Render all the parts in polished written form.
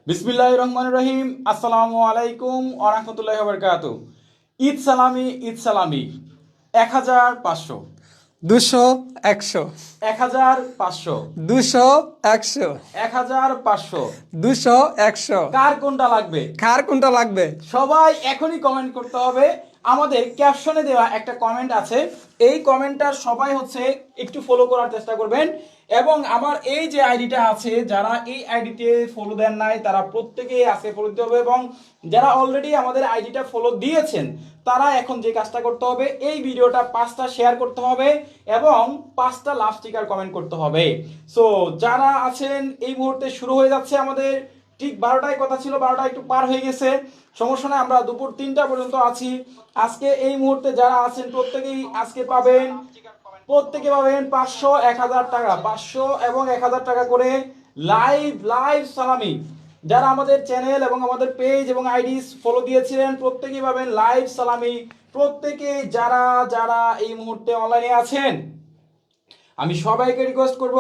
বিসমিল্লাহির রহমানির রহিম। আসসালামু আলাইকুম ওয়া রাহমাতুল্লাহি ওয়া বারাকাতুহু। ঈদ সালামি 1500, 200, 100, 1500, 200, 100, 1500। 200, 100। কার কোনটা লাগবে? কার কোনটা লাগবে? সবাই এখনই কমেন্ট করতে হবে। আমাদের ক্যাপশনে দেওয়া একটা কমেন্ট আছে, এই কমেন্টটা সবাই একটু ফলো করার চেষ্টা করবেন। এবং আমার এই যে আইডিটা আছে, যারা এই আইডিতে ফলো দেন নাই তারা প্রত্যেকেই আজকে ফলো দিতে হবে, এবং যারা অলরেডি আমাদের আইডিটা ফলো দিয়েছেন তারা এখন যে কাজটা করতে হবে, এই ভিডিওটা 5টা শেয়ার করতে হবে এবং 5টা লাভ স্টিকার কমেন্ট করতে হবে। সো যারা আছেন, এই মুহূর্তে শুরু হয়ে যাচ্ছে আমাদের ঠিক 12টায় কথা ছিল, 12টা একটু পার হয়ে গেছে, সমস্যা নাই, আমরা দুপুর 3টা পর্যন্ত আছি। আজকে এই মুহূর্তে যারা আছেন প্রত্যেকেই আজকে পাবেন, প্রত্যেকে পাবেন 500, 1000 টাকা, 500 এবং 1000 টাকা করে লাইভ সালামি। যারা আমাদের চ্যানেল এবং আমাদের পেজ এবং আইডি ফলো দিয়েছিলেন প্রত্যেকেই পাবেন লাইভ সালামি। প্রত্যেকে যারা যারা এই মুহূর্তে অনলাইনে আছেন, আমি সবাইকে রিকোয়েস্ট করব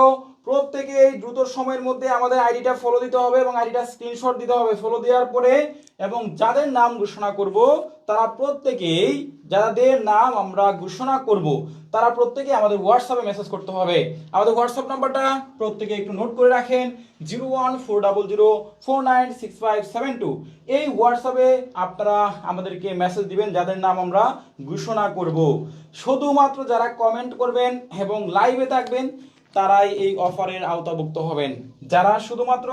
প্রত্যেকে দ্রুত সময়ের মধ্যে আমাদের আইডিটা ফলো দিতে হবে এবং আইডিটা স্ক্রিনশট দিতে হবে ফলো দেওয়ার পরে। এবং যাদের নাম ঘোষণা করব তারা প্রত্যেকেই, যাদের নাম আমরা ঘোষণা করব তারা প্রত্যেকে আমাদের হোয়াটসঅ্যাপে মেসেজ করতে হবে। আমাদের হোয়াটসঅ্যাপ নাম্বারটা প্রত্যেকে একটু নোট করে রাখেন, 0140049657 এই হোয়াটসঅ্যাপে আপনারা আমাদেরকে মেসেজ দিবেন যাদের নাম আমরা ঘোষণা করব। শুধুমাত্র যারা কমেন্ট করবেন এবং লাইভে থাকবেন তারাই এই অফারের আওতাভুক্ত হবেন। যারা শুধুমাত্র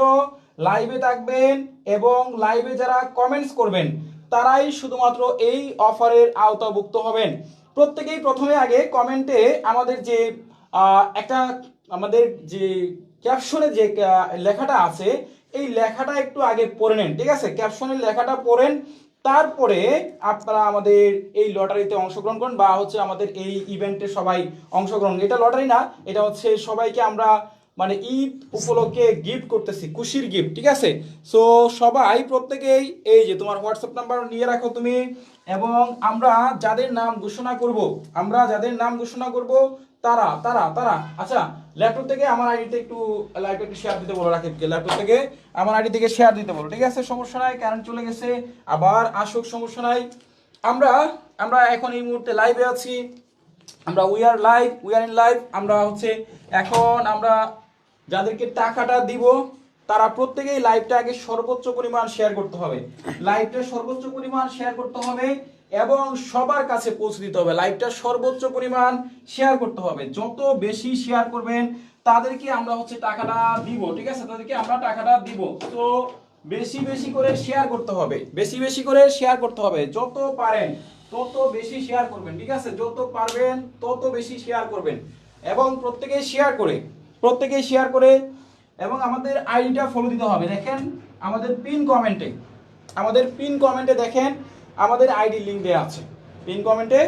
লাইভে থাকবেন এবং লাইভে যারা কমেন্টস করবেন তারাই শুধুমাত্র এই অফারের আওতাভুক্ত হবেন। প্রত্যেকেই প্রথমে আগে কমেন্টে আমাদের যে একটা আমাদের যে ক্যাপশনে যে লেখাটা আছে এই লেখাটা একটু আগে পড়ে নেন, ঠিক আছে? ক্যাপশনের লেখাটা পড়েন, তারপরে আপনারা আমাদের এই লটারিতে অংশগ্রহণ করুন, বা আমাদের এই ইভেন্টে সবাই অংশগ্রহণ। এটা লটারি না, এটা সবাইকে আমরা মানে ঈদ উপলক্ষে গিফট করতেছি, খুশির গিফট, ঠিক আছে? সো সবাই প্রত্যেকেই এই যে তোমার হোয়াটসঅ্যাপ নাম্বার নিয়ে রাখো তুমি, এবং আমরা যাদের নাম ঘোষণা করব তারা তারা তারা আচ্ছা, ল্যাপটপ থেকে আমার আইডিতে একটু লাইভে একটু শেয়ার দিতে বলো, রাকিবকে ল্যাপটপ থেকে আমার আইডি থেকে শেয়ার দিতে বলো, ঠিক আছে? সমস্যা নাই, কারেন্ট চলে গেছে, আবার আসুক, সমস্যা নাই। আমরা আমরা এখন এই মুহূর্তে লাইভে আছি, আমরা উই আর ইন লাইভ। আমরা এখন আমরা যাদেরকে টাকাটা দিব তারা প্রত্যেকেই লাইভটা আগে সর্বোচ্চ পরিমাণ শেয়ার করতে হবে, লাইভটা সর্বোচ্চ পরিমাণ শেয়ার করতে হবে এবং সবার কাছে পৌঁছে দিতে হবে। লাইভটা সর্বোচ্চ পরিমাণ শেয়ার করতে হবে, যত বেশি শেয়ার করবেন তাদেরকে আমরা টাকাটা দিব, ঠিক আছে? তাদেরকে আমরা টাকাটা দিব। তো বেশি বেশি করে শেয়ার করতে হবে, বেশি বেশি করে শেয়ার করতে হবে, যত পারেন তত বেশি শেয়ার করবেন, ঠিক আছে? যত পারবেন তত বেশি শেয়ার করবেন এবং প্রত্যেকেই শেয়ার করে এবং আমাদের আইডিটা ফলো দিতে হবে। দেখেন আমাদের পিন কমেন্টে দেখেন আমাদের আইডি লিংক দেওয়া আছে, পিন কমেন্টে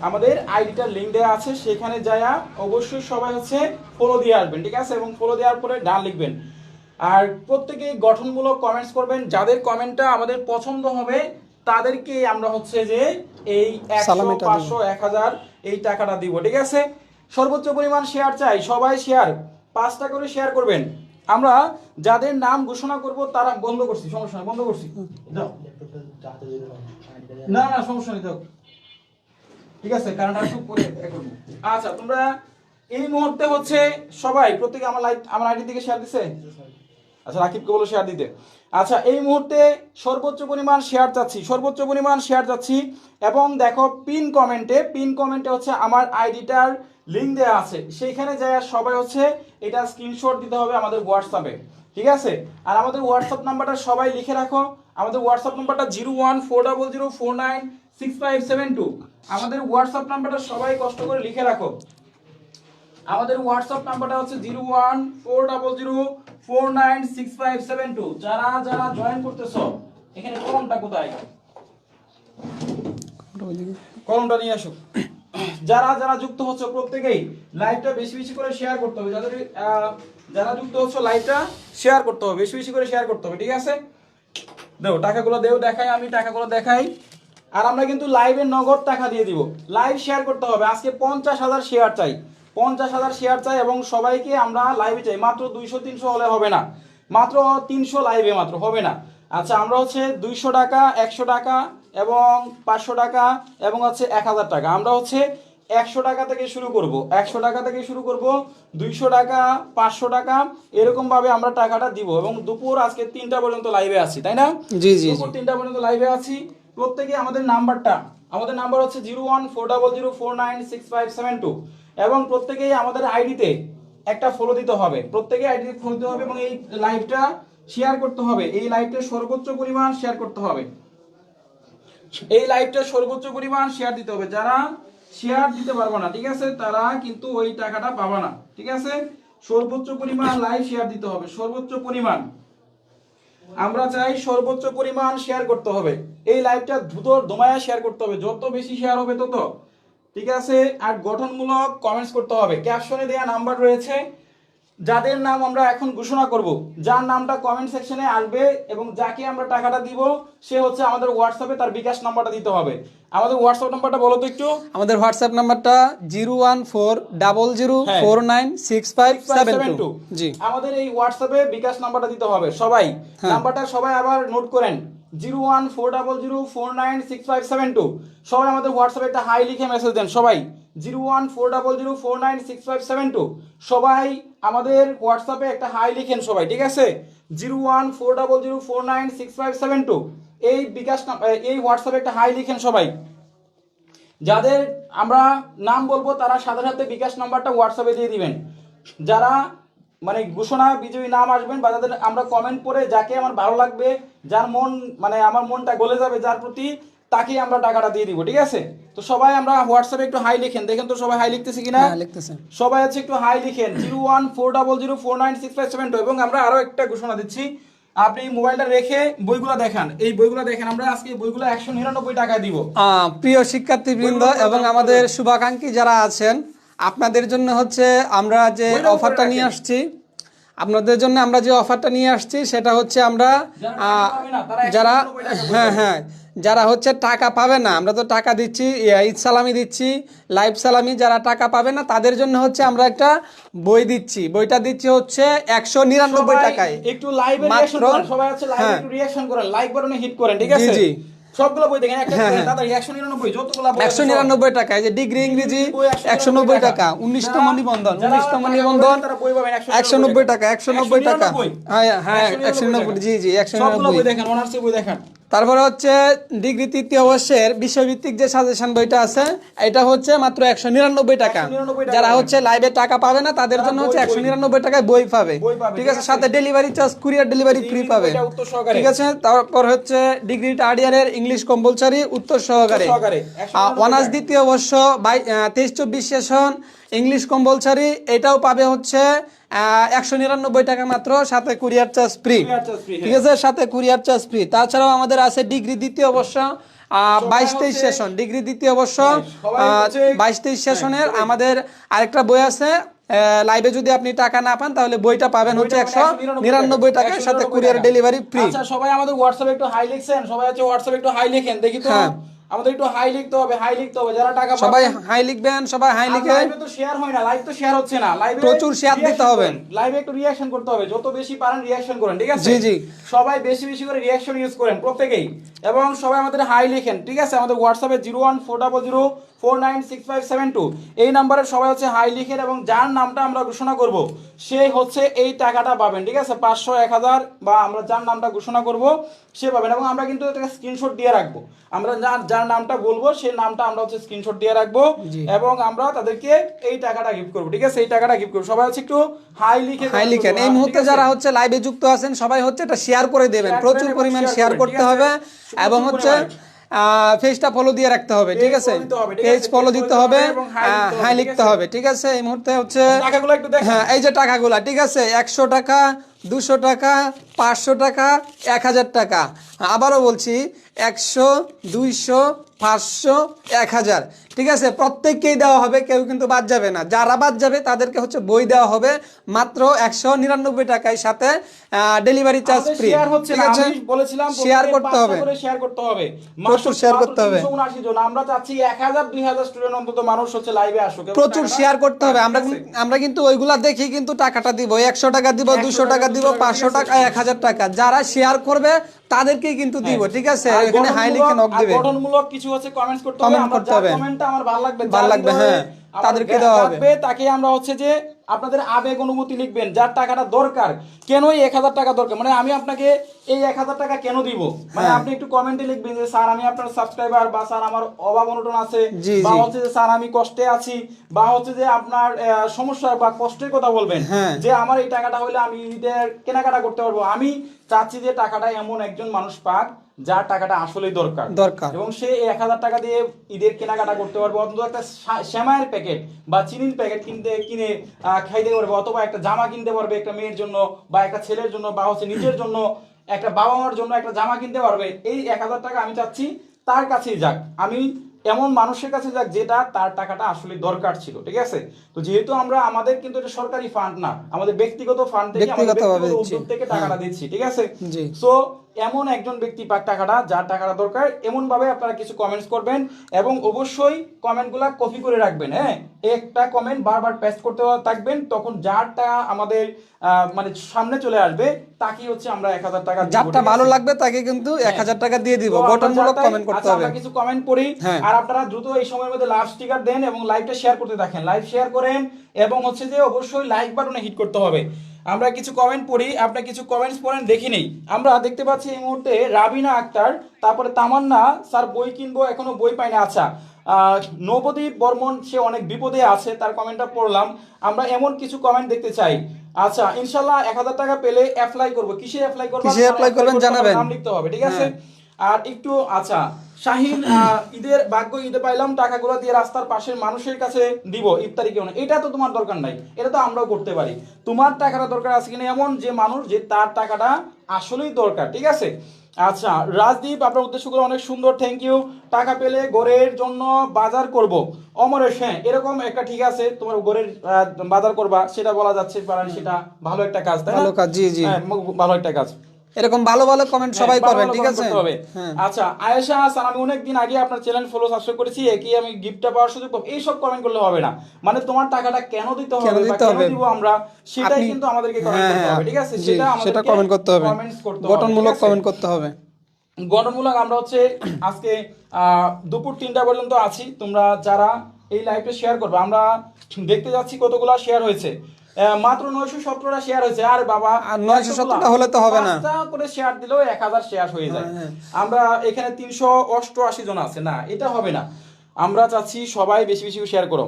আমাদের আইডিটার লিংক দেওয়া আছে, সেখানে যায়া অবশ্যই সবাই ফলো দিয়ে আসবেন, ঠিক আছে? এবং ফলো দেওয়ার পরে ডান লিখবেন। আর প্রত্যেকেই গঠনমূলক কমেন্টস করবেন, যাদের কমেন্টটা আমাদের পছন্দ হবে তাদেরকে আমরা যে এই 100, 500, 1000 এই টাকাটা দিব, ঠিক আছে? সর্বোচ্চ পরিমাণ শেয়ার চাই, সবাই শেয়ার, 5টা করে শেয়ার করবেন। আমরা যাদের নাম ঘোষণা করব তারা বন্ধ করছি, সমস্যা নেই, বন্ধ করছি, না না সমস্যা নেই, ঠিক আছে? কারণ আসুক পরে করব। আচ্ছা, তোমরা এই মুহূর্তে সবাই প্রত্যেকে আমার আইডি থেকে শেয়ার দিছে। আচ্ছা, রাকিবকে বলো শেয়ার দিতে। আচ্ছা, এই মুহূর্তে সর্বোচ্চ পরিমাণ শেয়ার চাচ্ছি এবং দেখো পিন কমেন্টে আমার আইডিটার লিংক দেওয়া আছে, সেইখানে যায় সবাই এটা স্ক্রিনশট দিতে হবে আমাদের হোয়াটসঅ্যাপে, ঠিক আছে? আর আমাদের হোয়াটসঅ্যাপ নাম্বারটা সবাই লিখে রাখো, আমাদের হোয়াটসঅ্যাপ নাম্বারটা 0140049657 আমাদের হোয়াটসঅ্যাপ নাম্বারটা সবাই কষ্ট করে লিখে রাখো। আমাদের হোয়াটসঅ্যাপ নাম্বারটা 0140049657। যারা যারা জয়েন করতেছো, এখানে কলমটা কোথায়? কলমটা নিয়ে আসো। যারা যারা যুক্ত হচ্ছে প্রত্যেকেই লাইভটা বেশি বেশি করে শেয়ার করতে হবে, যারা যুক্ত হচ্ছে লাইভটা শেয়ার করতে হবে, বেশি বেশি করে শেয়ার করতে হবে, ঠিক আছে? দেও টাকাগুলো দেখাই, আমি টাকাগুলো দেখাই। আর আমরা কিন্তু লাইভে নগদ টাকা দিয়ে দিব, লাইভ শেয়ার করতে হবে। আজকে 50,000 শেয়ার চাই, 50,000 শেয়ার চাই এবং সবাইকে আমরা লাইভে চাই। মাত্র 200-300 হলে হবে না, মাত্র 300 লাইভে মাত্র হবে না। আচ্ছা আমরা হচ্ছে 200 টাকা, 100 টাকা এবং 500 টাকা এবং হচ্ছে 1000 টাকা। আমরা হচ্ছে 100 টাকা থেকে শুরু করব, 100 টাকা থেকে শুরু করব, 200 টাকা, 500 টাকা এরকম ভাবে আমরা টাকাটা দিব। এবং দুপুর আজকে 3টা পর্যন্ত লাইভে আছি, তাই না? জি জি দুপুর 3টা পর্যন্ত লাইভে আছি। প্রত্যেকে আমাদের নাম্বার হচ্ছে 01400496572 এবং প্রত্যেকেই আমাদের আইডিতে একটা ফলো দিতে হবে, প্রত্যেকে আইডিতে ফলো দিতে হবে এবং এই লাইভটা শেয়ার করতে হবে, এই লাইভটা সর্বোচ্চ পরিমাণ শেয়ার করতে হবে, এই লাইভটা সর্বোচ্চ পরিমাণ শেয়ার দিতে হবে। যারা শেয়ার দিতে পারবে না, ঠিক আছে, তারা কিন্তু ওই টাকাটা পাবে না, ঠিক আছে? সর্বোচ্চ পরিমাণ লাইভ শেয়ার দিতে হবে, সর্বোচ্চ পরিমাণ আমরা চাই সর্বোচ্চ পরিমাণ শেয়ার করতে হবে। এই লাইভটা দ্রুত দমায়া শেয়ার করতে হবে, যত বেশি শেয়ার হবে তত, ঠিক আছে? আর গঠনমূলক কমেন্টস করতে হবে। ক্যাপশনে দেওয়া নাম্বার রয়েছে, যাদের নাম আমরা এখন ঘোষণা করব, যার নামটা কমেন্ট সেকশনে আসবে এবং যাকে আমরা টাকাটা দিব সে হচ্ছে আমাদের হোয়াটসঅ্যাপে তার বিকাশ নাম্বারটা দিতে হবে। আমাদের হোয়াটসঅ্যাপ নাম্বারটা বলো তো একটু। আমাদের হোয়াটসঅ্যাপ নাম্বারটা 01400496572। জি, আমাদের এই হোয়াটসঅ্যাপে বিকাশ নাম্বারটা দিতে হবে সবাই। নাম্বারটা সবাই আবার নোট করেন, 01400496572। সবাই আমাদের হোয়াটসঅ্যাপে একটা হাই লিখে মেসেজ দেন সবাই, 01400496572। সবাই আমাদের হোয়াটসঅ্যাপে একটা হাই লিখেন সবাই, ঠিক আছে? 01400496572 এই বিকাশ এই হোয়াটসঅ্যাপে একটা হাই লিখেন সবাই। যাদের আমরা নাম বলবো তারা সাথে সাথে বিকাশ নাম্বারটা হোয়াটসঅ্যাপে দিয়ে দিবেন। যারা মানে ঘোষণা বিজয়ী নাম আসবেন বা যাদের আমরা কমেন্ট পড়ে যাকে আমার ভালো লাগবে, যার মন মানে আমার মনটা গলে যাবে যার প্রতি, তাকেই আমরা টাকাটা দিয়ে দিব, ঠিক আছে? তো সবাই আমরা হোয়াটসঅ্যাপে একটু হাই লিখেন, দেখেন তো সবাই হাই লিখতেছে কিনা। লিখতেছেন সবাই আছে একটু হাই লিখেন, 01400496572। এবং আমরা আরো একটা ঘোষণা দিচ্ছি, আপনি মোবাইলটা রেখে বইগুলো দেখান, এই বইগুলো দেখেন, আমরা আজকে বইগুলো 199 টাকা দিব। প্রিয় শিক্ষার্থীবৃন্দ এবং আমাদের শুভাকাঙ্ক্ষী যারা আছেন, আপনাদের জন্য হচ্ছে আমরা যে অফারটা নিয়ে আসছি, আপনাদের জন্য আমরা যে অফারটা নিয়ে আসছি সেটা হচ্ছে আমরা যারা যারা হচ্ছে টাকা পাবে না, আমরা তো টাকা দিচ্ছি, ঈদ সালামি দিচ্ছি, লাইভ সালামি, যারা টাকা পাবে না তাদের জন্য হচ্ছে আমরা একটা বই দিচ্ছি। বইটা দিচ্ছি হচ্ছে 199 টাকায়। একটু লাইভে রিঅ্যাকশন করেন, সবাই আছে লাইভে একটু রিঅ্যাকশন করেন, লাইক বাটনে হিট করেন, ঠিক আছে? জি সবগুলো বই দেখেন, একটা দাদা 199 যতগুলো বই 199 টাকা। এই যে ডিগ্রি ইংরেজি 190 টাকা, 19তম নিবন্ধন 19তম নিবন্ধন 190 টাকা, 190 টাকা। হ্যাঁ 190, জি জি 190 সবগুলো বই দেখেন, অনার্স বই দেখেন। তারপরে হচ্ছে ডিগ্রি তৃতীয় বর্ষের বিষয়ভিত্তিক যে সাজেশন বইটা আছে এটা হচ্ছে মাত্র 199 টাকা। যারা হচ্ছে লাইভে টাকা পাবে না তাদের জন্য হচ্ছে 199 টাকায় বই পাবে, ঠিক আছে? সাথে delivery charge, courier delivery free পাবে, ঠিক আছে? তারপর হচ্ছে ডিগ্রি থার্ড ইয়ারের ইংলিশ কম্পালসারি উত্তর সহকারে, অনার্স দ্বিতীয় বর্ষ 23-24 সেশন ইংলিশ কম্পালসারি, এটাও পাবে হচ্ছে 199 টাকা মাত্র, সাথে কুরিয়ার চার্জ ফ্রি, ঠিক আছে? সাথে কুরিয়ার চার্জ ফ্রি। তাছাড়াও আমাদের আছে ডিগ্রি দ্বিতীয় বর্ষ 22-23 সেশন, ডিগ্রি দ্বিতীয় বর্ষ 22-23 সেশনের আমাদের আরেকটা বই আছে। লাইভে যদি আপনি টাকা না পান তাহলে বইটা পাবেন হচ্ছে 199 টাকার সাথে কুরিয়ার ডেলিভারি ফ্রি। আচ্ছা সবাই আমাদের হোয়াটসঅ্যাপে একটু হাই লিখছেন, সবাই আছে হোয়াটসঅ্যাপে একটু হাই লিখেন দেখি তো। আমাদের একটু হাই লিখতে হবে, হাই লিখতে হবে যারা টাকা পাবেন। সবাই হাই লিখবেন, সবাই হাই লিখে। লাইভে তো শেয়ার হয় না, লাইভ তো শেয়ার হচ্ছে না, লাইভে প্রচুর শেয়ার দিতে হবে, লাইভে একটু রিঅ্যাকশন করতে হবে, যত বেশি পারেন রিঅ্যাকশন করেন, ঠিক আছে? জি জি সবাই বেশি বেশি করে রিঅ্যাকশন ইউজ করেন প্রত্যেকই, এবং সবাই আমাদের হাই লিখেন, ঠিক আছে? আমাদের হোয়াটসঅ্যাপে 01400496572 এই নম্বরে সবাই হচ্ছে হাই লিখেন এবং যার নামটা আমরা ঘোষণা করব সে হচ্ছে এই টাকাটা পাবেন, ঠিক আছে? 500, 1000 বা আমরা যার নামটা ঘোষণা করব সে পাবেন। এবং আমরা কিন্তু এটা স্ক্রিনশট দিয়ে রাখবো, আমরা যার নামটা বলবো সেই নামটা আমরা হচ্ছে স্ক্রিনশট দিয়ে রাখবো এবং আমরা তাদেরকে এই টাকাটা গিফট করবো, ঠিক আছে? এই টাকাটা গিফট করবো। সবাই হচ্ছে একটু হাই লিখেন। এই মুহূর্তে যারা হচ্ছে লাইভে যুক্ত আছেন সবাই হচ্ছে এটা শেয়ার করে দেবেন, প্রচুর পরিমাণ শেয়ার করতে হবে এবং হচ্ছে পেজটা ফলো দিয়ে রাখতে হবে, ঠিক আছে? পেজ ফলো দিতে হবে, হাই লিখতে হবে, ঠিক আছে? এই মুহূর্তে হচ্ছে টাকাগুলো একটু দেখেন, এই যে টাকাগুলো, ঠিক আছে? 100 টাকা, 200 টাকা, 500 টাকা, 1000 টাকা। আবারও বলছি 100, 200, 500, 1000, ঠিক ঠিক আছে, প্রত্যেককেই দেওয়া হবে, কেউ কিন্তু বাদ যাবে না। যারা বাদ যাবে তাদেরকে হচ্ছে বই দেওয়া হবে মাত্র 199 টাকায়, সাথে ডেলিভারি চার্জ ফ্রি। শেয়ার হচ্ছে ঠিক না, আছে, আমি বলেছিলাম শেয়ার করতে হবে, শেয়ার করতে হবে, প্রচুর শেয়ার করতে হবে। 379 জন, আমরা চাচ্ছি 1000 2000 স্টুডেন্ট অন্তত মানুষ হচ্ছে লাইভে আসুক, প্রচুর শেয়ার করতে হবে। আমরা কিন্তু ওইগুলা দেখি কিন্তু টাকাটা দিব, 100 টাকা দিব, 200 টাকা দিব, 500 টাকা, 1000 টাকা। যারা শেয়ার করবে তাদেরকেই কিন্তু দিব, ঠিক আছে। এখানে হাই লিখে নক দিবে, গঠনমূলক কিছু হচ্ছে কমেন্টস করতে হবে, আমরা যার কমেন্টটা আমার ভালো লাগবে, হ্যাঁ, তাদেরকে দেওয়া হবে, তাকে আমরা হচ্ছে যে আপনাদের আবেগ অনুমতি লিখবেন, যার টাকাটা দরকার, কেন এই 1000 টাকা দরকার, মানে আমি আপনাকে এই 1000 টাকা কেন দিব, মানে আপনি একটু কমেন্টে লিখবেন যে স্যার আমি আপনার সাবস্ক্রাইবার, বা স্যার আমার অভাব অনটন আছে, বা হচ্ছে যে স্যার আমি কষ্টে আছি, বা হচ্ছে যে আপনার সমস্যা বা কষ্টের কথা বলবেন, যে আমার এই টাকাটা হইলে আমি ঈদের কেনাকাটা করতে পারবো। আমি চাচ্ছি যে টাকাটা এমন একজন মানুষ পাক যার টাকাটা আসলেই দরকার, এবং সে 1000 টাকা দিয়ে ঈদের কেনাকাটা করতে পারবে, অন্তত একটা শ্যামায়ের প্যাকেট বা চিনির প্যাকেট কিনে খাইতে পারবে, অথবা একটা জামা কিনতে পারবে একটা মেয়ের জন্য, বা একটা ছেলের জন্য, বা হচ্ছে নিজের জন্য, একটা বাবা মার জন্য একটা জামা কিনতে পারবে। এই 1000 টাকা আমি চাচ্ছি তার কাছেই যাক, আমি এমন মানুষের কাছে যাক যেটা তার টাকাটা আসলে দরকার ছিল, ঠিক আছে। তো যেহেতু আমরা আমাদের কিন্তু এটা সরকারি ফান্ড না, আমাদের ব্যক্তিগত ফান্ড থেকে, ব্যক্তিগত উদ্যোগ থেকে টাকাটা দিচ্ছি, ঠিক আছে। সো এমন একজন ব্যক্তি পাক টাকাটা, যার টাকাটা দরকার, এমন ভাবে আপনারা কিছু কমেন্টস করবেন, এবং অবশ্যই কমেন্টগুলা কপি করে রাখবেন। হ্যাঁ, একটা কমেন্ট বারবার পেস্ট করতে থাকবেন, তখন যারটা আমাদের মানে সামনে চলে আসবে তাকে হচ্ছে আমরা 1000 টাকা দিব, যারটা ভালো লাগবে তাকে কিন্তু 1000 টাকা দিয়ে দিব। গঠনমূলক কমেন্ট করতে হবে। আমরা কিছু কমেন্ট পড়ি, আর আপনারা দ্রুত এই সময়ের মধ্যে লাভ স্টিকার দেন এবং লাইভটা শেয়ার করতে থাকেন, লাইভ শেয়ার করেন, এবং হচ্ছে যে অবশ্যই লাইক বাটনে হিট করতে হবে। আমরা কিছু কমেন্ট পড়ি, আপনি কিছু কমেন্টস পড়েন, দেখি নেই। আমরা দেখতে পাচ্ছি এই মুহূর্তে রাবিনা আক্তার, তারপরে তামান্না, স্যার বই কিনবো এখনো বই পাই না। আচ্ছা, নবদ্বীপ বর্মন, সে অনেক বিপদে আছে, তার কমেন্টটা পড়লাম। আমরা এমন কিছু কমেন্ট দেখতে চাই। আচ্ছা, ইনশাআল্লাহ 1000 টাকা পেলে অ্যাপ্লাই করব। কিসে অ্যাপ্লাই করব, কিসে অ্যাপ্লাই করবেন জানাবেন, নাম লিখতে হবে, ঠিক আছে। আর একটু আচ্ছা শাহিন, ঈদের ভাগ্য ঈদে পাইলাম, টাকাগুলো দিয়ে রাস্তার পাশের মানুষের কাছে দিব, ইফতারি কেউ না। এটা তো তোমার দরকার নাই, এটা তো আমরাও করতে পারি। তোমার টাকাটা দরকার আছে কিনা এমন যে মানুষ, যে তার টাকাটা আসলেই দরকার, ঠিক আছে। আচ্ছা, রাজদীপ, আপনার উদ্দেশ্যগুলো অনেক সুন্দর, থ্যাংক ইউ। টাকা পেলে ঘরের জন্য বাজার করব, অমরেশ, হ্যাঁ এরকম একটা, ঠিক আছে, তোমার ঘরের বাজার করবা, সেটা বলা যাচ্ছে পারেন, সেটা ভালো একটা কাজ, তাই না? ভালো কাজ, জি জি, ভালো একটা কাজ। এরকম ভালো ভালো কমেন্ট সবাই করবেন, ঠিক আছে। আচ্ছা, আয়েশা হাসান, আমি অনেকদিন আগে আপনার চ্যানেল ফলো সাবস্ক্রাইব করেছি, একই আমি গিফটটা পাওয়ার সুযোগ পাবো, এইসব কমেন্ট করলে হবে না, মানে তোমার টাকাটা কেন দিতে হবে বা কেন দিব আমরা, সেটাই কিন্তু আমাদেরকে কমেন্ট করতে হবে, ঠিক আছে। সেটা কমেন্ট করতে হবে, কমেন্টস করতে হবে, গঠনমূলক কমেন্ট করতে হবে। গঠনমূলক আমরা হচ্ছে আজকে দুপুর 3টা পর্যন্ত আছি, তোমরা যারা এই লাইভটা শেয়ার করবে, আমরা দেখতে যাচ্ছি কতগুলা শেয়ার হয়েছে, মাত্র 917টা শেয়ার হয়েছে। আর বাবা, 917টা হলে তো হবে না, 5টা করে শেয়ার দিলেও 1000 শেয়ার হয়ে যায়। আমরা এখানে 388 জন আছে, না এটা হবে না। আমরা চাচ্ছি সবাই বেশি বেশি শেয়ার করো,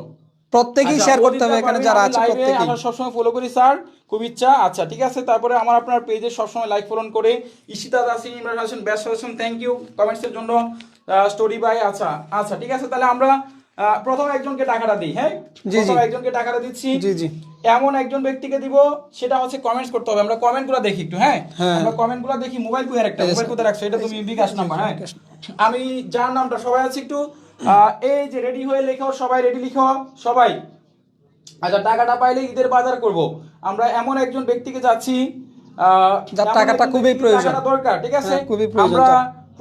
প্রত্যেকেই শেয়ার করতে হবে, এখানে যারা আছে প্রত্যেকেই। আমরা সবসময় ফলো করি স্যার, খুব ইচ্ছা। আচ্ছা, ঠিক আছে। তারপরে আমার আপনার পেজে সবসময় লাইক ফলো করে, Ishita Dasi, Imran Hasan, best Hasan, thank you কমেন্টসের জন্য, স্টোরি বাই। আচ্ছা আচ্ছা, ঠিক আছে। তাহলে আমরা প্রথম একজনকে টাকাটা দিই। হ্যাঁ, প্রথম একজনকে টাকাটা দিচ্ছি, জি জি। এমন একজন ব্যক্তিকে দিব, সেটা হচ্ছে কমেন্টস করতে হবে। আমরা কমেন্টগুলো দেখি একটু, হ্যাঁ আমরা কমেন্টগুলো দেখি। মোবাইল কুয়ার একটা মোবাইল কোথায় রাখছো, এটা তুমি বিকাশ নাম্বার, হ্যাঁ আমি যার নামটা সবাই আছে একটু এই যে রেডি হয়ে লেখো, সবাই রেডি লিখো সবাই। আচ্ছা, টাকাটা পাইলে ঈদের বাজার করব, আমরা এমন একজন ব্যক্তিকে যাচ্ছি যার টাকাটা খুবই প্রয়োজন, টাকাটা দরকার, ঠিক আছে। আমরা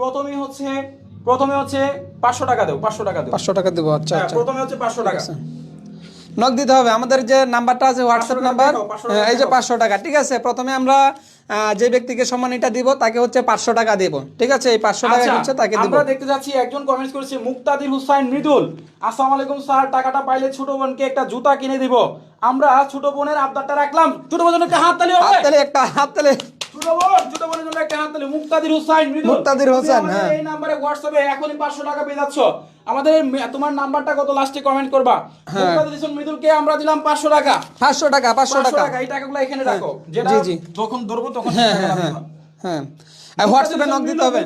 প্রথমে হচ্ছে 500 টাকা দেব, 500 টাকা দেব, 500 টাকা দেব। আচ্ছা আচ্ছা, প্রথমে হচ্ছে 500 টাকা নক দিতে হবে। আমাদের যে নাম্বারটা আছে হোয়াটসঅ্যাপ নাম্বার, এই যে 500 টাকা, ঠিক আছে। প্রথমে আমরা যে ব্যক্তিকে সম্মানিটা দিব তাকে হচ্ছে 500 টাকা দেব, ঠিক আছে। এই 500 টাকা হচ্ছে তাকে দেব। আমরা দেখতে যাচ্ছি একজন কমেন্টস করেছে, মুক্তাদির হুসাইন মৃদুল, আসসালামু আলাইকুম স্যার, টাকাটা পাইলে ছোট বোনকে একটা জুতা কিনে দিব। আমরা ছোট বোনের আবদারটা রাখলাম, ছোট বোনের জন্য একটা হাততালি হবে, হাততালি, একটা হাততালি, ছোট বোনের জন্য একটা হাততালি। মুক্তাদির হুসাইন মৃদুল, মুক্তাদির হোসেন, হ্যাঁ এই নম্বরে হোয়াটসঅ্যাপে এখনই 500 টাকা পেয়ে যাচ্ছ। আমাদের তোমার নাম্বারটা কত লাস্টে কমেন্ট করবা। মুক্তাদির হোসেন মৃদুলকে আমরা দিলাম 500 টাকা, 500 টাকা, 500 টাকা। এই টাকাগুলো এখানে রাখো, যেটা যখন ধরবো তখন, হ্যাঁ হ্যাঁ হোয়াটসঅ্যাপে নক দিতে হবে।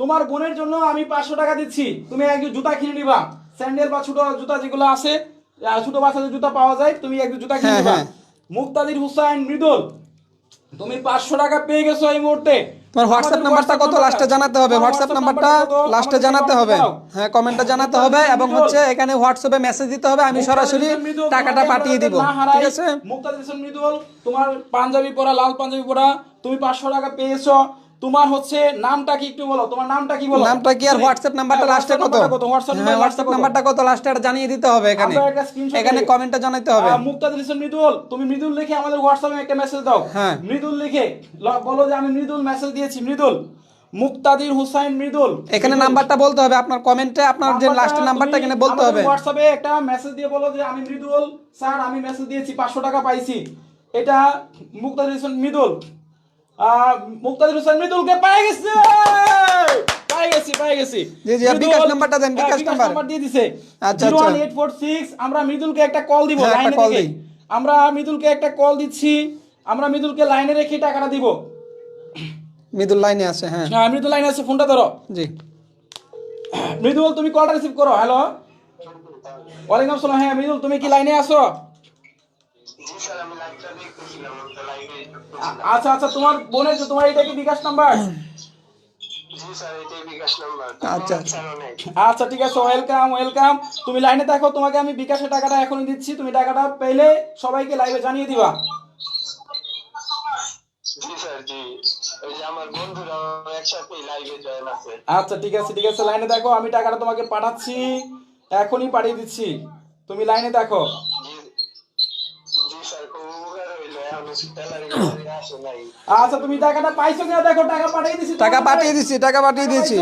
তোমার বোনের জন্য আমি 500 টাকা দিচ্ছি, তুমি একজন জুতা কিনে নিবা, স্যান্ডেল বা ছোট জুতা যেগুলো আছে, ছোট বাচ্চাদের জুতা পাওয়া যায়, তুমি একজন জুতা কিনে নিবা। মুক্তাদির হুসাইন মৃদুল, তুমি 500 টাকা পেয়ে গেছো এই মুহূর্তে। তোমার হোয়াটসঅ্যাপ নাম্বারটা কত লাস্টে জানাতে হবে, হোয়াটসঅ্যাপ নাম্বারটা লাস্টে জানাতে হবে, হ্যাঁ কমেন্টে জানাতে হবে, এবং হচ্ছে এখানে হোয়াটসঅ্যাপে মেসেজ দিতে হবে, আমি সরাসরি টাকাটা পাঠিয়ে দিব, ঠিক আছে। মুক্তাদির হোসেন মৃদুল, তোমার পাঞ্জাবি পরা, লাল পাঞ্জাবি পরা, তুমি 500 টাকা পেয়েছো। তোমার হচ্ছে নামটা কি একটু বলো, তোমার নামটা কি বলো? নামটা কি আর হোয়াটসঅ্যাপ নাম্বারটা লাস্টে কত? হোয়াটসঅ্যাপ নাম্বারটা কত লাস্টে জানিয়ে দিতে হবে এখানে, এখানে কমেন্টে জানাতে হবে। মুক্তাদির হোসেন মৃদুল, তুমি মৃদুল লিখে আমাদের হোয়াটসঅ্যাপে একটা মেসেজ দাও। হ্যাঁ মৃদুল লিখে বলো যে আমি মৃদুল মেসেজ দিয়েছি, মৃদুল মুক্তাদির হোসেন মৃদুল। এখানে নাম্বারটা বলতে হবে, আপনার কমেন্টে আপনার যে লাস্টের নাম্বারটা এখানে বলতে হবে। হোয়াটসঅ্যাপে একটা মেসেজ দিয়ে বলো যে আমি মৃদুল স্যার, আমি মেসেজ দিয়েছি, 500 টাকা পাইছি। এটা মুক্তাদির হোসেন মৃদুল, মুক্তাদির হোসেন মৃদুলকে পেয়ে গেছে, পেয়ে গেছি। জি জি, বিকাশ নাম্বারটা দেন, বিকাশ নাম্বার দিয়ে দিয়েছে। আচ্ছা 01846। আমরা মৃদুলকে একটা কল দিব, লাইনে রেখে আমরা মৃদুলকে একটা কল দিচ্ছি, আমরা মৃদুলকে লাইনে রেখে টাকাটা দিব। মৃদুল লাইনে আছে, হ্যাঁ হ্যাঁ মৃদুল লাইনে আছে, ফোনটা ধরো। জি মৃদুল তুমি কলটা রিসিভ করো। হ্যালো, ওয়ালাইকুম আসসালাম। হ্যাঁ মৃদুল, তুমি কি লাইনে আছো? আচ্ছা আচ্ছা, তোমার বোনের, তোমার এটা কি বিকাশ নাম্বার? আচ্ছা আচ্ছা ঠিক আছে, ওয়েলকাম ওয়েলকাম। তুমি লাইনে দেখো, তোমাকে আমি বিকাশের টাকাটা এখনই দিচ্ছি, তুমি টাকাটা পেলে সবাইকে লাইভে জানিয়ে দিবা। আচ্ছা ঠিক আছে ঠিক আছে, লাইনে দেখো, আমি টাকাটা তোমাকে পাঠাচ্ছি, এখনই পাঠিয়ে দিচ্ছি, তুমি লাইনে দেখো। আচ্ছা তুমি টাকাটা পাইছো কিনা দেখো, টাকা পাঠিয়ে দিছি, টাকা পাঠিয়ে দিছি, টাকা পাঠিয়ে দিয়েছি।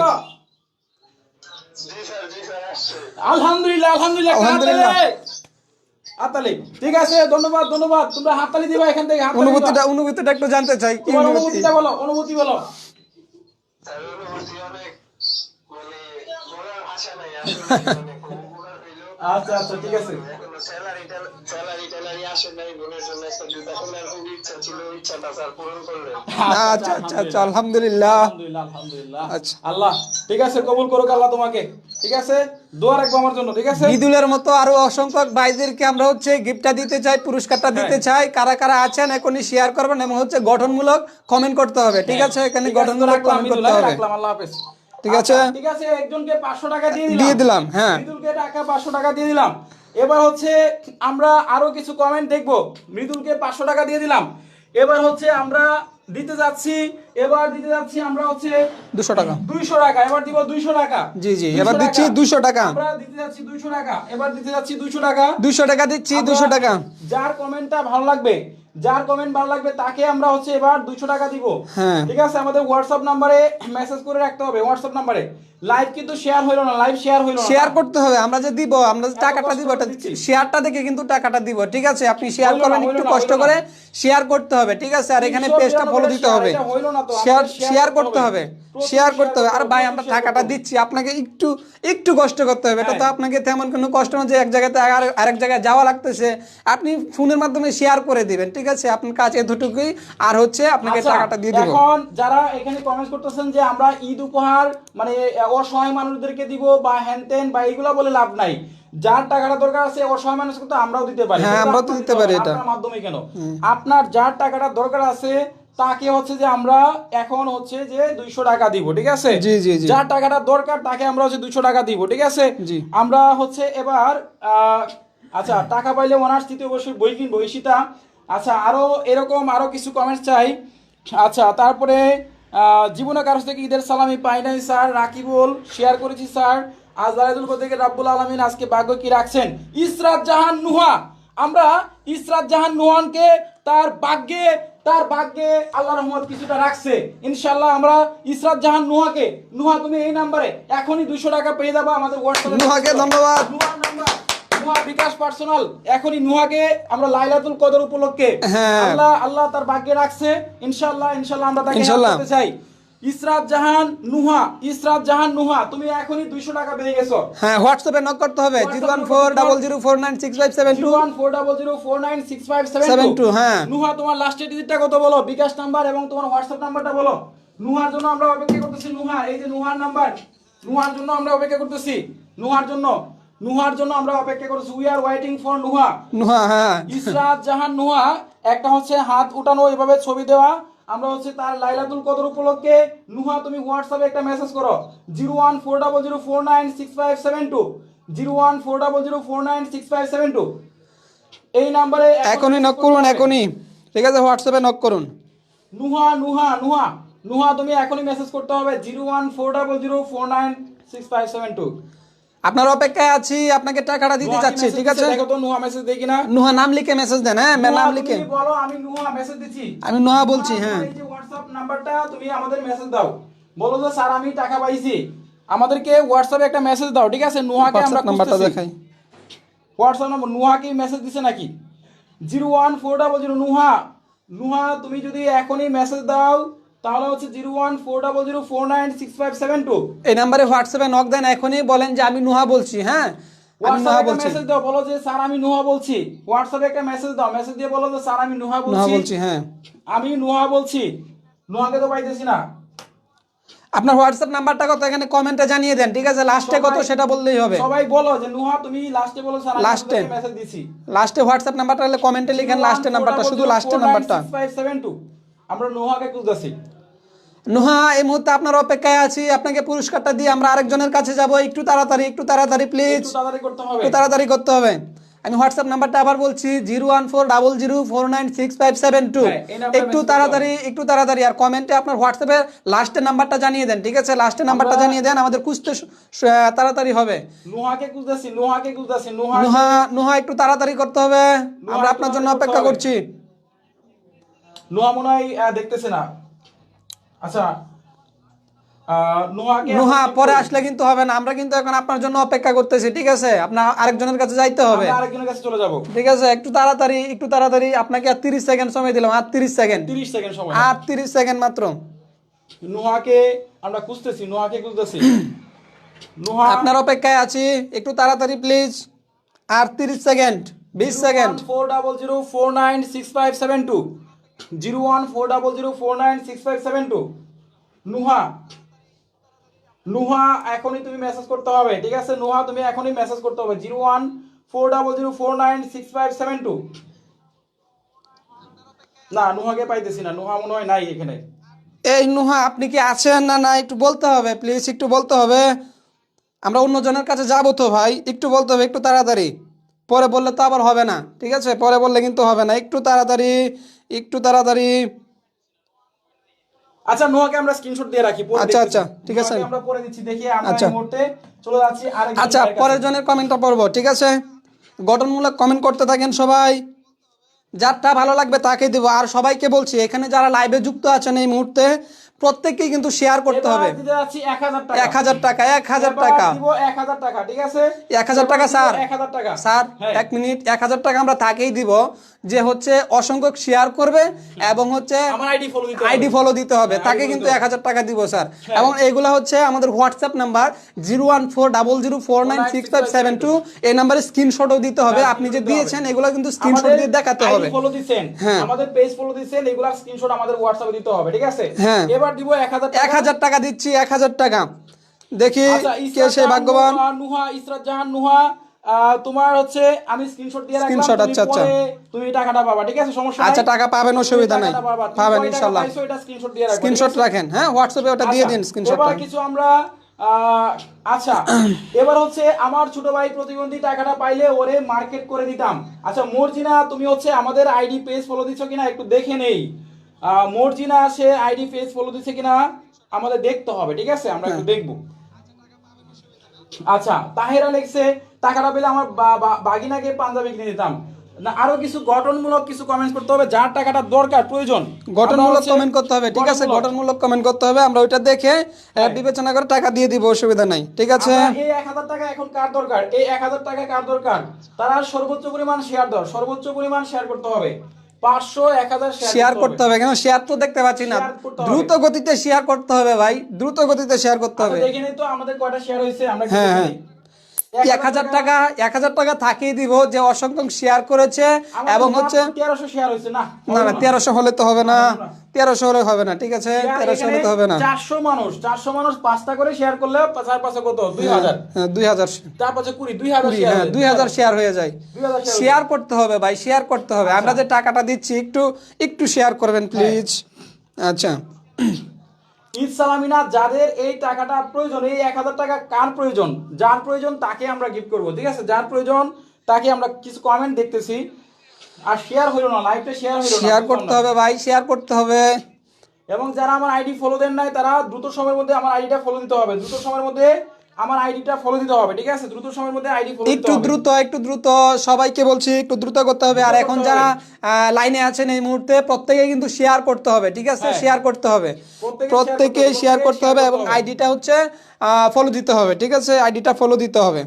আলহামদুলিল্লাহ আলহামদুলিল্লাহ আলহামদুলিল্লাহ। হাততালি, ঠিক আছে, ধন্যবাদ ধন্যবাদ। তোমরা হাততালি দিবা এখান থেকে। অনুভূতিটা একটু জানতে চাই, কি তোমার অনুভূতি? অনুভূতিটা বলো, অনুভূতি বলো। আচ্ছা আচ্ছা ঠিক আছে। আচ্ছা আচ্ছা আচ্ছা, আলহামদুলিল্লাহ আলহামদুলিল্লাহ। আচ্ছা, আল্লাহ ঠিক আছে, কবুল করুক আল্লাহ তোমাকে, ঠিক আছে, দোয়া রাখবো আমার জন্য, ঠিক আছে। মৃদুলের মতো আরো অসংখ্য ভাইদেরকে আমরা হচ্ছে গিফটটা দিতে চাই, পুরস্কারটা দিতে চাই। কারা কারা আছেন এখনই শেয়ার করবেন, এবং হচ্ছে গঠনমূলক কমেন্ট করতে হবে, ঠিক আছে, এখানে গঠনমূলক কমেন্ট করতে হবে। রাখলাম, আল্লাহ হাফেজ, ঠিক আছে ঠিক আছে। একজনকে 500 টাকা দিয়ে দিলাম, হ্যাঁ মৃদুলকে টাকা 500 টাকা দিয়ে দিলাম। এবার হচ্ছে আমরা আরো কিছু কমেন্ট দেখবো। মৃদুলকে 500 টাকা দিয়ে দিলাম। এবার হচ্ছে আমরা দিতে যাচ্ছি, আমরা হচ্ছে 200 টাকা, 200 টাকা, এবার দিব 200 টাকা। জি জি, এবার দিচ্ছি 200 টাকা, আমরা দিতে যাচ্ছি 200 টাকা, এবার দিতে যাচ্ছি 200 টাকা, 200 টাকা দিচ্ছি, 200 টাকা। যার কমেন্টটা ভালো লাগবে, যার কমেন্ট ভালো লাগবে তাকে আমরা হচ্ছে এবার 200 টাকা দিব, হ্যাঁ ঠিক আছে। আমাদের হোয়াটসঅ্যাপ নাম্বারে মেসেজ করে রাখতে হবে, হোয়াটসঅ্যাপ নাম্বারে। লাইভ কিন্তু শেয়ার হইলো না, লাইভ শেয়ার হইলো না, শেয়ার করতে হবে। আমরা যে দিব, আমরা যে টাকাটা দিব, শেয়ারটা দেখে কিন্তু টাকাটা দিব, ঠিক আছে। আপনি শেয়ার করবেন, একটু কষ্ট করে শেয়ার করতে হবে, ঠিক আছে। আর এখানে পেজটা ফলো দিতে হবে, শেয়ার করতে হবে, শেয়ার করতে হবে। আর ভাই আমরা টাকাটা দিচ্ছি, আপনাকে একটু একটু কষ্ট করতে হবে। এটা তো আপনাকে তেমন কোনো কষ্ট না যে এক জায়গা থেকে আরেক জায়গায় যাওয়া লাগতেছে, আপনি ফোনের মাধ্যমে শেয়ার করে দিবেন, ঠিক আছে। আপনার কাছে এতটুকুই, আর হচ্ছে আপনাকে টাকাটা দিয়ে দিব। এখন যারা এখানে কমেন্ট করতেছেন যে আমরা ঈদ উপহার মানে অসহায় মানুষদেরকে দিব বা হ্যানতেন বা এইগুলা বলে লাভ নাই। যার টাকাটা দরকার আছে অসহায় মানুষকে তো আমরাও দিতে পারি, হ্যাঁ আমরাও তো দিতে পারি। এটা আপনার মাধ্যমে কেন, আপনার যার টাকাটা দরকার আছে তাকে হচ্ছে যে আমরা এখন হচ্ছে যে 200 টাকা দিব, ঠিক আছে। জি জি জি, যার টাকাটা দরকার তাকে আমরা হচ্ছে 200 টাকা দিব, ঠিক আছে। জি, আমরা হচ্ছে এবার আচ্ছা টাকা পাইলে অনার্স তৃতীয় বর্ষের বই কিনবো, ঈশিতা। আচ্ছা আরো এরকম আরো কিছু কমেন্টস চাই। আচ্ছা তারপরে জীবনে কারো থেকে ঈদের সালামি পাই নাই স্যার, রাকিবুল শেয়ার করেছি স্যার। আজ দালাদুল থেকে রাব্বুল আলামিন আজকে ভাগ্য কি রাখছেন। ইসরাত জাহান নুহা, আমরা ইসরাত জাহান নুহানকে তার ভাগ্যে আল্লাহর রহমত কিছুটা রাখছে ইনশাআল্লাহ। আমরা ইসরাত জাহান নুহাকে, নুহা তুমি এই নাম্বারে এখনই 200 টাকা পেয়ে যাবা আমাদের হোয়াটসঅ্যাপে। নুহাকে ধন্যবাদ, নুহার নাম্বার, নুহা বিকাশ পার্সোনাল। এখনই নুহাকে আমরা লাইলাতুল কদর উপলক্ষে আল্লাহ তার ভাগ্যে রাখছে ইনশাআল্লাহ, আমরা তাকে হেল্প করতে চাই। ইসরাত জাহান নুহা তুমি এখনই 200 টাকা পেয়ে গেছো। হ্যাঁ হোয়াটসঅ্যাপে নক করতে হবে 01400496572 01400496572। হ্যাঁ নুহা তোমার লাস্টের ডিজিটটা কত বলো, বিকাশ নাম্বার এবং তোমার হোয়াটসঅ্যাপ নাম্বারটা বলো। নুহার জন্য আমরা অপেক্ষা করতেছি। নুহা, এই যে নুহার নাম্বার, নুহার জন্য আমরা অপেক্ষা করতেছি, নুহার জন্য আমরা অপেক্ষা করতেছি। We are waiting for Nuha. হ্যাঁ ইসরাত জাহান নুহা একটা হচ্ছে হাত উঠানো এভাবে ছবি দেওয়া, আমরা হচ্ছে তার লাইলাতুল কদর উপলক্ষে নুহা তুমি হোয়াটসঅ্যাপে একটা মেসেজ করো 01400496572 01400496572 এই নাম্বারে এখনই নক করুন, এখনই, ঠিক আছে, হোয়াটসঅ্যাপে নক করুন। নুহা নুহা নুহা নুহা তুমি এখনই মেসেজ করতে হবে 01400496572। আপনার অপেক্ষায় আছি, আপনাকে টাকাটা দিতে চাচ্ছি, ঠিক আছে? দেখো তো নুহা মেসেজ দেই কিনা। নুহা নাম লিখে মেসেজ দেন, হ্যাঁ নাম লিখে। তুমি বলো আমি নুহা মেসেজ দিচ্ছি। আমি নুহা বলছি, হ্যাঁ। এই যে হোয়াটসঅ্যাপ নাম্বারটা তুমি আমাদের মেসেজ দাও, বলো যে স্যার আমি টাকা পাইছি, আমাদেরকে হোয়াটসঅ্যাপে একটা মেসেজ দাও, ঠিক আছে? নুহাকে আমরা হোয়াটসঅ্যাপ নাম্বারটা খুঁজতেছি। দেখাই। হোয়াটসঅ্যাপ নাম্বার নুহা কি মেসেজ দিছে নাকি? 01400 নুহা নুহা তুমি যদি এখনই মেসেজ দাও তাহলে হচ্ছে 01400496572 এই নাম্বারে হোয়াটসঅ্যাপে নক দেন, এখনই বলেন যে আমি নুহা বলছি, হ্যাঁ আমি নুহা হোয়াটসঅ্যাপে বলছি, মেসেজ দাও, বলো যে স্যার আমি নুহা বলছি। হোয়াটসঅ্যাপে একটা মেসেজ দাও, মেসেজ দিয়ে বলো যে স্যার আমি নুহা নুহা বলছি। বলছি, হ্যাঁ। আমি নুহা বলছি। নুহাকে তো পাইতেছি না। আপনার হোয়াটসঅ্যাপ নাম্বারটা কত এখানে কমেন্টে জানিয়ে দেন, ঠিক আছে? লাস্টে কত সেটা বললেই হবে। সবাই বলো যে নুহা তুমি লাস্টে বলো স্যার আমি লাস্টে মেসেজ দিছি। লাস্টে হোয়াটসঅ্যাপ নাম্বারটা হলে কমেন্টে লিখেন লাস্টের নাম্বারটা, শুধু লাস্টের নাম্বারটা। 01400496572 আমরা নুহাকে খুঁজতেছি। নুহা এই মুহূর্তে আপনার অপেক্ষায় আছি, আপনাকে পুরস্কারটা দিয়ে আমরা আরেকজনের কাছে যাব। একটু তাড়াতাড়ি প্লিজ, একটু তাড়াতাড়ি করতে হবে। একটু তাড়াতাড়ি করতে হবে। আমি হোয়াটসঅ্যাপ নাম্বারটা আবার বলছি 01400496572। হ্যাঁ, এই নাম্বারে একটু মেসেজ একটু তাড়াতাড়ি আর কমেন্টে আপনার হোয়াটসঅ্যাপের লাস্টের নাম্বারটা জানিয়ে দেন, ঠিক আছে? লাস্টের নাম্বারটা জানিয়ে দেন, আমাদের খুঁজতে তাড়াতাড়ি হবে। নুহাকে খুঁজতেছি, নুহাকে খুঁজতেছি। নুহা নুহা নুহা একটু তাড়াতাড়ি করতে হবে, আমরা আপনার জন্য অপেক্ষা করছি। নুহা মনে হয় দেখতেছে না। আচ্ছা নুহাকে নুহা পরে আসলে কিন্তু হবে না, আমরা কিন্তু এখন আপনার জন্য অপেক্ষা করতেছি, ঠিক আছে? আপনার আরেকজনের কাছে যাইতে হবে, আমরা আরেকজনের কাছে চলে যাব। ঠিক আছে? একটু তাড়াতাড়ি আপনাকে আর 30 সেকেন্ড সময় দিলাম, আর 30 সেকেন্ড, 30 সেকেন্ড সময়। আর 30 সেকেন্ড মাত্র। নুহাকে আমরা খুঁজতেছি, নুহাকে খুঁজতেছি। নুহা আপনার অপেক্ষায় আছি, একটু তাড়াতাড়ি প্লিজ। আর 30 সেকেন্ড, 20 সেকেন্ড। 01400496572 01400496572 নুহা নুহা এখনই তুমি মেসেজ করতে হবে, ঠিক আছে? নুহা তুমি এখনই মেসেজ করতে হবে 01400496572। না নুহাকে পাইতেছি না, নুহা মনে হয় নাই এখানে। এই নুহা আপনি কি আছেন না না একটু বলতে হবে প্লিজ, একটু বলতে হবে। আমরা অন্যজনের কাছে যাবো তো ভাই, একটু বলতে হবে, একটু তাড়াতাড়ি। পরে বললে তো আবার হবে না, ঠিক আছে? পরে বললে কিন্তু হবে না, একটু তাড়াতাড়ি, একটু তাড়াতাড়ি। আচ্ছা নুহাকে আমরা স্ক্রিনশট দিয়ে রাখি, পরে আচ্ছা, দেখতেছি। আচ্ছা, ঠিক আছে। নুহাকে আমরা পরে দিচ্ছি, দেখি আমরা আচ্ছা। এই মুহূর্তে চলে যাচ্ছি আরেকজন আচ্ছা, ভাইয়ের কাছে। পরের জনের কমেন্টটা পড়বো, ঠিক আছে? গঠনমূলক কমেন্ট করতে থাকেন সবাই, যারটা ভালো লাগবে তাকে দিব। আর সবাইকে বলছি এখানে যারা লাইভে যুক্ত আছেন এই মুহূর্তে প্রত্যেককেই কিন্তু শেয়ার করতে হবে। এবার দিতে যাচ্ছি 1000 টাকা। 1000 টাকা, 1000 এবার টাকা, দিব 1000 টাকা, ঠিক আছে? 1000 টাকা স্যার। 1000 টাকা স্যার হ্যাঁ। 1 মিনিট, 1000 টাকা আমরা তাকেই দিব যে হচ্ছে অসংখ্য শেয়ার করবে এবং হচ্ছে আমার আইডি ফলো দিতে হবে। আইডি ফলো দিতে হবে, হ্যাঁ, তাকে ID কিন্তু follow 1000 টাকা দিব স্যার। হ্যাঁ। এবং এগুলা হচ্ছে আমাদের হোয়াটসঅ্যাপ নাম্বার 01400496572। এই নাম্বারে স্ক্রিনশটও দিতে হবে, হ্যাঁ, আপনি যে screenshot দিতে দিয়েছেন হবে। এগুলো কিন্তু স্ক্রিনশট আমাদের দিয়ে দেখাতে হবে। ID ফলো দিবেন, হ্যাঁ। আমাদের পেজ ফলো দিবেন, এগুলার স্ক্রিনশট আমাদের হোয়াটসঅ্যাপে দিতে হবে, ঠিক আছে? হ্যাঁ। এবার দিব 1000 টাকা। 1000 টাকা দিচ্ছি, 1000 টাকা। দেখি আচ্ছা, কে ইসরাত সে জাহান ভাগ্যবান। নুহা ইসরাত জাহান নুহা তোমার হচ্ছে আমি স্ক্রিনশট দিয়ে রাখলাম, Screenshot, তুমি আচ্ছা, আচ্ছা। পরে তুমি টাকাটা পাবা, ঠিক আছে? সমস্যা নাই। আচ্ছা, টাকা পাবেন, তুমি অসুবিধা নাই, টাকাটা পাবা। তুমি পাবেন কয় টাকা ইনশাআল্লাহ। পাইছো এটা স্ক্রিনশট দিয়ে রাখবা, ঠিক স্ক্রিনশট আছে? রাখেন, হ্যাঁ হোয়াটসঅ্যাপে ওটা দিয়ে দিন স্ক্রিনশটটা। এবার কিছু আমরা আচ্ছা এবার হচ্ছে আমার ছোট ভাই প্রতিবন্ধী টাকাটা পাইলে ওরে মার্কেট করে দিতাম। আচ্ছা মর্জিনা তুমি হচ্ছে আমাদের আইডি পেজ ফলো দিছো কিনা একটু দেখে নেই। মর্জিনা সে আইডি পেজ ফলো দিছে কিনা আমাদের দেখতে হবে, ঠিক আছে? আমরা একটু দেখবো। আচ্ছা তাহেরা লিখছে টাকাটা পেলে আমার বাগিনাকে পাঞ্জাবি কিনে দিতাম। না আরো কিছু গঠনমূলক কিছু কমেন্টস করতে হবে, যার টাকাটা দরকার প্রয়োজন গঠনমূলক কমেন্ট করতে হবে, ঠিক আছে? গঠনমূলক কমেন্ট করতে হবে, আমরা ওইটা দেখে বিবেচনা করে টাকা দিয়ে দিব, অসুবিধা নাই, ঠিক আছে? এই 1000 টাকা এখন কার দরকার? এই 1000 টাকা কার দরকার? তারা সর্বোচ্চ পরিমাণ শেয়ার দাও, সর্বোচ্চ পরিমাণ শেয়ার করতে হবে। 500 1000 শেয়ার করতে হবে, কেন শেয়ার তো দেখতে পাচ্ছি না। শেয়ার করতে হবে। দ্রুত গতিতে শেয়ার করতে হবে ভাই, দ্রুত গতিতে শেয়ার করতে হবে। দেখে নেই তো আমাদের কয়টা শেয়ার হয়েছে আমরা একটু হ্যাঁ, দেখে হ্যাঁ। নিই। 1,000 টাকা থাকিয়ে দিব যে অসংখ্য শেয়ার করেছে এবং হচ্ছে 1300 শেয়ার হয়েছে না না 1300 হলে তো হবে না, 1300 হলে হবে না, ঠিক আছে 1300 হলে তো হবে না। 400 মানুষ 5টা করে শেয়ার করলে 4 কত 2000, হ্যাঁ 2000, তার পাশে 20,000 শেয়ার, হ্যাঁ 2000 শেয়ার হয়ে যায়। 2000 শেয়ার শেয়ার করতে হবে ভাই, শেয়ার করতে হবে। আমরা যে টাকাটা দিচ্ছি একটু শেয়ার করবেন প্লিজ। আচ্ছা ঈদ সালামিনা, যাদের এই টাকাটা প্রয়োজন, এই 1000 টাকা কার প্রয়োজন, যার প্রয়োজন তাকে আমরা গিফট করব, ঠিক আছে? যার প্রয়োজন তাকে আমরা কিছু কমেন্ট দেখতেছি। আর শেয়ার হইলো না, লাইভটা শেয়ার হইলো না, শেয়ার করতে হবে ভাই, শেয়ার করতে হবে। এবং যারা আমার আইডি ফলো দেন নাই তারা দ্রুত সময়ের মধ্যে আমার আইডিটা ফলো দিতে হবে, দ্রুত সময়ের মধ্যে আমার আইডিটা ফলো দিতে হবে, ঠিক আছে? দ্রুত সময়ের মধ্যে আইডি ফলো দিতে হবে, একটু দ্রুত সবাইকে বলছি, একটু দ্রুত করতে হবে। আর এখন যারা লাইনে আছেন এই মুহূর্তে প্রত্যেকে কিন্তু শেয়ার করতে হবে, ঠিক আছে? শেয়ার করতে হবে, প্রত্যেকে শেয়ার করতে হবে এবং আইডিটা হচ্ছে ফলো দিতে হবে, ঠিক আছে? আইডিটা ফলো দিতে হবে,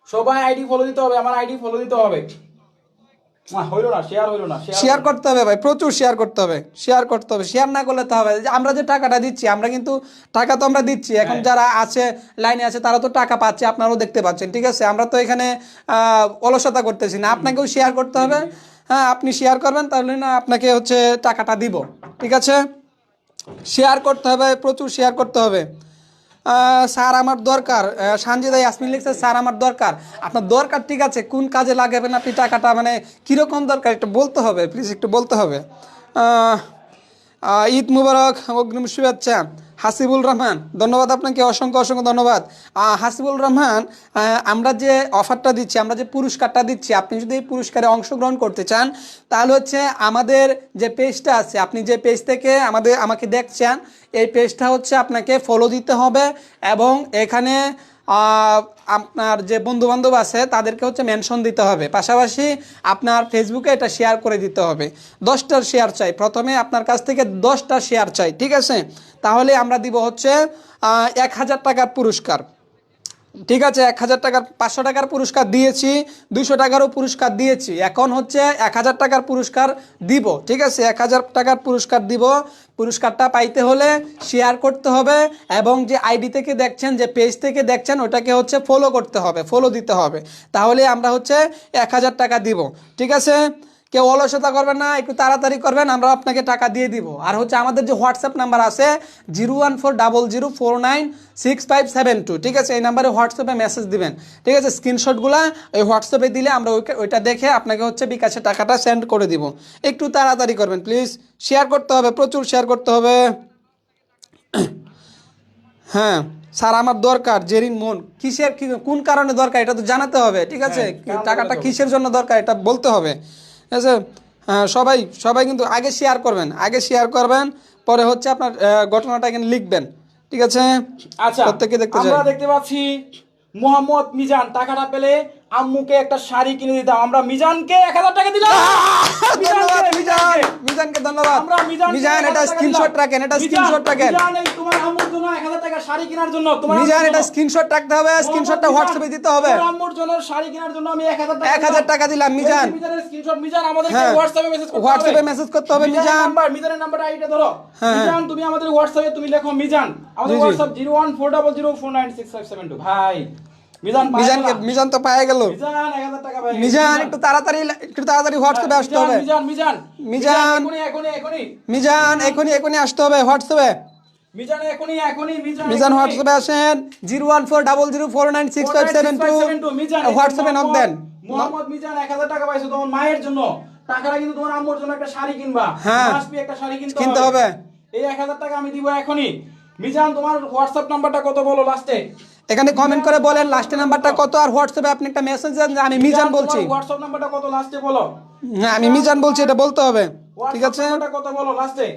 সবাই আইডি ফলো দিতে হবে, আমার আইডি ফলো দিতে হবে। হইলো না, শেয়ার হইলো না, শেয়ার করতে হবে ভাই, প্রচুর শেয়ার করতে হবে, শেয়ার করতে হবে। শেয়ার না করলে তো হবে, আমরা যে টাকাটা দিচ্ছি, আমরা কিন্তু টাকা তো আমরা দিচ্ছি, এখন যারা আছে লাইনে আছে তারা তো টাকা পাচ্ছে, আপনারাও দেখতে পাচ্ছেন, ঠিক আছে? আমরা তো এখানে অলসতা করতেছি না, আপনাকেও শেয়ার করতে হবে। হ্যাঁ আপনি শেয়ার করবেন তাহলে না আপনাকে হচ্ছে টাকাটা দিব, ঠিক আছে? শেয়ার করতে হবে, প্রচুর শেয়ার করতে হবে। স্যার আমার দরকার, সানজিদা ইয়াসমিন লিখছে স্যার আমার দরকার। আপনার দরকার ঠিক আছে, কোন কাজে লাগাবেন আপনি টাকাটা, মানে কীরকম দরকার একটু বলতে হবে, প্লিজ একটু বলতে হবে। ঈদ মুবারক, অগ্রিম শুভেচ্ছা। হাসিবুল রহমান, ধন্যবাদ আপনাকে, অসংখ্য ধন্যবাদ। হাসিবুল রহমান, আমরা যে অফারটা দিচ্ছি, আমরা যে পুরস্কারটা দিচ্ছি, আপনি যদি এই পুরস্কারে অংশগ্রহণ করতে চান তাহলে হচ্ছে আমাদের যে পেজটা আছে, আপনি যে পেজ থেকে আমাকে দেখছেন, এই পেজটা হচ্ছে আপনাকে ফলো দিতে হবে এবং এখানে আপনার যে বন্ধুবান্ধব আছে তাদেরকে হচ্ছে মেনশন দিতে হবে, পাশাপাশি আপনার ফেসবুকে এটা শেয়ার করে দিতে হবে। 10টার শেয়ার চাই, প্রথমে আপনার কাছ থেকে 10টা শেয়ার চাই, ঠিক আছে? তাহলে আমরা দিব হচ্ছে 1000 টাকার পুরস্কার, ঠিক আছে? 1000 টাকার, 500 টাকার পুরস্কার দিয়েছি, 200 টাকারও পুরস্কার দিয়েছি, এখন হচ্ছে 1000 টাকার পুরস্কার দিব, ঠিক আছে? 1000 টাকার পুরস্কার দিব। পুরস্কারটা পাইতে হলে শেয়ার করতে হবে এবং যে আইডি থেকে দেখছেন, যে পেজ থেকে দেখছেন, ওটাকে হচ্ছে ফলো করতে হবে, ফলো দিতে হবে, তাহলে আমরা হচ্ছে 1000 টাকা দিব, ঠিক আছে? কেউ অলসতা করবেন না, একটু তাড়াতাড়ি করবেন, আমরা আপনাকে টাকা দিয়ে দিব। আর হচ্ছে আমাদের যে হোয়াটসঅ্যাপ নাম্বার আছে 01400496572, ঠিক আছে? এই নাম্বারে হোয়াটসঅ্যাপে মেসেজ দিবেন, ঠিক আছে? স্ক্রিনশটগুলো ওই হোয়াটসঅ্যাপে দিলে আমরা ওইটা দেখে আপনাকে হচ্ছে বিকাশে টাকাটা সেন্ড করে দিব। একটু তাড়াতাড়ি করবেন প্লিজ, শেয়ার করতে হবে, প্রচুর শেয়ার করতে হবে। হ্যাঁ স্যার আমার দরকার, জেরিন মন, কোন কারণে দরকার এটা তো জানাতে হবে, ঠিক আছে? টাকাটা কিসের জন্য দরকার এটা বলতে হবে, ঠিক আছে? হ্যাঁ সবাই কিন্তু আগে শেয়ার করবেন, পরে হচ্ছে আপনার ঘটনাটা এখানে লিখবেন, ঠিক আছে? আচ্ছা, প্রত্যেকে দেখতে চাই। আমরা দেখতে পাচ্ছি মোহাম্মদ মিজান, টাকাটা পেলে আম্মুকে একটা শাড়ি কিনে দিতাম, আমরা মিজানকে 1000 টাকা দিলাম। মিজানকে ধন্যবাদ। আমরা মিজান এটা স্ক্রিনশট রাখেন, মিজান এই তোমার আম্মুর জন্য 1000 টাকা শাড়ি কেনার জন্য, তোমার মিজান এটা স্ক্রিনশট রাখতে হবে, স্ক্রিনশটটা হোয়াটসঅ্যাপে দিতে হবে। তোমার আম্মুর জন্য শাড়ি কেনার জন্য আমি 1000 টাকা দিলাম মিজান। মিজানের স্ক্রিনশট, মিজান আমাদেরকে হোয়াটসঅ্যাপে মেসেজ করতে হবে। মিজান মিজানের নাম্বারটা এইটা ধরো। মিজান তুমি আমাদের হোয়াটসঅ্যাপে তুমি লেখো মিজান, আমাদের হোয়াটসঅ্যাপ 01400496572। ভাই মিজান তো পায়ে গেল। মিজান 1000 টাকা ভাই। মিজান একটু তাড়াতাড়ি হোয়াটসঅ্যাপে আসতে হবে। মিজান এখনই আসতে হবে হোয়াটসঅ্যাপে। মিজান হোয়াটসঅ্যাপে আসেন 01400496572 হোয়াটসঅ্যাপে নক দেন। মোহাম্মদ মিজান 1000 টাকা পাইছো তোমার মায়ের জন্য, টাকাটা কিন্তু তোমার আম্মুর জন্য একটা শাড়ি কিনবা, মাসপি একটা শাড়ি কিনতে হবে। এই 1000 টাকা আমি দিব এখনই। মিজান তোমার হোয়াটসঅ্যাপ নাম্বারটা কত বলো লাস্টে, এখানে কমেন্ট করে বলেন লাস্টের নাম্বারটা কত, আর হোয়াটসঅ্যাপে আপনি একটা মেসেজ দেন যে আমি মিজান বলছি। হোয়াটসঅ্যাপ নাম্বারটা কত লাস্টে বলো। হ্যাঁ আমি মিজান বলছি এটা বলতে হবে, ঠিক আছে? নাম্বারটা কত বলো লাস্টে।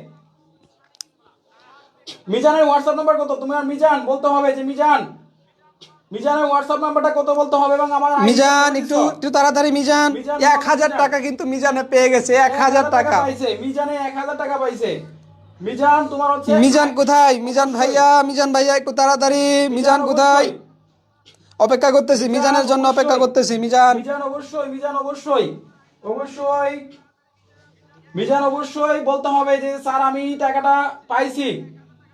মিজানের হোয়াটসঅ্যাপ নাম্বার কত, তোমার মিজান বলতে হবে যে মিজানের হোয়াটসঅ্যাপ নাম্বারটা কত বলতে হবে এবং আমার মিজান একটু তাড়াতাড়ি। মিজান 1000 টাকা কিন্তু মিজানে পেয়ে গেছে, 1000 টাকা পাইছে, মিজানে 1000 টাকা পাইছে। মিজান তোমার হচ্ছে মিজান কোথায়? মিজান ভাইয়া একটু তাড়াতাড়ি। মিজান কোথায়? অপেক্ষা করতেছি, মিজানের জন্য অপেক্ষা করতেছি। মিজান অবশ্যই বলতে হবে যে স্যার আমি টাকাটা পাইছি।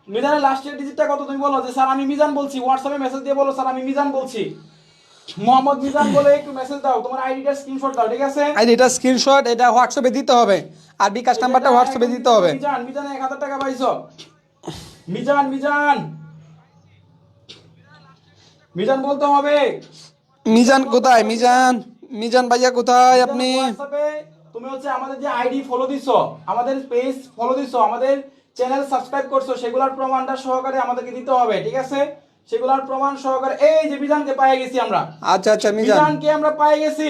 মিজানের লাস্টের ডিজিটটা কত তুমি বলো যে স্যার আমি মিজান বলছি, হোয়াটসঅ্যাপে মেসেজ দিয়ে বলো স্যার আমি মিজান বলছি। মোহাম্মদ মিজান বলে একটু মেসেজ দাও, তোমার আইডিটা স্ক্রিনশট দাও, ঠিক আছে? আইডিটা স্ক্রিনশট এটা হোয়াটসঅ্যাপে দিতে হবে, আর বিকাশ নাম্বারটা হোয়াটসঅ্যাপে দিতে হবে। মিজান, মিজান 1000 টাকা পাইছো। মিজান, মিজান, মিজান বলতে হবে। মিজান কোথায়? মিজান, মিজান ভাইয়া কোথায় আপনি? হোয়াটসঅ্যাপে তুমি হচ্ছে আমাদের যে আইডি ফলো দিছো, আমাদের পেজ ফলো দিছো, আমাদের চ্যানেল সাবস্ক্রাইব করছো, সেগুলোর প্রমাণটা সহকারে আমাদেরকে দিতে হবে, ঠিক আছে? সেগুলোর প্রমাণ সহকারে এই যে মিজানকে পেয়ে গেছি আমরা। আচ্ছা আচ্ছা মিজান, মিজানকে আমরা পেয়ে গেছি,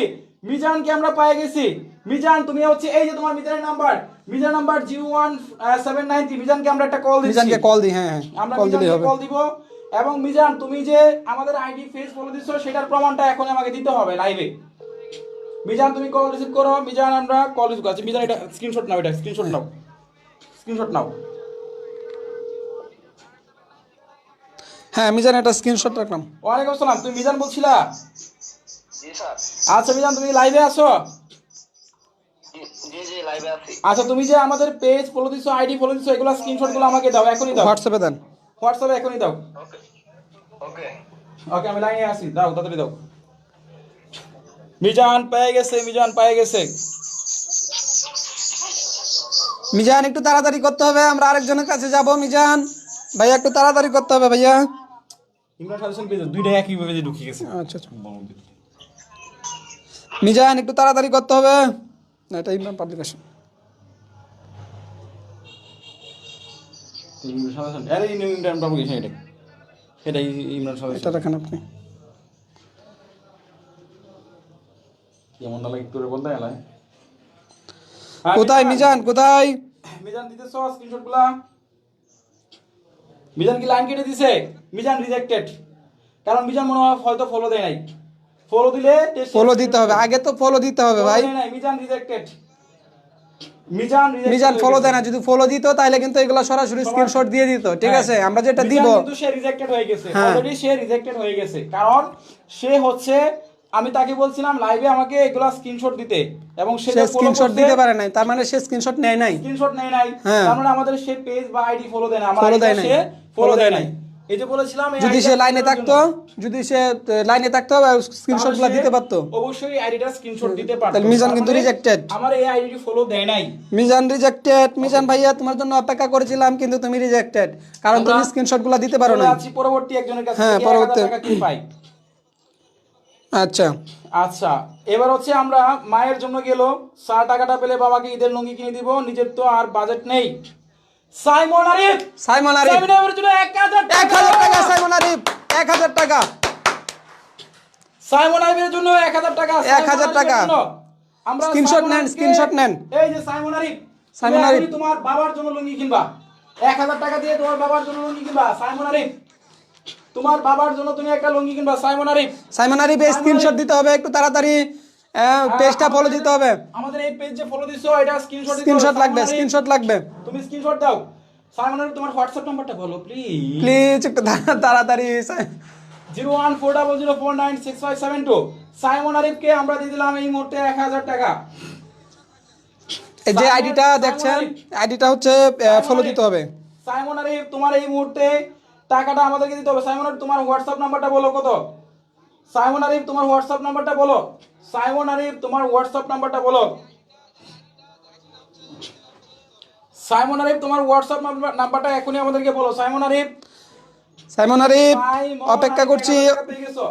মিজানকে আমরা পেয়ে গেছি। মিজান তুমি হচ্ছে এই যে তোমার মিজানের নাম্বার, মিজান নাম্বার 01793, মিজানকে আমরা একটা কল দিচ্ছি। মিজানকে কল দিই, হ্যাঁ হ্যাঁ আমরা কল দিলেই মিজানকে হবে। কল দিব। এবং মিজান তুমি যে আমাদের আইডি ফেস ফলো দিছো সেটার প্রমাণটা এখন আমাকে দিতে হবে লাইভে। মিজান তুমি কল রিসিভ করো। মিজান আমরা কল রিসিভ করছি। মিজান এটা স্ক্রিনশট নাও, এটা স্ক্রিনশট নাও, স্ক্রিনশট নাও। হ্যাঁ মিজান একটা স্ক্রিনশট রাখলাম। ওয়ালাইকুম আসসালাম, তুমি মিজান বলছিলা? জি স্যার। আচ্ছা মিজান তুমি লাইভে আছো? জি জি লাইভে আছি। আচ্ছা তুমি যে আমাদের পেজ ফলো দিছো, আইডি ফলো দিছো, এগুলো স্ক্রিনশটগুলো আমাকে দাও, এখনই দাও। হোয়াটসঅ্যাপে দেন। হোয়াটসঅ্যাপে এখনই দাও। ওকে ওকে ওকে আমি লাইনে আছি, দাও তাড়াতাড়ি দাও। মিজান পেয়ে গেছে, মিজান পেয়ে গেছে। মিজান একটু তাড়াতাড়ি করতে হবে, আমরা আরেকজনের কাছে যাব। মিজান ভাইয়া একটু তাড়াতাড়ি করতে হবে ভাইয়া। ইমরান সাজেশন পেজ দুইটা একই ভাবে ঢুকে গেছে। আচ্ছা আচ্ছা মিজান একটু তাড়াতাড়ি করতে হবে। না এটা ইমরান পাবলিকেশন। ইমরান সাজেশন আরে ইমরান পাবলিকেশন এটা, এটাই ইমরান এটা সাজেশন। রাখেন আপনি। কেমন না লাগে তোরে বলতে এলাই। কোথায় মিজান কোথায়? মিজান দিতেছো স্ক্রিনশটগুলা? মিজান কি লাইন কেটে দিছে? মিজান রিজেক্টেড, কারণ মিজান মনে হয় হয়তো ফলো দেয় নাই। ফলো দিলে ফলো দিতে হবে, আগে তো ফলো দিতে হবে ভাই। মিজান রিজেক্টেড, মিজান মিজান ফলো দেয় না, যদি ফলো দিত তাহলে কিন্তু এগুলো সরাসরি স্ক্রিনশট দিয়ে দিত, ঠিক আছে? আমরা যেটা দিব কিন্তু সে রিজেক্টেড হয়ে গেছে, হ্যাঁ। অলরেডি সে রিজেক্টেড হয়ে গেছে, কারণ সে হচ্ছে আমি তাকে বলছিলাম লাইভে আমাকে এগুলা স্ক্রিনশট দিতে, এবং সে সে স্ক্রিনশট দিতে পারে নাই, তার মানে সে স্ক্রিনশট নেয় নাই। স্ক্রিনশট নেয় নাই, হ্যাঁ। তার মানে আমাদের সে পেজ বা আইডি ফলো দেয় না, আমার Follow আইডিটা দেয় নাই। সে Follow ফলো দেয় দেয় নাই। এই যে বলেছিলাম এই যদি আইডিটা সে লাইনে ফলোর থাকতো, জন্য, যদি সে লাইনে থাকতো স্ক্রিনশটগুলো তাহলে সে দিতে পারতো। অবশ্যই আইডিটা স্ক্রিনশট দিতে পারতো। তাহলে মিজান তার কিন্তু মানে rejected। আমার এই আইডি ফলো দেয় নাই। মিজান রিজেক্টেড। মিজান ভাইয়া তোমার জন্য অপেক্ষা করেছিলাম কিন্তু তুমি রিজেক্টেড, কারণ তুমি আমরা স্ক্রিনশটগুলো দিতে পারো না। চলে যাচ্ছি পরবর্তী একজনের কাছে, হ্যাঁ, থেকে পরবর্তী। 1000 টাকা কি পাই। আচ্ছা আচ্ছা এবার হচ্ছে আমরা মায়ের জন্য গেল, 4 টাকাটা পেলে বাবাকে ঈদের লুঙ্গি কিনে দিব, নিজের তো আর বাজেট নেই। Simon Arif, Simon Arif Simon আরিফের জন্য 1000 টাকা। 1000 টাকা। সাইমন আরিফ 1000 টাকা। সাইমন আরিফের জন্য 1000 টাকা। 1000 টাকা। আমরা স্ক্রিনশট সাইমন নেন, আরিফকে- স্ক্রিনশট নেন। এই যে সাইমন আরিফ, সাইমন তুমি আরিফ। এখনই তোমার বাবার জন্য লুঙ্গি কিনবা, 1000 টাকা দিয়ে তোমার বাবার জন্য লুঙ্গি কিনবা। সাইমন আরিফ, তোমার বাবার জন্য তুমি একটা লুঙ্গি কিনবা। Simon Arif, Simon Arif screenshot দিতে হবে একটু তাড়াতাড়ি, পেজটা ফলো দিতে হবে। আমাদের এই পেজ যে ফলো দিছো এটা স্ক্রিনশট স্ক্রিনশট লাগবে, স্ক্রিনশট লাগবে। তুমি স্ক্রিনশট দাও। সাইমন আরিফ তোমার হোয়াটসঅ্যাপ নাম্বারটা বলো প্লিজ। প্লিজ একটু তাড়াতাড়ি। 01400496572। সাইমন আরিফকে আমরা দিয়ে দিলাম এই মুহূর্তে 1000 টাকা। এই যে আইডিটা দেখছেন, আইডিটা হচ্ছে ফলো দিতে হবে। সাইমন আরিফ তোমার এই মুহূর্তে টাকাটা আমাদেরকে দিতে হবে। সাইমন আরিফ তোমার হোয়াটসঅ্যাপ নাম্বারটা বলো কত? সাইমন আরিফ তোমার হোয়াটসঅ্যাপ নাম্বারটা বলো। সাইমন আরিফ তোমার হোয়াটসঅ্যাপ নাম্বারটা বলো। সাইমন আরিফ তোমার হোয়াটসঅ্যাপ নাম্বারটা এখনই আমাদেরকে বলো। Simon Arif, Simon Arif Simon অপেক্ষা আরিফ করছি, 1000 টাকা পেয়ে গেছো।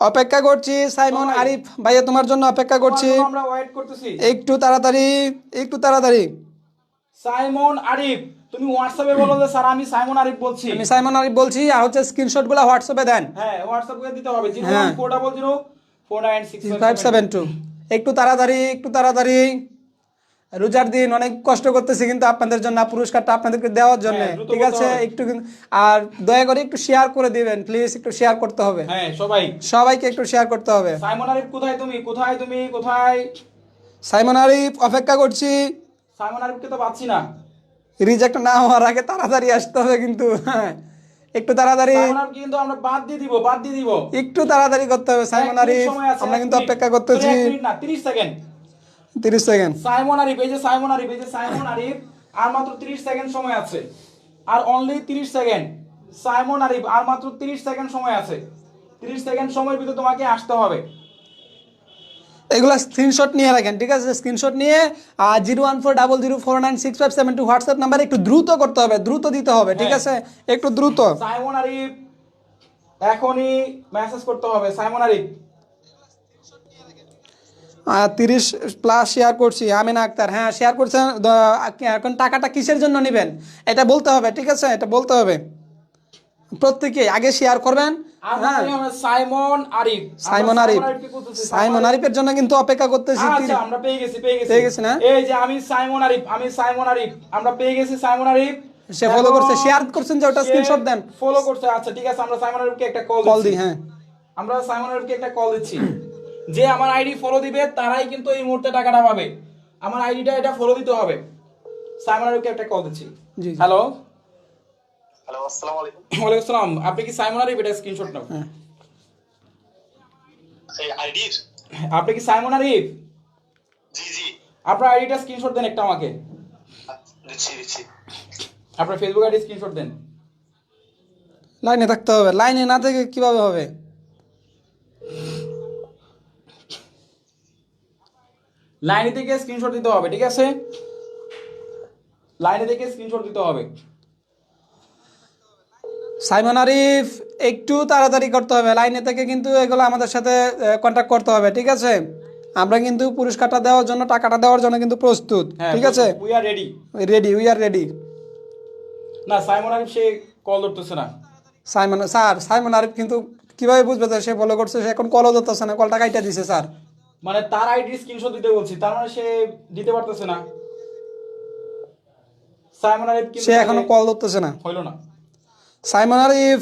অপেক্ষা করছি। সাইমন সবাই। আরিফ ভাইয়া তোমার জন্য অপেক্ষা করছি, তোমার জন্য আমরা ওয়েট করতেছি। একটু তাড়াতাড়ি, একটু তাড়াতাড়ি। সাইমন আরিফ তুমি হোয়াটসঅ্যাপে বলো যে স্যার আমি সাইমন আরিফ বলছি। আমি সাইমন আরিফ বলছি, আর হচ্ছে স্ক্রিনশটগুলো হোয়াটসঅ্যাপে দেন। হ্যাঁ হোয়াটসঅ্যাপে দিতে হবে। হ্যাঁ। 01400496572। একটু তাড়াতাড়ি, একটু তাড়াতাড়ি। রোজার দিন অনেক কষ্ট করতেছি কিন্তু আপনাদের জন্য, পুরস্কারটা আপনাদেরকে দেওয়ার জন্য, হ্যাঁ, দ্রুত ঠিক করতে আছে? হবে। একটু আর দয়া করে একটু শেয়ার করে দিবেন প্লিজ, একটু শেয়ার করতে হবে, হ্যাঁ সবাই। সবাইকে একটু শেয়ার করতে হবে। সাইমন আরিফ কোথায় তুমি, কোথায় তুমি, কোথায়? সাইমন আরিফ অপেক্ষা করছি, সাইমন আরিফকে তো পাচ্ছি না। রিজেক্ট না হওয়ার আগে তাড়াতাড়ি আসতে হবে কিন্তু, হ্যাঁ একটু তাড়াতাড়ি, সাইমন আরিফকে কিন্তু আমরা বাদ দিয়ে দিব, বাদ দিয়ে দিব। একটু তাড়াতাড়ি করতে হবে। সাইমন এক মিনিট আরিফ সময় আছে, আমরা এক কিন্তু মিনিট। অপেক্ষা Sorry, করতেছি। 1 মিনিট না 30 সেকেন্ড। 30 সেকেন্ড। সাইমন আরিফ, এই যে সাইমন আরিফ, এই যে সাইমন আরিফ, আর মাত্র 30 সেকেন্ড সময় আছে, আর অনলি 30 সেকেন্ড। সাইমন আরিফ আর মাত্র 30 সেকেন্ড সময় আছে। 30 সেকেন্ড সময়ের ভিতরে তোমাকে আসতে হবে। এগুলা স্ক্রিনশট নিয়ে রাখেন, ঠিক আছে? স্ক্রিনশট নিয়ে 01400496572 হোয়াটসঅ্যাপ নাম্বারে একটু দ্রুত করতে হবে, দ্রুত দিতে হবে, ঠিক আছে? একটু দ্রুত। সাইমন আরিফ এখনই মেসেজ করতে হবে। সাইমন আরিফ 30+ শেয়ার করছি। আমিনা আক্তার, হ্যাঁ শেয়ার করছেন। এখন টাকাটা কিসের জন্য নেবেন এটা বলতে হবে, ঠিক আছে? এটা বলতে হবে প্রত্যেকে, আগে শেয়ার করবেন। হ্যাঁ, Simon Arif, Simon Arif, Simon আরিফের জন্য কিন্তু অপেক্ষা করতেছি। আচ্ছা আমরা পেয়ে গেছি না? এই যে আমি সাইমন আরিফ আমরা পেয়ে গেছি সাইমন আরিফ। সে ফলো করছে, শেয়ার করছেন যে ওটা স্ক্রিনশট দেন। ফলো করছে, আচ্ছা ঠিক আছে আমরা সাইমন আরিফকে একটা কল দিই। হ্যাঁ, আমরা সাইমন আরিফকে একটা কল দিচ্ছি। যে আমার আইডি ফলো দিবে তারাই কিন্তু এই মুহূর্তে টাকাটা পাবে। আমার আইডিটা এটা ফলো দিতে হবে। সাইমন আরিফকে একটা কল দিচ্ছি। জি। হ্যালো, আসসালামু আলাইকুম। ওয়ালাইকুম আসসালাম। আপনি কি সাইমন আরিফ? এটা স্ক্রিনশট নাও। এই আইডির? আপনি কি সাইমন আরিফ? জি। আপনার আইডিটা স্ক্রিনশট দেন একটা আমাকে। দিচ্ছি। আপনার ফেসবুক আইডি স্ক্রিনশট দেন। লাইনে থাকতে হবে, লাইনে না থেকে কিভাবে হবে? লাইনে থেকে স্ক্রিনশট দিতে হবে, ঠিক আছে? লাইনে থেকে স্ক্রিনশট দিতে হবে। সাইমন আরিফ একটু তাড়াতাড়ি করতে হবে, লাইনে থেকে কিন্তু এগুলো আমাদের সাথে কন্ট্যাক্ট করতে হবে, ঠিক আছে? আমরা কিন্তু পুরস্কারটা দেওয়ার জন্য, টাকাটা দেওয়ার জন্য কিন্তু প্রস্তুত, ঠিক আছে? We are ready. We are ready. না সাইমন আরিফ সে কল ধরতেছে না। সাইমন আরিফ কিন্তু কিভাবে বুঝবে যে সে ফলো করছে? সে এখন কলও ধরতেছে না, কলটা কাইটা দিছে স্যার। মানে তার আইডি স্ক্রিনশট দিতে বলছি, তার মানে সে দিতে পারতেছে না। সাইমন আরিফ কিন্তু সে এখনো কল ধরতেছে না। হইলো না। Simon Arif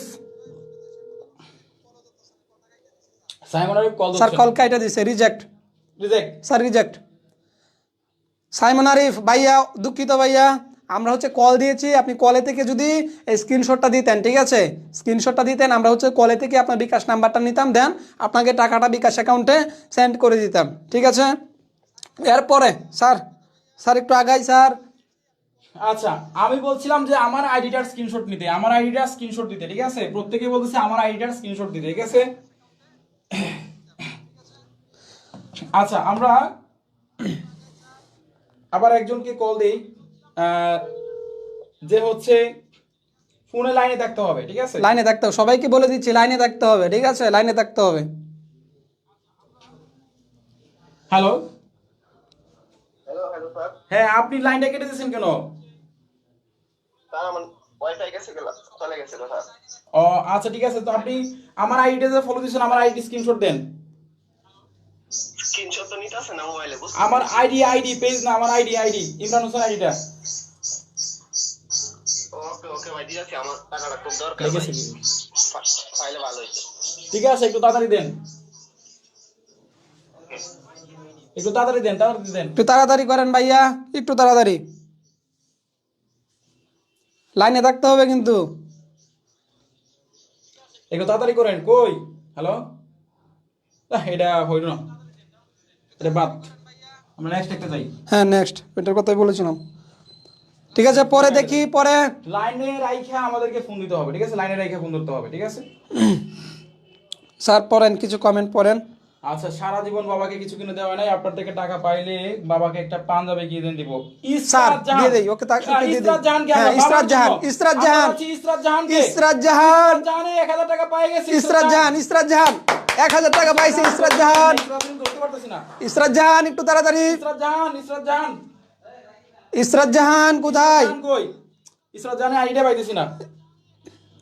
call sir, call কাইটা দিছে, reject sir, reject. Simon Arif ভাইয়া, দুঃখিত ভাইয়া, আমরা হচ্ছে কল দিয়েছি, আপনি কলে থেকে যদি স্ক্রিনশটটা দিতেন, ঠিক আছে? স্ক্রিনশটটা দিতেন, আমরা হচ্ছে কলে থেকে আপনার বিকাশ নাম্বারটা নিতাম, দেন আপনাকে টাকাটা বিকাশ অ্যাকাউন্টে সেন্ড করে দিতাম, ঠিক আছে? এরপরে স্যার একটু আগাই স্যার। আচ্ছা আমি বলছিলাম যে আমার আইডিটার স্ক্রিনশট নিতে, আমার আইডিটার স্ক্রিনশট দিতে, ঠিক আছে? প্রত্যেকে বলতেছে আমার আইডিটার স্ক্রিনশট দিতে, ঠিক আছে? আচ্ছা আমরা আবার একজনকে কল দেই, যে হচ্ছে ফোনে লাইনে থাকতে হবে, ঠিক আছে? লাইনে থাকতে হবে, সবাইকে বলে দিচ্ছি লাইনে থাকতে হবে, ঠিক আছে? লাইনে থাকতে হবে। Hello, hello sir. হ্যাঁ আপনি লাইনটা কেটে দিয়েছেন কেন? স্যার আমার ওয়াইফাই চলে গেছে স্যার। ও আচ্ছা ঠিক আছে, তো আপনি আমার আইডিটা যে ফলো দিয়েছেন আমার আইডি স্ক্রিনশট দেন। স্ক্রিনশট তো নিতে আছে না মোবাইলে? আমার আইডি পেজ না, আমার আইডি ইমরান হোসেন আইডিটা। ওকে ভাই, দিয়েছি। আমার টাকাটা খুব দরকার ভাই। দেখেছি। পাইলে ভালো হইতো। ঠিক আছে একটু তাড়াতাড়ি দেন, একটু তাড়াতাড়ি দেন। একটু তাড়াতাড়ি করেন ভাইয়া, একটু তাড়াতাড়ি। লাইনে থাকতে হবে কিন্তু। একটু তাড়াতাড়ি করেন। কই হ্যালো, এটা হইল না, এটা বাদ। আমরা নেক্সট একটা যাই। হ্যাঁ নেক্সট, এটার কথাই বলেছিলাম। ঠিক আছে, পরে দেখি, পরে লাইনে রাইখা আমাদেরকে ফোন দিতে হবে, ঠিক আছে? লাইনে রাইখা ফোন ধরতে হবে, ঠিক আছে? স্যার পড়েন, কিছু কমেন্ট পড়েন। আচ্ছা, সারা জীবন বাবাকে কিছু কিনে দেওয়া নাই, আপনার থেকে টাকা পাইলে বাবাকে একটা পাঞ্জাবি কিনে দিব। স্যার দিয়ে দেই, ওকে ইসরাত জাহান কে? হ্যাঁ, ইসরাত জাহান, ইসরাত জাহান কে? ইসরাত জাহান, জানে 1000 টাকা পাই গেছে। ইসরাত জাহান 1000 টাকা পাইছে। ইসরাত জাহান, ধরতে পারতেছি না। ইসরাত জাহান একটু তাড়াতাড়ি। ইসরাত জাহান কোথায়? কই ইসরাত জাহানের আইডিয়া পাইতেছি না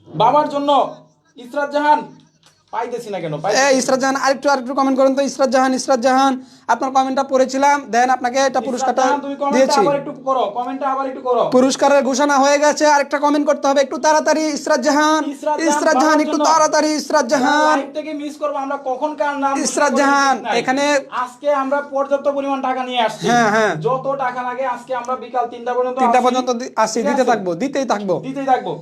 বাবার জন্য। ইসরাত জাহান পাইতেছি না কেন? ইসরাত জাহান আরেকটু কমেন্ট করেন তো। ইসরাত জাহান আপনার কমেন্টটা পড়েছিলাম, দেন আপনাকে এটা পুরস্কারটা দিয়েছি। পুরস্কারের ঘোষণা হয়ে গেছে, আরেকটা কমেন্ট করতে হবে একটু তাড়াতাড়ি। ইসরাত জাহান একটু তাড়াতাড়ি। ইসরাত জাহান থেকে মিস করব আমরা, কখন কার নাম? ইসরাত জাহান এখানে আজকে আমরা পর্যাপ্ত পরিমাণ টাকা নিয়ে আসছি। হ্যাঁ যত টাকা লাগে আজকে আমরা বিকাল 3টা পর্যন্ত আসি, দিতেই থাকবো।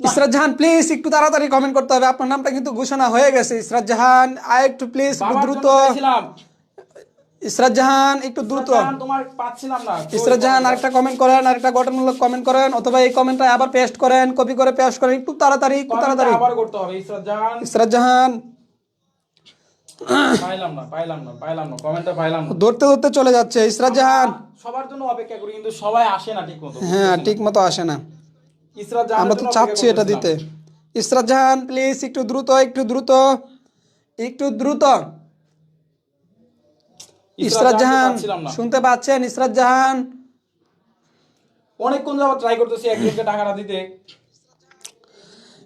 ইসরাত জাহান প্লিজ একটু তাড়াতাড়ি কমেন্ট করতে হবে, আপনার নামটা কিন্তু ঘোষণা হয়ে গেছে। ইসরাত জাহান একটু প্লিজ দ্রুত। ইসরাত জাহান একটু দ্রুত। জাহান, তোমার পাচ্ছিলাম না। ইসরাত জাহান আরেকটা কমেন্ট করেন, আরেকটা গঠনমূলক কমেন্ট করেন, অথবা এই কমেন্টটা আবার পেস্ট করেন, কপি করে পেস্ট করেন, একটু তাড়াতাড়ি একটু কমেন্টটা তাড়াতাড়ি। আবার করতে হবে। ইসরাত জাহান, ইসরাত জাহান পাইলাম না কমেন্টটা পাইলাম না। ধরতে ধরতে চলে যাচ্ছে। ইসরাত জাহান সবার জন্য অপেক্ষা করি, কিন্তু সবাই আসে না ঠিকমতো। হ্যাঁ ঠিক মতো আসে না, ইসরাত জাহান, আমরা তো চাচ্ছি এটা দিতে। ইসরাত জাহান প্লিজ একটু দ্রুত, একটু দ্রুত, একটু দ্রুত। ইসরাত জাহান শুনতে পাচ্ছেন? ইসরাত জাহান অনেকক্ষণ যাবত ট্রাই করতেছি একজনকে টাকাটা দিতে।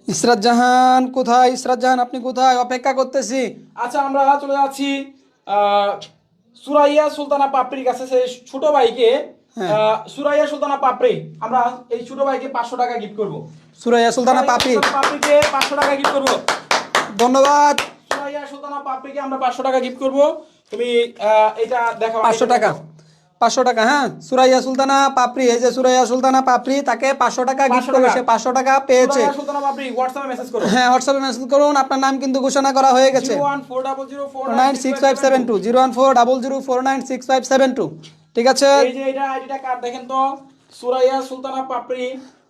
ইসরাত জাহান কোথায়? ইসরাত জাহান আপনি কোথায়? অপেক্ষা করতেছি। আচ্ছা, আমরা চলে যাচ্ছি সুরাইয়া সুলতানা পাপড়ির কাছে। সেই ছোট ভাইকে, সুরাইয়া সুলতানা পাপড়ি, আমরা এই ছোট ভাইকে 500 টাকা গিফট করব। সুরাইয়া সুলতানা পাপড়ি, পাপড়িকে 500 টাকা গিফট করব। ধন্যবাদ। সুরাইয়া সুলতানা পাপড়িকে আমরা 500 টাকা গিফট করব। তুমি এটা দেখাও। 500 টাকা, 500 টাকা। হ্যাঁ, সুরাইয়া সুলতানা পাপড়ি, এই যে সুরাইয়া সুলতানা পাপড়ি, তাকে 500 টাকা গিফট করবে। সে 500 টাকা পেয়েছে। সুরাইয়া সুলতানা পাপড়ি হোয়াটসঅ্যাপে মেসেজ করো। হ্যাঁ, হোয়াটসঅ্যাপে মেসেজ করুন। আপনার নাম কিন্তু ঘোষণা করা হয়ে গেছে। 01400496572, 01400496572। ঠিক আছে। এই যে এটা আইডিটা কার্ড দেখেন তো, সুরাইয়া সুলতানা পাপড়ি,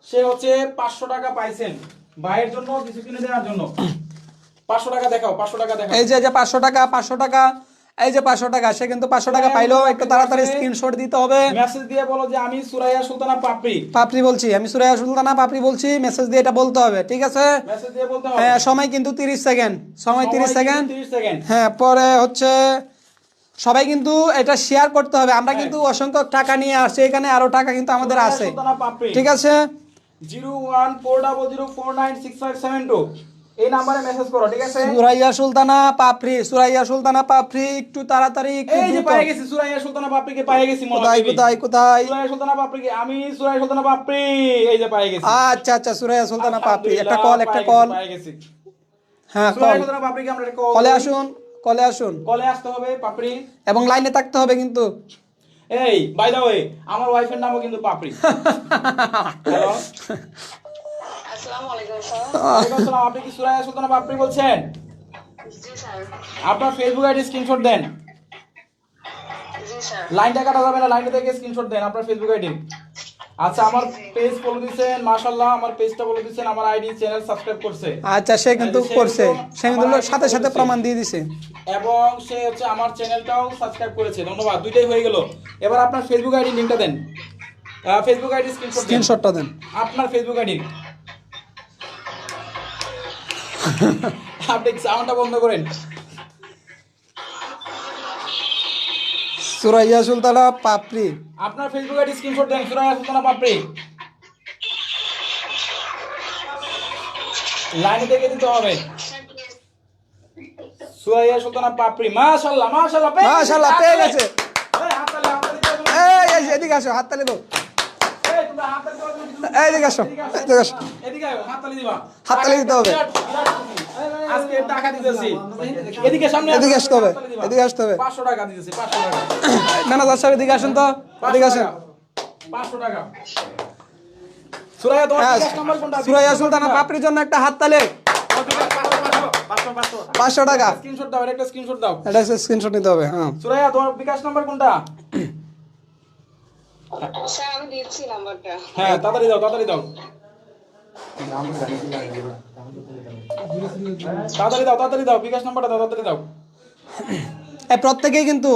সে হচ্ছে 500 টাকা পাইছেন ভাইয়ের জন্য কিছু কিনে দেওয়ার জন্য। 500 টাকা দেখাও, 500 টাকা দেখাও। এই যে 500 টাকা, 500 টাকা, এই যে 500 টাকা। সে কিন্তু 500 টাকা পাইলো। একটু তাড়াতাড়ি স্ক্রিনশট দিতে হবে। মেসেজ দিয়ে বলো যে আমি সুরাইয়া সুলতানা পাপড়ি পাপড়ি বলছি, আমি সুরাইয়া সুলতানা পাপড়ি বলছি। মেসেজ দিয়ে এটা বলতে হবে। ঠিক আছে। মেসেজ দিয়ে বলতে হবে। হ্যাঁ, সময় কিন্তু 30 সেকেন্ড, সময় 30 সেকেন্ড। 30 সেকেন্ড। হ্যাঁ, পরে হচ্ছে সবাই কিন্তু এটা শেয়ার করতে হবে। আমরা কিন্তু অসংখ্য টাকা নিয়ে আসছি এখানে, আরো টাকা কিন্তু আমাদের সুরাইয়া আছে। সুলতানা পাপড়ি, ঠিক আছে। 01400496572 এই নাম্বারে মেসেজ করো। ঠিক আছে। সুরাইয়া সুলতানা পাপড়ি, সুরাইয়া সুলতানা পাপড়ি, একটু তাড়াতাড়ি, একটু এই যে দ্রুত। পেয়ে গেছি, সুরাইয়া সুলতানা পাপড়িকে পেয়ে গেছি। কোথায় কোথায় কোথায়? সুরাইয়া সুলতানা পাপড়িকে, আমি সুরাইয়া সুলতানা পাপড়ি, এই যে পেয়ে গেছি। আচ্ছা আচ্ছা, সুরাইয়া সুলতানা পাপড়ি। একটা কল, একটা কল। পেয়ে গেছি। হ্যাঁ, সুরাইয়া কল। সুলতানা পাপড়িকে আমরা একটা কল। কলে আসুন, কলে আসুন, কলে আসতে হবে পাপড়ি, এবং লাইনে থাকতে হবে কিন্তু। এই বাই দা ওয়ে, আমার ওয়াইফের নামও কিন্তু পাপড়ি। হ্যালো, আসসালামু আলাইকুম স্যার। ওয়ালাইকুম আসসালাম। আপনি কি সুরাইয়া সুলতানা পাপড়ি বলছেন? জি স্যার। আপনার ফেসবুক আইডি স্ক্রিনশট দেন। জি স্যার। লাইনটা কাটা যাবে না, লাইনটা থেকে স্ক্রিনশট দেন আপনার ফেসবুক আইডি। আচ্ছা, আমার পেজ ফলো দিয়েছেন, মাশাআল্লাহ, আমার পেজটা ফলো দিয়েছেন, আমার আইডি চ্যানেল সাবস্ক্রাইব করছে। আচ্ছা, সে কিন্তু করছে, সে কিন্তু সাথে সাথে প্রমাণ দিয়ে দিছে। এবং সে হচ্ছে আমার চ্যানেলটাও সাবস্ক্রাইব করেছে। ধন্যবাদ, দুইটাই হয়ে গেল। এবার আপনার ফেসবুক আইডি লিংকটা দেন। ফেসবুক আইডি স্ক্রিনশটটা দেন। আপনার ফেসবুক আইডি। আপনি সাউন্ডটা বন্ধ করেন। সুরাইয়া সুলতানা পাপড়ি, আপনার ফেসবুক আইডি স্ক্রিনশট দেন। সুরাইয়া সুলতানা পাপড়ি, লাইনে থেকে দিতে হবে। সুরাইয়া সুলতানা পাপড়ি, মাশাআল্লাহ মাশাআল্লাহ মাশাআল্লাহ পেয়ে গেছে। এই হাততালি, হাততালি দাও। এই এদিকে আসো, হাততালি দাও। এই তোমরা হাততালি দাও। এদিকে আসো, এদিকে আসো। এদিকে আয়, হাততালি দিবা। হাততালি দিতে হবে। আজকে টাকা দিতেছি। এদিকে সামনে এদিকে আসতে হবে, এদিকে আসতে হবে। 500 টাকা দিতেছি, 500 টাকা। ম্যানেজার সাহেব এদিকে আসুন তো, এদিকে আসুন। 500 টাকা। সুরাইয়া, তোমার হ্যাঁ, বিকাশ নাম্বার কোনটা? সুরাইয়া সুলতানা পাপড়ির জন্য একটা হাততালি। 500 টাকা। স্ক্রিনশট দাও, একটা স্ক্রিনশট দাও। এটা স্ক্রিনশট নিতে হবে। হ্যাঁ, সুরাইয়া, তোমার বিকাশ নাম্বার কোনটা? স্যার আমি দিচ্ছি নাম্বারটা। হ্যাঁ, তাড়াতাড়ি দাও, তাড়াতাড়ি দাও। তাড়াতাড়ি দাও, তাড়াতাড়ি দাও, বিকাশ নাম্বারটা দাও, তাড়াতাড়ি দাও। প্রত্যেকেই কিন্তু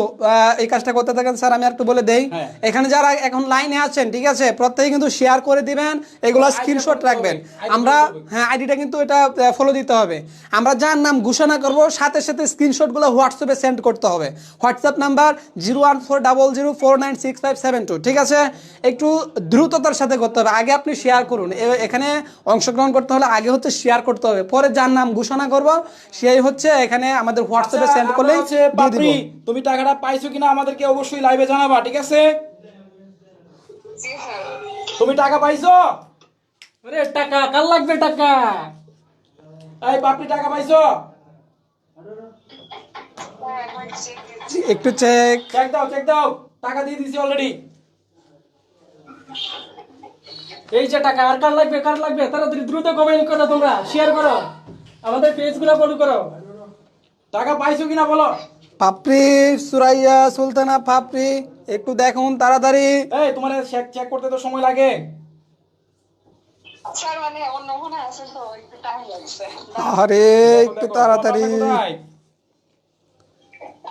এই কাজটা করতে থাকেন। স্যার আমি একটু বলে দেই, হ্যাঁ। এখানে যারা এখন লাইনে আছেন, ঠিক আছে, প্রত্যেকেই কিন্তু শেয়ার করে দিবেন, এগুলো স্ক্রিনশট রাখবেন। আমরা হ্যাঁ, আইডিটা কিন্তু এটা ফলো দিতে হবে। আমরা যার নাম ঘোষণা করব, সাথে সাথে স্ক্রিনশটগুলো হোয়াটসঅ্যাপে সেন্ড করতে হবে। WhatsApp number 0140000496572। ঠিক আছে, একটু দ্রুততার সাথে করতে হবে। আগে আপনি শেয়ার করুন। এখানে অংশগ্রহণ করতে হলে আগে হচ্ছে শেয়ার করতে হবে, পরে যার নাম ঘোষণা করব সেই হচ্ছে এখানে আমাদের হোয়াটসঅ্যাপে সেন্ড করলেই দিয়ে দিব। তুমি টাকাটা পাইছো কিনা আমাদেরকে অবশ্যই লাইভে জানাবা। ঠিক আছে? জি স্যার। তুমি টাকা পাইছো? আরে টাকা কার লাগবে টাকা? এই পাপড়ি, টাকা পাইছো? স্যার একবার চেক দিচ্ছি। একটু চেক। চেক দাও, চেক দাও। টাকা দিয়ে দিছি অলরেডি। এই যে টাকা, আর কার লাগবে কার লাগবে? তাড়াতাড়ি দ্রুত কমেন্ট করো, তোমরা শেয়ার করো, আমাদের পেজগুলো ফলো করো। টাকা পাইছো কিনা বলো। পাপড়ি সুরাইয়া সুলতানা পাপড়ি, একটু দেখুন তাড়াতাড়ি। এই তোমার চেক করতে তো সময় লাগে। স্যার মানে অন্য মনে আছে তো একটু টাইম লাগছে। আরে দেখো, একটু দেখো, তাড়াতাড়ি। তোমার বাসা কোথায়?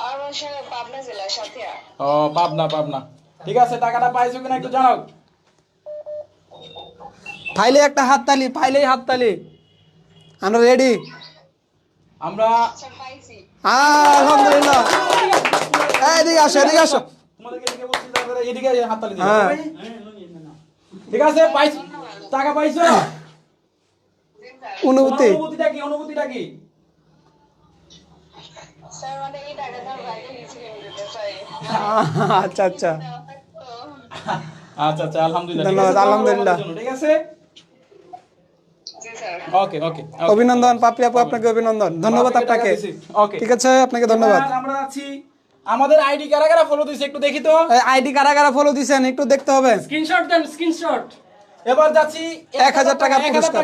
আর স্যার পাবনা জেলা সাথিয়া। ও পাবনা। ঠিক আছে, টাকাটা পাইছো কিনা একটু জানাও। ফাইলে একটা হাততালি, ফাইলেই হাততালি। আমরা রেডি। আমরা স্যার পাইছি। আলহামদুলিল্লাহ। এদিকে আসো, এদিকে আসো। তোমাদেরকে এদিকে বলছি, তারপরে এদিকে হাততালি দিও। হ্যাঁ। ঠিক আছে, পাইছো, টাকা পাইছো। জি স্যার। অনুভূতি। অনুভূতিটা কি? স্যার মানে এই টাকাটা বাইরে নিচে দিতে চাই। আচ্ছা আচ্ছা, আচ্ছা, আলহামদুলিল্লাহ। ধন্যবাদ, ঠিক আছে, আলহামদুলিল্লাহ। আমাদের জন্য, ঠিক আছে। জি স্যার। ওকে। অভিনন্দন পাপড়ি আপু, আপনাকে অভিনন্দন, ধন্যবাদ আপনাকে। ওকে, ঠিক আছে, আপনাকে ধন্যবাদ। এবার আমরা আছি, আমাদের আইডি কারা ফলো দিয়েছে একটু দেখি তো। আইডি কারা কারা ফলো দিছেন একটু দেখতে হবে। স্ক্রিনশট দেন, স্ক্রিনশট। এবার যাচ্ছি 1000 টাকা পুরস্কার।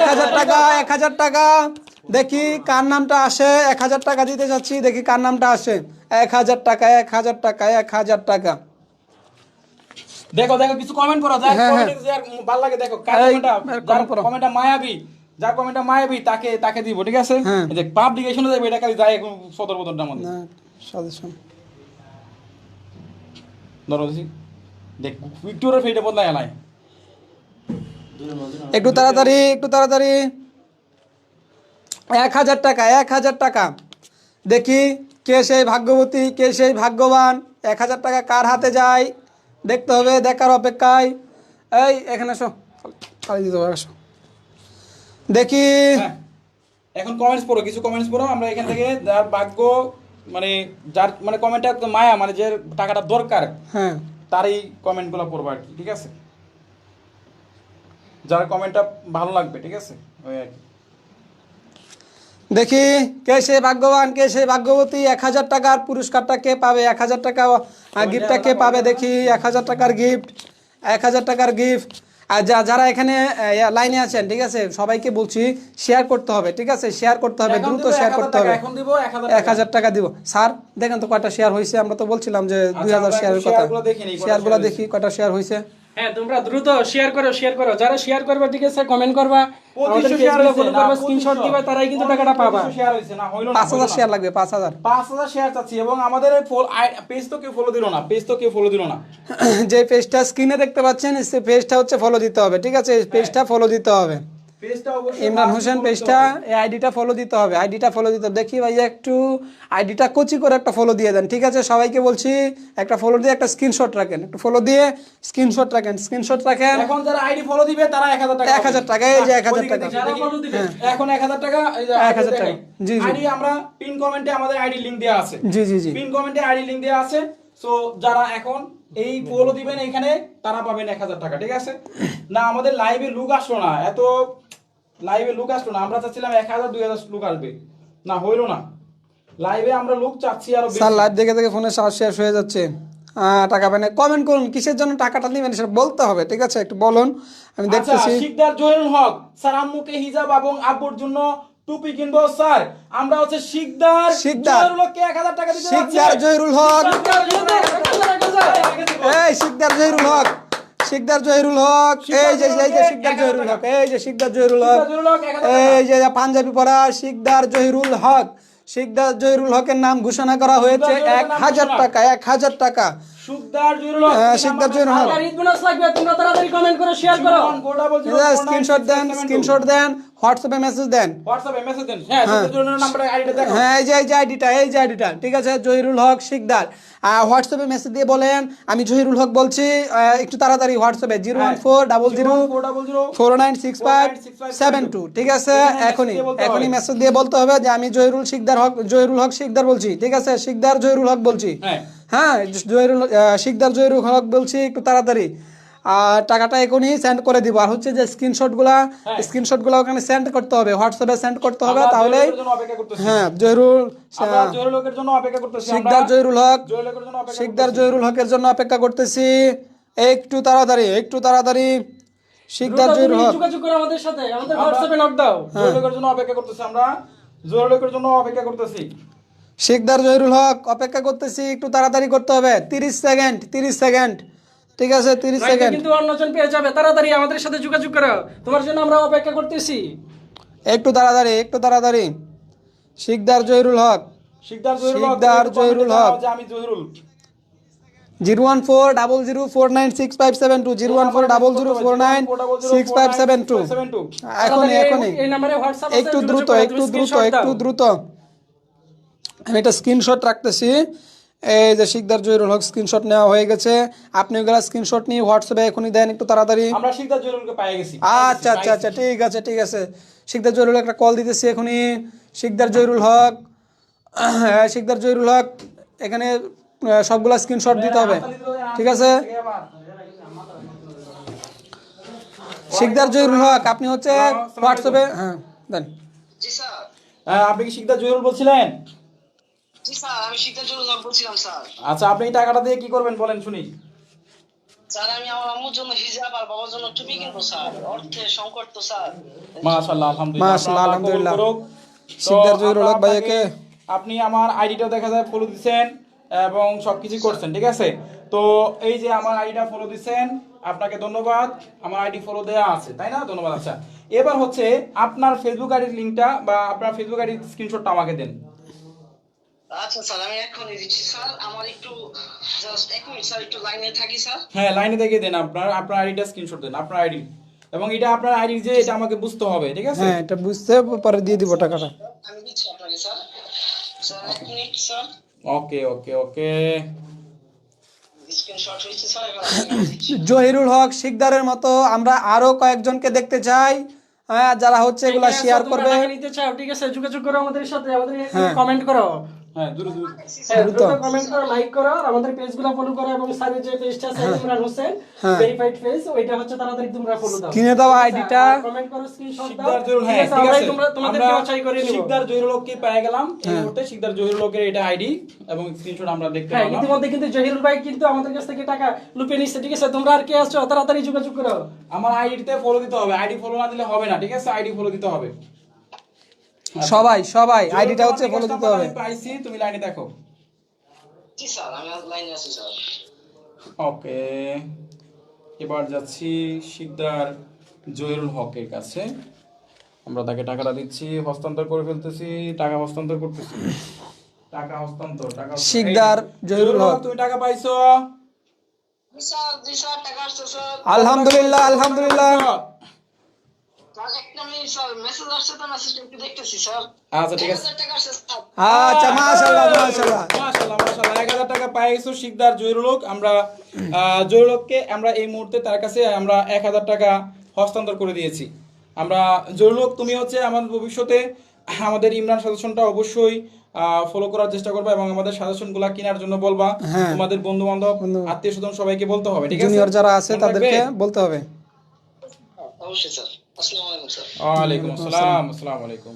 1000 টাকা, 1000 টাকা। দেখি কার নামটা আসে। 1000 টাকা দিতে যাচ্ছি, দেখি কার নামটা আসে। 1000 টাকা, 1000 টাকা, 1000 টাকা। দেখো কিছু কমেন্ট করো, যার হ্যাঁ, কমেন্ট যার ভালো লাগে দেখো, কার এই, কমেন্টটা, যার comment করো। কমেন্টটা মায়াবী, যার কমেন্টটা মায়াবী তাকে দিব, ঠিক আছে। হ্যাঁ। এই যে পাবলিকেশনে যাবে, এটা খালি যায় সদর বদরটার মধ্যে। না, সাজেশন। ধরো দেখি, দেখ ভিক্টোরিয়ার ফেইটা বদলায় নাই। একটু তাড়াতাড়ি, একটু তাড়াতাড়ি। 1000 টাকা, 1000 টাকা। দেখি কে সেই ভাগ্যবতী, কে সেই ভাগ্যবান। 1000 টাকা কার হাতে যায় দেখতে হবে, দেখার অপেক্ষায়। এই এখানে আসো, খালি দিতে হবে, আসো দেখি। হ্যাঁ, এখন কমেন্টস পড়ো, কিছু কমেন্টস পড়ো। আমরা এখান থেকে যার ভাগ্য, মানে যার মানে কমেন্টটা মায়া, মানে যে টাকাটা দরকার, হ্যাঁ, তারই কমেন্টগুলো পড়বো আর কি, ঠিক আছে। যার কমেন্টটা ভালো লাগবে, ঠিক আছে, ওই আর কি। দেখি কে সেই ভাগ্যবান, কে সেই ভাগ্যবতী। 1000 টাকার পুরস্কারটা কে পাবে, 1000 টাকা গিফটটা কে পাবে দেখি। 1000 টাকার গিফট, 1000 টাকার গিফট। আর যারা এখানে লাইনে আছেন, ঠিক আছে, সবাইকে বলছি শেয়ার করতে হবে, ঠিক আছে, শেয়ার করতে হবে, এখন দ্রুত দিব শেয়ার 1000 করতে টাকা, হবে। এখন দিব 1000 টাকা। 1000 টাকা দিব। স্যার দেখেন তো কয়টা শেয়ার হয়েছে। আমরা তো বলছিলাম যে 2000 আমরা শেয়ারের একটু কথা। শেয়ারগুলো দেখে নিই, কয়টা শেয়ারগুলো শেয়ার দেখি কয়টা শেয়ার হয়েছে। হ্যাঁ, তোমরা দ্রুত শেয়ার করো। যারা শেয়ার করবে, ঠিক আছে, কমেন্ট করবা, আমাদের 2500 শেয়ার পেজগুলো হয়েছে ফলো না, করবা, স্ক্রিনশট 2500 দিবা, তারাই কিন্তু টাকাটা পাবা। 2500 শেয়ার হয়েছে না, হইলো না, 5000 শেয়ার লাগবে, 5000। 5000 শেয়ার চাচ্ছি। এবং আমাদের পেজ তো কেউ ফলো দিল না, যে পেজটা স্ক্রিনে দেখতে পাচ্ছেন, সেই পেজটা হচ্ছে ফলো দিতে হবে, ঠিক আছে, এই পেজটা ফলো দিতে হবে। পেজটা অবশ্যই ইমরান হোসেন পেজটা, এই আইডিটা ফলো দিতে হবে, আইডিটা ফলো দিতে হবে। দেখি ভাইয়া একটু আইডিটা কচি করে একটা ফলো দিয়ে দেন, ঠিক আছে। সবাইকে বলছি একটা ফলো দিয়ে একটা স্ক্রিনশট রাখেন, একটু ফলো দিয়ে স্ক্রিনশট রাখেন। এখন যারা আইডি ফলো দিবে তারা 1000 টাকা 1000 টাকা, এই যে 1000 টাকা। যারা follow দিবে, এখন 1000 টাকা, এই যে 1000 টাকা। জি, জি। আইডি আমরা পিন কমেন্টে আমাদের আইডি লিংক দেওয়া আছে। জি। পিন কমেন্টে আইডি লিংক দেওয়া আছে। সো যারা এখন এই ফলো দিবেন এখানে, তারা পাবেন 1000 টাকা, ঠিক আছে। না আমাদের লাইভে লুক আসলো না, আমরা চাচ্ছিলাম 1000 2000 লুক আসবে, না হইলো না। লাইভে আমরা লুক চাচ্ছি আরো বেশি। স্যার লাইভ দেখে ফোনে চার্জ শেষ হয়ে যাচ্ছে। টাকা পায় না। কমেন্ট করুন কিসের জন্য টাকাটা নেবেন সেটা বলতে হবে, ঠিক আছে, একটু বলুন, আমি আচ্ছা, দেখতেছি। শিকদার জহিরুল হক স্যার, আম্মুকে হিজাব এবং আব্বুর জন্য টুপি কিনবো স্যার। আমরা হচ্ছে শিকদার জহিরুল হককে 1000 টাকা দিতে যাচ্ছি। শিকদার জহিরুল হক, এই শিকদার জহিরুল হক, এই যে শিকদার জহিরুল হক, এই যে শিকদার জহিরুল হক, এই যে পাঞ্জাবি পরা শিকদার জহিরুল হক। শিকদার জহিরুল হকের নাম ঘোষণা করা হয়েছে 1000 টাকা, 1000 টাকা। শিকদার জহিরুল হক, শিকদার জহিরুল হক। আর ঈদ বোনাস লাগবে, তোমরা তাড়াতাড়ি কমেন্ট করো, শেয়ার করো। স্ক্রিনশট দেন, হোয়াটসঅ্যাপে মেসেজ দেন। হোয়াটসঅ্যাপে মেসেজ দেন। হ্যাঁ, শিকদার জহিরুল নাম্বারে আইডিটা দেখো। হ্যাঁ, এই যে আইডিটা, ঠিক আছে, জহিরুল হক শিকদার। হোয়াটসঅ্যাপে মেসেজ দিয়ে বলেন আমি জহিরুল হক বলছি। একটু তাড়াতাড়ি হোয়াটসঅ্যাপে 01400496572, ঠিক আছে। এখনই মেসেজ দিয়ে বলতে হবে যে আমি জহিরুল হক শিকদার বলছি, ঠিক আছে, শিকদার জহিরুল হক বলছি। হ্যাঁ, শিকদার জহিরুল হক বলছি, একটু তাড়াতাড়ি। আর টাকাটা এখনই সেন্ড করে দিব। আর হচ্ছে যে স্ক্রিনশটগুলো ওখানে সেন্ড করতে হবে, হোয়াটসঅ্যাপে সেন্ড করতে হবে, তাহলে হ্যাঁ জহিরুল হকের জন্য অপেক্ষা করতেছি। শিকদার জহিরুল হক, শিকদার জহিরুল হকের জন্য অপেক্ষা করতেছি। একটু তাড়াতাড়ি শিকদার দ্রুত জহিরুল তুমি হক। যোগাযোগ করো আমাদের সাথে, আমাদের হোয়াটসঅ্যাপে নক দাও। জহিরুল হকের জন্য অপেক্ষা করতেছি আমরা। জহিরুল হকের জন্য অপেক্ষা করতেছি। শিকদার জহিরুল হক অপেক্ষা করতেছি, একটু তাড়াতাড়ি করতে হবে। 30 সেকেন্ড, 30 সেকেন্ড, ঠিক আছে 30 লাইভে সেকেন্ড। কিন্তু অন্যজন পেয়ে যাবে, তাড়াতাড়ি আমাদের সাথে যোগাযোগ করো, তোমার জন্য আমরা অপেক্ষা করতেছি। একটু তাড়াতাড়ি, একটু তাড়াতাড়ি। শিকদার জহিরুল হক, শিকদার জহিরুল হক, শিকদার জহিরুল হক। যে আমি জহিরুল। 01400496572, 01400496572। এখনই এখনই, এই নম্বরে হোয়াটসঅ্যাপ আছে, একটু যোগাযোগ দ্রুত, করো, একটু তুমি দ্রুত, screenshot একটু দাও। দ্রুত। আমি একটা স্ক্রিনশট রাখতেছি। এই যে শিকদার জহিরুল হক স্ক্রিনশট নেওয়া হয়ে গেছে। আপনি ওগুলা স্ক্রিনশট নিয়ে হোয়াটসঅ্যাপে এখনই দেন, একটু তাড়াতাড়ি। আমরা শিকদার জহিরুলকে পেয়ে গেছি। আচ্ছা আচ্ছা আচ্ছা, ঠিক আছে ঠিক আছে। শিকদার জহিরুল একটা কল দিতেছি এখনই। শিকদার জহিরুল হক, হ্যাঁ শিকদার জহিরুল হক, এখানে সবগুলা স্ক্রিনশট দিতে হবে, ঠিক আছে। শিকদার জহিরুল হক, আপনি হচ্ছে হোয়াটসঅ্যাপে, হ্যাঁ দেন। জি স্যার। আপনি কি শিকদার জহিরুল বলছিলেন? জি স্যার, আমি সিদ্ধার্থ বলছিলাম স্যার। আচ্ছা, আপনি এই টাকাটা দিয়ে কি করবেন বলেন শুনি। স্যার আমি আমার আম্মুর জন্য হিজাব আর বাবার জন্য টুপি কিনবো স্যার, অর্থের সংকট তো স্যার। মাশাআল্লাহ, আলহামদুলিল্লাহ, মাশাআল্লাহ, আল্লাহ কবুল আলহামদুলিল্লাহ। করুক। তো শিকদার জহিরুল হক আমরা ভাইয়াকে, আপনি আমার আইডিটাও দেখা যায় ফলো দিচ্ছেন এবং সবকিছু করছেন, ঠিক আছে। তো এই যে আমার আইডিটা ফলো দিচ্ছেন, আপনাকে ধন্যবাদ। আমার আইডি ফলো দেওয়া আছে, তাই না? ধন্যবাদ। আচ্ছা, এবার হচ্ছে আপনার ফেসবুক আইডির লিংকটা বা আপনার ফেসবুক আইডির স্ক্রিনশটটা আমাকে দেন। আচ্ছা স্যার, আমি এখনই দিচ্ছি স্যার। আমার একটু জাস্ট 1 মিনিট স্যার, একটু লাইনে থাকি স্যার। হ্যাঁ, লাইনে দেখে দেন, আপনার আইডিটা স্ক্রিনশট দেন, আপনার আইডি। এবং এটা আপনার আইডি যে এটা আমাকে বুঝতে হবে, ঠিক আছে? হ্যাঁ এটা বুঝতে পরে দিয়ে দিব টাকাটা। আমি দিচ্ছি আপনাকে sir. Sir 1 minute sir. Okay okay okay. Screenshot হয়েছে স্যার, এবার আমি দিচ্ছি। জহিরুল হক শিকদারের মতো আমরা আরো কয়েকজনকে দেখতে চাই, হ্যাঁ যারা হচ্ছে এগুলা ঠিক আছে, শেয়ার তোমরা করবে। টাকা নিতে চাও, ঠিক আছে, যোগাযোগ করো আমাদের সাথে, আমাদের হ্যাঁ। কমেন্ট করো। হ্যাঁ, দ্রুত দ্রুত। হ্যাঁ, দ্রুত। দ্রুত কমেন্ট করো, লাইক করো, আর আমাদের পেজগুলো ফলো করো, এবং স্যারের যে পেজটা আছে ইমরান হোসেন হ্যাঁ। ভেরিফাইড পেজ, ওইটা হচ্ছে তাড়াতাড়ি তোমরা ফলো দাও। কিনে দাও আইডিটা। কমেন্ট করো, স্ক্রিনশট দাও। শিকদার জহিরুল, হ্যাঁ ঠিক আছে, ঠিক আমরাই আছে। তোমাদেরকে আমরা বাছাই করে নিব। শিকদার জহিরুল হককে পেয়ে গেলাম এই মুহূর্তে। শিকদার জহিরুল হকের এটা আইডি এবং স্ক্রিনশট আমরা দেখতে হ্যাঁ, পেলাম। ইতিমধ্যে কিন্তু জহিরুল ভাই কিন্তু আমাদের কাছ থেকে টাকা লুপে নিচ্ছে, ঠিক আছে। তোমরা আর কে আছো, তাড়াতাড়ি যোগাযোগ করো। আমার আইডিতে ফলো দিতে হবে, আইডি ফলো না দিলে হবে না, ঠিক আছে? আইডি ফলো দিতে হবে। সবাই সবাই জহিরুল, আইডিটা হচ্ছে তোমার ফলো বিকাশ দিতে হবে। নাম্বার আমি পাইছি, তুমি লাইনে দেখো। জি স্যার, আমি লাইনে আছি স্যার। ওকে, এবার যাচ্ছি শিকদার জহিরুল হকের কাছে। আমরা তাকে টাকাটা দিচ্ছি, হস্তান্তর করে ফেলতেছি, টাকা হস্তান্তর করতেছি। টাকা হস্তান্তর, টাকা হস্তান্তর। শিকদার এই, জহিরুল হক, তুমি টাকা পাইছো? জি স্যার, টাকা আসছে স্যার। আলহামদুলিল্লাহ আলহামদুলিল্লাহ। স্যার একটা মিনিট স্যার, মেসেজ আসছে তো, মেসেজটা একটু দেখতেছি স্যার। আচ্ছা ঠিক আছে। 1000 টাকা আসছে স্যার। আচ্ছা মাশাআল্লাহ মাশাআল্লাহ। মাশাআল্লাহ মাশাআল্লাহ, 1000 টাকা পাই গেছো শিকদার জহিরুল হক। আমরা জহিরুল হককে আমরা এই মুহূর্তে তার কাছে আমরা 1000 টাকা হস্তান্তর করে দিয়েছি। আমরা জহিরুল হক, তুমি হচ্ছে আমাদের ভবিষ্যতে আমাদের ইমরান সাজেশনটা অবশ্যই ফলো করার চেষ্টা করবা এবং আমাদের সাজেশনগুলো কেনার জন্য বলবা। হ্যাঁ। তোমাদের বন্ধু বান্ধব, আত্মীয় স্বজন সবাইকে বলতে হবে, ঠিক আছে? জুনিয়র যারা আছে মনে তাদেরকে রাখবে? বলতে হবে। অবশ্যই স্যার। আসসালামু আলাইকুম স্যার। ওয়ালাইকুম আসসালাম। আসসালামু আলাইকুম।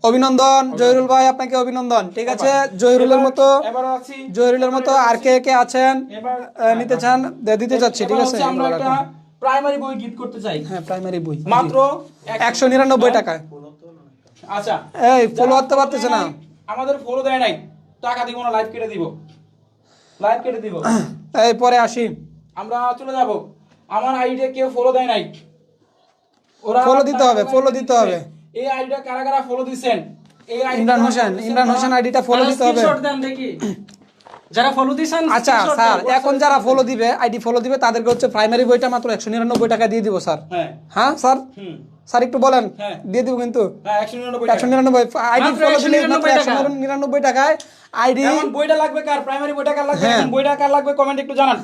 অভিনন্দন জহিরুল ভাই, আপনাকে অভিনন্দন, ঠিক আছে। জহিরুলের মতো, এবার আছি জহিরুলের মতো আর কে কে আছেন এবার নিতে চান দিতে চাচ্ছি, ঠিক এবার আছে। হচ্ছে আমরা একটা প্রাইমারি বই গিফট করতে চাই, হ্যাঁ প্রাইমারি বই মাত্র 199 টাকায়। আচ্ছা, এই ফলো করতে পারতেছে না। আমাদের ফলো দেয় নাই, টাকা দিব না, লাইভ কেটে দিব, লাইভ কেটে দিব। এই পরে আসি, আমরা চলে যাব। আমার আইডিতে কেউ ফলো দেয় নাই, ওরা ফলো দিতে হবে, ফলো দিতে হবে। এই আইডিটা কারা কারা ফলো দিবেন? এই আইডি ইমরান হোসেন, ইমরান হোসেন আইডিটা ফলো দিতে হবে। স্ক্রিনশট দেন দেখি, যারা ফলো দিছেন। আচ্ছা screenshot স্যার, দেন। এখন যারা ফলো দিবে, আইডি ফলো দিবে, তাদেরকে হচ্ছে প্রাইমারি বইটা মাত্র 199 টাকা দিয়ে দিব স্যার। হ্যাঁ হ্যাঁ স্যার, হুম স্যার একটু বলেন, হ্যাঁ। দিয়ে দিব কিন্তু। হ্যাঁ 199 টাকা। 199 আইডি মাত্র ফলো দিলে 199 মাত্র টাকা। 199 টাকায় আইডি। এখন বইটা লাগবে কার? প্রাইমারি বইটা কার লাগবে? হ্যাঁ। এখন বইটা কার লাগবে কমেন্ট একটু জানান।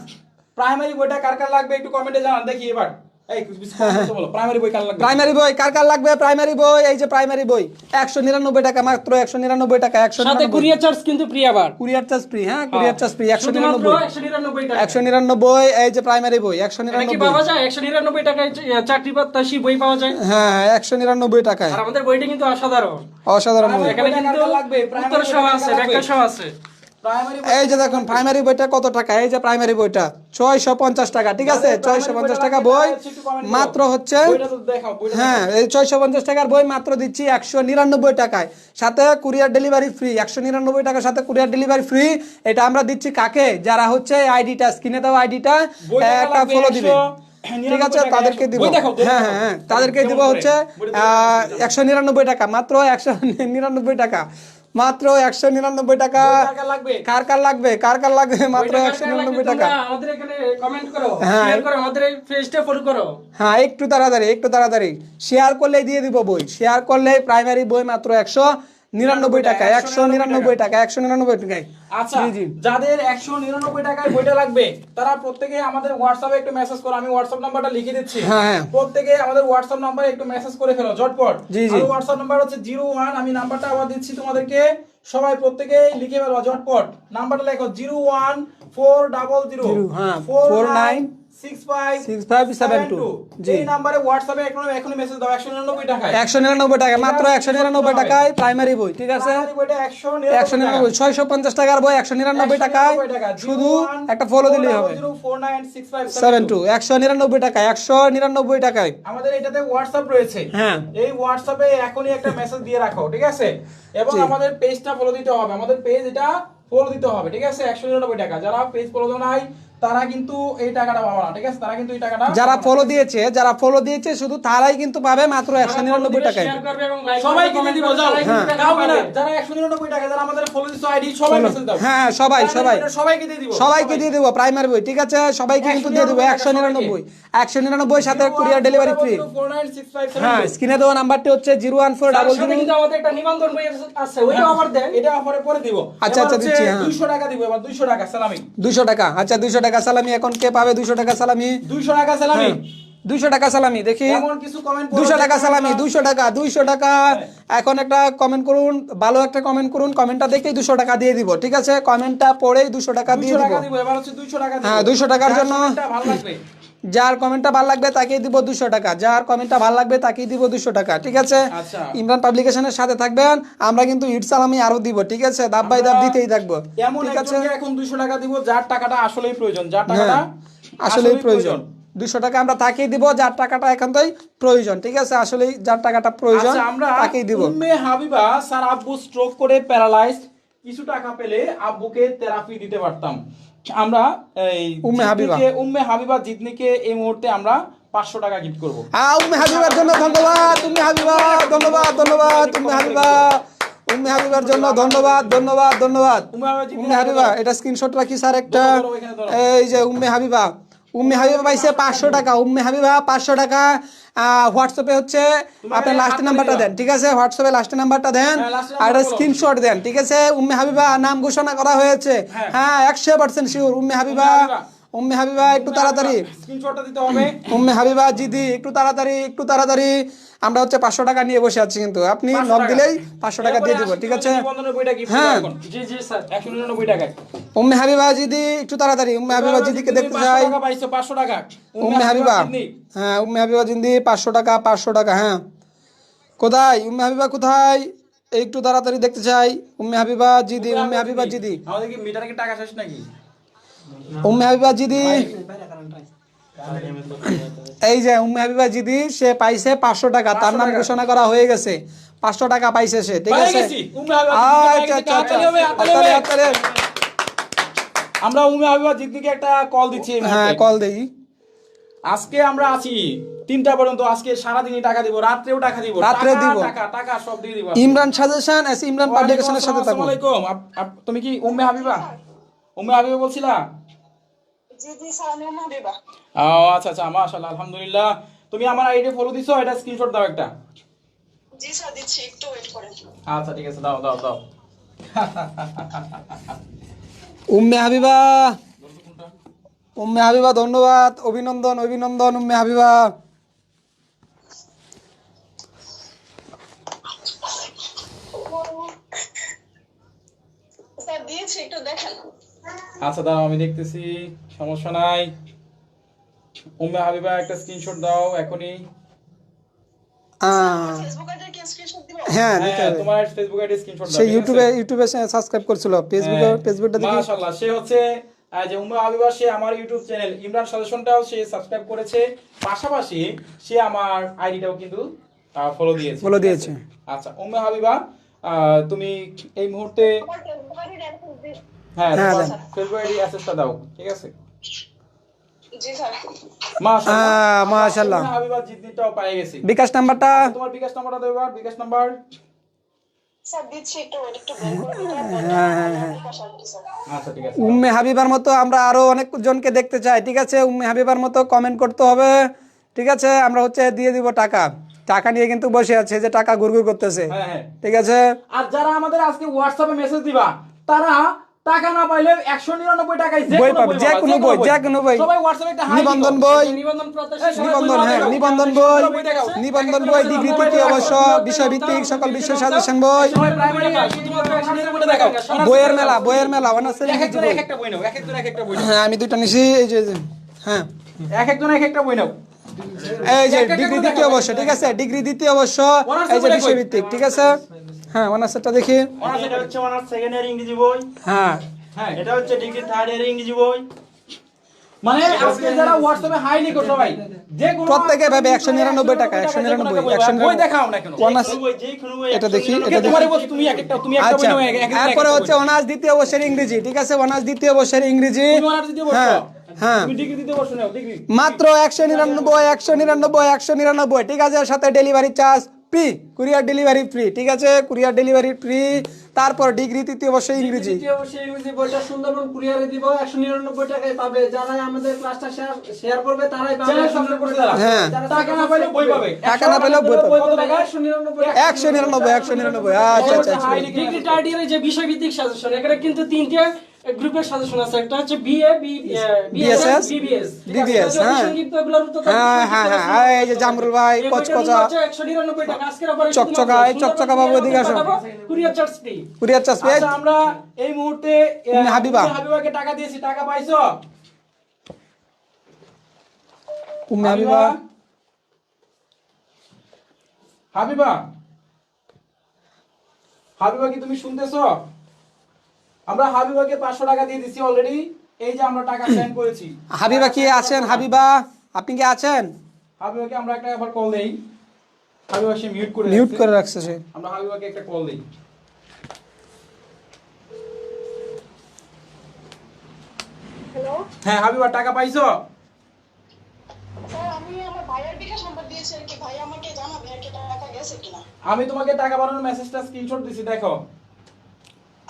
প্রাইমারি বইটা কার কার লাগবে একটু কমেন্টে জানান দেখি এবার। এই কিছু বলো, প্রাইমারি বই কার লাগবে? প্রাইমারি বই কার কার লাগবে? প্রাইমারি বই, এই যে প্রাইমারি বই 199 টাকা, মাত্র 199 টাকা। সাথে 199 কুরিয়ার চার্জ কিন্তু ফ্রি আবার। কুরিয়ার চার্জ ফ্রি, হ্যাঁ কুরিয়ার চার্জ ফ্রি। শুধুমাত্র 199 199 টাকা। 199 এই যে প্রাইমারি বই এটা কি 199। পাওয়া যায় 199 টাকায় চাকরি প্রত্যাশী বই পাওয়া যায়? হ্যাঁ 199 টাকায়, আর আমাদের বইটা কিন্তু অসাধারণ। অসাধারণ বই। এখানে কিন্তু কার কার লাগবে? উত্তর সহ আছে, ব্যাখ্যা সহ আছে। প্রাইমারি এই যে দেখুন প্রাইমারি বইটা কত টাকা, এই যে প্রাইমারি বইটা 650 টাকা, ঠিক আছে? 650 টাকা বই মাত্র হচ্ছে, বইটা তো দেখাও, বইটা হ্যাঁ এই 650 টাকার বই মাত্র দিচ্ছি 199 টাকায়, সাথে কুরিয়ার ডেলিভারি ফ্রি। 199 টাকার সাথে কুরিয়ার ডেলিভারি ফ্রি। এটা আমরা দিচ্ছি কাকে? যারা হচ্ছে আইডিটা স্ক্রিনে দেওয়া আইডিটা একটা ফলো দিবে, ঠিক আছে? তাদেরকে দিব, হ্যাঁ হ্যাঁ হ্যাঁ, তাদেরকে দিব হচ্ছে 199 টাকা, মাত্র 199 টাকা, মাত্র 199 টাকা। কার কার লাগবে, কার কার লাগবে? মাত্র 199 টাকা। আমাদের এখানে কমেন্ট করো, হ্যাঁ। শেয়ার করো, আমাদের এই পেজটা ফলো করো। হ্যাঁ একটু তাড়াতাড়ি, একটু তাড়াতাড়ি শেয়ার করলেই দিয়ে দিব বই, শেয়ার করলে প্রাইমারি বই মাত্র 199 টাকা, 199 টাকা, 199 টাকায়। আচ্ছা, জি জি। যাদের 199 টাকায় বইটা লাগবে তারা প্রত্যেকে আমাদের হোয়াটসঅ্যাপে একটু মেসেজ করো, আমি হোয়াটসঅ্যাপ নাম্বারটা লিখে দিচ্ছি। হ্যাঁ, হ্যাঁ। প্রত্যেকে আমাদের হোয়াটসঅ্যাপ নাম্বারে একটু মেসেজ করে ফেলো ঝটপট। জি, জি। আমার হোয়াটসঅ্যাপ নাম্বার হচ্ছে 01, আমি নাম্বারটা আবার দিচ্ছি তোমাদেরকে, সবাই প্রত্যেকে লিখে ফেলো ঝটপট। নাম্বারটা লেখো 01400 হ্যাঁ 49 65 6572 জি। এই নম্বরে হোয়াটসঅ্যাপে এখনো মেসেজ দাও 199 টাকায়। 199 টাকা, মাত্র 199 টাকায় প্রাইমারি বই, ঠিক আছে? প্রাইমারি বইটা 199 199, 650 টাকার বই 199 টাকায়, শুধু একটা ফলো দিলেই হবে। 72 199 টাকা, 199 টাকায়। আমাদের এটাতে হোয়াটসঅ্যাপ রয়েছে, হ্যাঁ। এই হোয়াটসঅ্যাপে এখনই একটা মেসেজ দিয়ে রাখো, ঠিক আছে? এবং জি। আমাদের পেজটা ফলো দিতে হবে, আমাদের পেজ এটা ফলো দিতে হবে, ঠিক আছে? 199 টাকা। যারা পেজ ফলো দেয় নাই তারা কিন্তু এই টাকাটা পাবে না, ঠিক আছে? তারা কিন্তু এই টাকাটা যারা ফলো দিয়েছে, যারা ফলো দিয়েছে শুধু তারাই কিন্তু পাবে মাত্র 199 টাকায়। শেয়ার করবে এবং লাইক সবাইকে দিয়ে দিব, যাও। হ্যাঁ। কাউকে না, যারা 199 টাকা, যারা আমাদের ফলো দিছো আইডি, সবাই মেসেজ দাও। হ্যাঁ সবাই, সবাই সবাইকে দিয়ে দিব, সবাইকে দিয়ে দেবো প্রাইমারি বই, ঠিক আছে? সবাইকে কিন্তু দিয়ে দেবো 199, 199 সাথে কুরিয়ার ডেলিভারি ফ্রি। হ্যাঁ, স্ক্রিনে দেওয়া নাম্বারটি হচ্ছে 01400। সাথে কিন্তু আমাদের একটা নিবন্ধন বই আছে, ওইটা অফার দেন। এটা অফারে পরে দিব। আচ্ছা, আচ্ছা, দিচ্ছি, হ্যাঁ। 200 টাকা দিব, এবার 200 টাকা সালামি। 200 টাকা, আচ্ছা 200 টাকা সালামি। এখন কে পাবে 200 টাকা সালামি? 200 টাকা সালামি। 200 টাকা সালামি, দেখি। এমন কিছু কমেন্ট 200 টাকা সালামি, 200 টাকা, 200 টাকা। এখন একটা কমেন্ট করুন, ভালো একটা কমেন্ট করুন, কমেন্টটা দেখেই 200 টাকা দিয়ে দিব, ঠিক আছে? কমেন্টটা পড়েই 200 টাকা দিয়ে 200 দিব। টাকা দিব, এবার হচ্ছে 200 টাকা দিব। হ্যাঁ, 200 টাকার যার জন্য কমেন্টটা ভালো লাগবে, যার কমেন্টটা ভালো লাগবে তাকেই দিব 200 টাকা, যার কমেন্টটা ভালো লাগবে তাকেই দিব 200 টাকা, ঠিক আছে? আচ্ছা। ইমরান পাবলিকেশনের সাথে থাকবেন, আমরা কিন্তু ইট সালামি আরো দিব, ঠিক আছে? ধাপ বাই ধাপ দিতেই থাকবো, এমন ঠিক আছে? একজনকে এখন 200 টাকা দিব যার টাকাটা আসলেই প্রয়োজন, যার টাকাটা হ্যাঁ, আসলেই প্রয়োজন। 200 টাকা আমরা তাকেই দিব যার টাকাটা একান্তই প্রয়োজন, ঠিক আছে? আসলেই যার টাকাটা প্রয়োজন আচ্ছা, আমরা তাকেই দিব। উম্মে হাবিবা স্যার, আব্বু স্ট্রোক করে প্যারালাইজড, কিছু টাকা পেলে আব্বুকে থেরাপি দিতে পারতাম। আমরা এই উম্মে হাবিবা জিতনিকে এই মুহূর্তে আমরা 500 টাকা গিফট করব। উম্মে হাবিবার জন্য ধন্যবাদ, উম্মে হাবিবা, ধন্যবাদ, ধন্যবাদ, উম্মে হাবিবা, উম্মে হাবিবার জন্য ধন্যবাদ, ধন্যবাদ, ধন্যবাদ। উম্মে হাবিবা, এটা স্ক্রিনশট রাখি স্যার একটা। ধরো, এখানে ধরো। এই যে উম্মে হাবিবা, উম্মে হাবিবা পাইছে 500 টাকা। উম্মে হাবিবা 500 টাকা। হোয়াটসঅ্যাপে হচ্ছে আপনার লাস্টের নাম্বারটা দেন, ঠিক আছে? হোয়াটসঅ্যাপে লাস্টের নাম্বারটা দেন হ্যাঁ, লাস্টের আর নাম্বার বলো। স্ক্রিনশট দেন, ঠিক আছে? উম্মে হাবিবা নাম ঘোষণা করা হয়েছে, হ্যাঁ 100% শিওর। উম্মে হাবিবা, উম্মে হাবিবা একটু তাড়াতাড়ি, স্ক্রিনশটটা দিতে হবে। উম্মে হাবিবা জিদি একটু তাড়াতাড়ি, একটু তাড়াতাড়ি। আমরা হচ্ছে 500 টাকা নিয়ে বসে আছি, কিন্তু আপনি 500 নক টাকা। দিলেই 500 টাকা দিয়ে দিব, ঠিক আছে? নিবন্ধনের বইটা gift হ্যাঁ। করবো এখন। জি জি স্যার। 199 টাকায়। উম্মে হাবিবা জিদি একটু তাড়াতাড়ি, উম্মে হাবিবা জিদিকে দেখতে 500 চাই। টাকা পাইছো, 500 টাকা। উম্মে হাবিবা, জিতনি। হ্যাঁ উম্মে হাবিবা জিন্দি 500 টাকা, 500 টাকা। হ্যাঁ, কোথায় উম্মে হাবিবা, কোথায়? একটু তাড়াতাড়ি দেখতে চাই। উম্মে হাবিবা জিদি, উম্মে হাবিবা জিদি, আমাদের কি মিটারে কি টাকা শেষ নাকি? উম্মে হাবিবা জিদি। এই যে উম্মে হাবিবা জিদি, সে পাইছে 500 টাকা, তার নাম ঘোষণা করা হয়ে গেছে। 500 টাকা পাইছে সে, ঠিক পেয়ে আছে? গেছি, উম্মে হাবিবা জিতনিকে আচ্ছা পেয়ে আচ্ছা গেছি। আচ্ছা, হাততালি হবে, হাততালি হাততালি, হবে। হাততালি। আমরা উম্মে হাবিবা জিতনিকে একটা কল দিচ্ছি এই হ্যাঁ মুহূর্তে। কল দেই। আজকে আমরা আছি 3টা পর্যন্ত, আজকে সারাদিনই টাকা দিব, রাত্রেও টাকা দিব, রাত্রেও টাকা, দিব। টাকা টাকা সব দিয়ে দিব। ইমরান সাজেশন এস ইমরান পাবলিকেশনের সাথে থাকুন। আসসালামু আলাইকুম। তুমি কি উম্মে হাবিবা? উম্মে হাবিবা বলছিলা? জি জি স্যার, আমি উম্মে হাবিবা। ও আচ্ছা আচ্ছা, মাশাআল্লাহ, আলহামদুলিল্লাহ। তুমি আমার আইডি ফলো দিছো, এটা স্ক্রিনশট দাও একটা। জি স্যার, দিচ্ছি, একটু ওয়েট করেন। আচ্ছা ঠিক আছে, দাও দাও দাও। উম্মে হাবিবা, উম্মে হাবিবা ধন্যবাদ, অভিনন্দন, অভিনন্দন উম্মে হাবিবা। স্যার দিয়েছি, একটু দেখেন। আচ্ছা দাও, আমি দেখতেছি, সমস্যা নাই। উম্মে হাবিবা একটা স্ক্রিনশট দাও এখনই। ফেসবুক আইডির কি স্ক্রিনশট দিব? হ্যাঁ দিতে হ্যাঁ, হবে। তোমার ফেসবুক আইডি স্ক্রিনশট দাও। সে ঠিক আছে? ইউটিউবে সাবস্ক্রাইব করছিল, ফেসবুকটা দেখি। মাশাআল্লাহ, সে হচ্ছে যে উম্মে হাবিবা, সে আমার ইউটিউব চ্যানেল ইমরান সাজেশনটাও সে সাবস্ক্রাইব করেছে, পাশাপাশি সে আমার আইডিটাও কিন্তু ফলো দিয়েছে। Follow ঠিক আছে? দিয়েছে। আচ্ছা উম্মে হাবিবা, তুমি এই মুহূর্তে আমার ফেসবুক আইডির অ্যাক্সেস দিন। হ্যাঁ হ্যাঁ, তোমার দেন। ফেসবুক আইডি অ্যাক্সেসটা দাও। ঠিক আছে? জি স্যার। মাশাআল্লাহ, মাশাআল্লাহ। উম্মে হাবিবা জিতনিটাও পেয়ে গেছি। বিকাশ নাম্বারটা তোমার বিকাশ নাম্বারটা দেবো, বিকাশ নাম্বার। স্যার দিচ্ছি, একটু ওয়েট, একটু বের করে দিতে স্যার। আচ্ছা ঠিক আছে। উম্মে হাবিবার মতো আমরা আরো অনেক জনকে দেখতে চাই, ঠিক আছে? উম্মে হাবিবার মতো কমেন্ট করতে হবে, ঠিক আছে? আমরা হচ্ছে দিয়ে দিব টাকা, টাকা নিয়ে কিন্তু বসে আছে, যে টাকা গুড়গুড় করতেছে, হ্যাঁ হ্যাঁ। ঠিক আছে? আর যারা আমাদের আজকে হোয়াটসঅ্যাপে মেসেজ দিবা, তারা টাকা না পাইলে 199 টাকায় বই পাবে, যে কোনো বই, যে কোনো বই। সবাই হোয়াটসঅ্যাপে একটা হাই নিবন্ধন বই, নিবন্ধন প্রত্যাশী নিবন্ধন, হ্যাঁ নিবন্ধন বই, নিবন্ধন বই, ডিগ্রি তৃতীয় অবশ্য, বিষয়ভিত্তিক সকল বিষয় সাজেশন বই, সবাই প্রাইমারি শুধুমাত্র বলে দেখাও। বইয়ের মেলা অনার্সের এক একজন বই। এক একটা বই নাও, এক একজন এক একটা বই নাও। হ্যাঁ আমি দুইটা নিছি, এই যে হ্যাঁ এক একজন এক একটা বই নাও। এই যে ডিগ্রি দ্বিতীয় অবশ্য, ঠিক আছে? ডিগ্রি দ্বিতীয় অবশ্য, এই যে বিষয়ভিত্তিক, ঠিক আছে? হ্যাঁ অনার্সটা দেখি। অনার্স এটা হচ্ছে অনার্স সেকেন্ড ইয়ার ইংরেজি বই, হ্যাঁ হ্যাঁ, এটা হচ্ছে ডিগ্রি থার্ড ইয়ার ইংরেজি বই। মানে আজকে যারা হোয়াটসঅ্যাপে হাই লিখো সবাই, যে কোনো প্রত্যেকে ভাবে 199 টাকা, 199 বই দেখাও না কেন? অনার্স বই যে কোনো বই এটা দেখি, 199 এটা দেখি। তোমার বস, তুমি এক একটা বই আচ্ছা, নাও, এক একজন এক এরপরে একটা হচ্ছে বই। অনার্স দ্বিতীয় বর্ষের ইংরেজি, ঠিক আছে? অনার্স দ্বিতীয় বর্ষের ইংরেজি, তুমি অনার্স দ্বিতীয় বর্ষ, হ্যাঁ হ্যাঁ তুমি ডিগ্রি দ্বিতীয় বর্ষ নাও, ডিগ্রি। মাত্র 199, ঠিক আছে? এর সাথে delivery charge free, courier delivery free, ঠিক আছে? Courier delivery free. তারপর ডিগ্রি তৃতীয় বর্ষের ইংরেজি, দ্বিতীয় বর্ষের ইংরেজি বইটা সুন্দরবন কুরিয়ারে দিব, 199 টাকায় পাবে। যারাই আমাদের ক্লাসটা শেয়ার করবে তারাই পাবে চ্যানেল সাবস্ক্রাইব করতে দাও। হ্যাঁ। টাকা না পাইলে বই পাবে। টাকা না পেলেও বই পাবে। কত টাকা? 199 199, আচ্ছা আচ্ছা আচ্ছা। ডিগ্রি থার্ড ইয়ারের যে বিষয়ভিত্তিক সাজেশন, এখানে কিন্তু তিনটে গ্রুপের সাজেশন আছে। একটা হচ্ছে বিএ, BSS, বিবিএস, BBS, হ্যাঁ। সংক্ষিপ্ত এগুলোর তো হ্যাঁ হ্যাঁ হ্যাঁ, এই যে জামরুল ভাই, কচকচা, 199 টাকা আজকের অফারে চকচকা, এই চকচকা বাবু এদিকে আসো। Courier charge free. Courier charge পেয়ে আচ্ছা, আমরা এই মুহূর্তে উম্মে হাবিবা। উম্মে হাবিবাকে টাকা দিয়েছি, টাকা পাইছো? উম্মে হাবিবা, হাবিবা, হাবিবা কি তুমি শুনতেছো? আমরা হাবিবাকে 500 টাকা দিয়ে দিছি অলরেডি, এই যে আমরা টাকা সেন্ড করেছি। হাবিবা কি আছেন? হাবিবা আপনি কি আছেন? হাবিবাকে আমরা একটা আবার কল দেই। হাবিবা সে মিউট করে মিউট রাখছে। করে রাখছে সে। আমরা হাবিবাকে একটা কল দেই। হ্যালো হ্যাঁ হাবিবা, টাকা পাইছো? স্যার, আমি আমার ভাইয়ের বিকাশ নাম্বার দিয়েছি আর কি, ভাই আমাকে জানাবে আর কি টাকা গেছে কিনা। আমি তোমাকে টাকা পাঠানোর মেসেজটা স্ক্রিনশট দিছি, দেখো।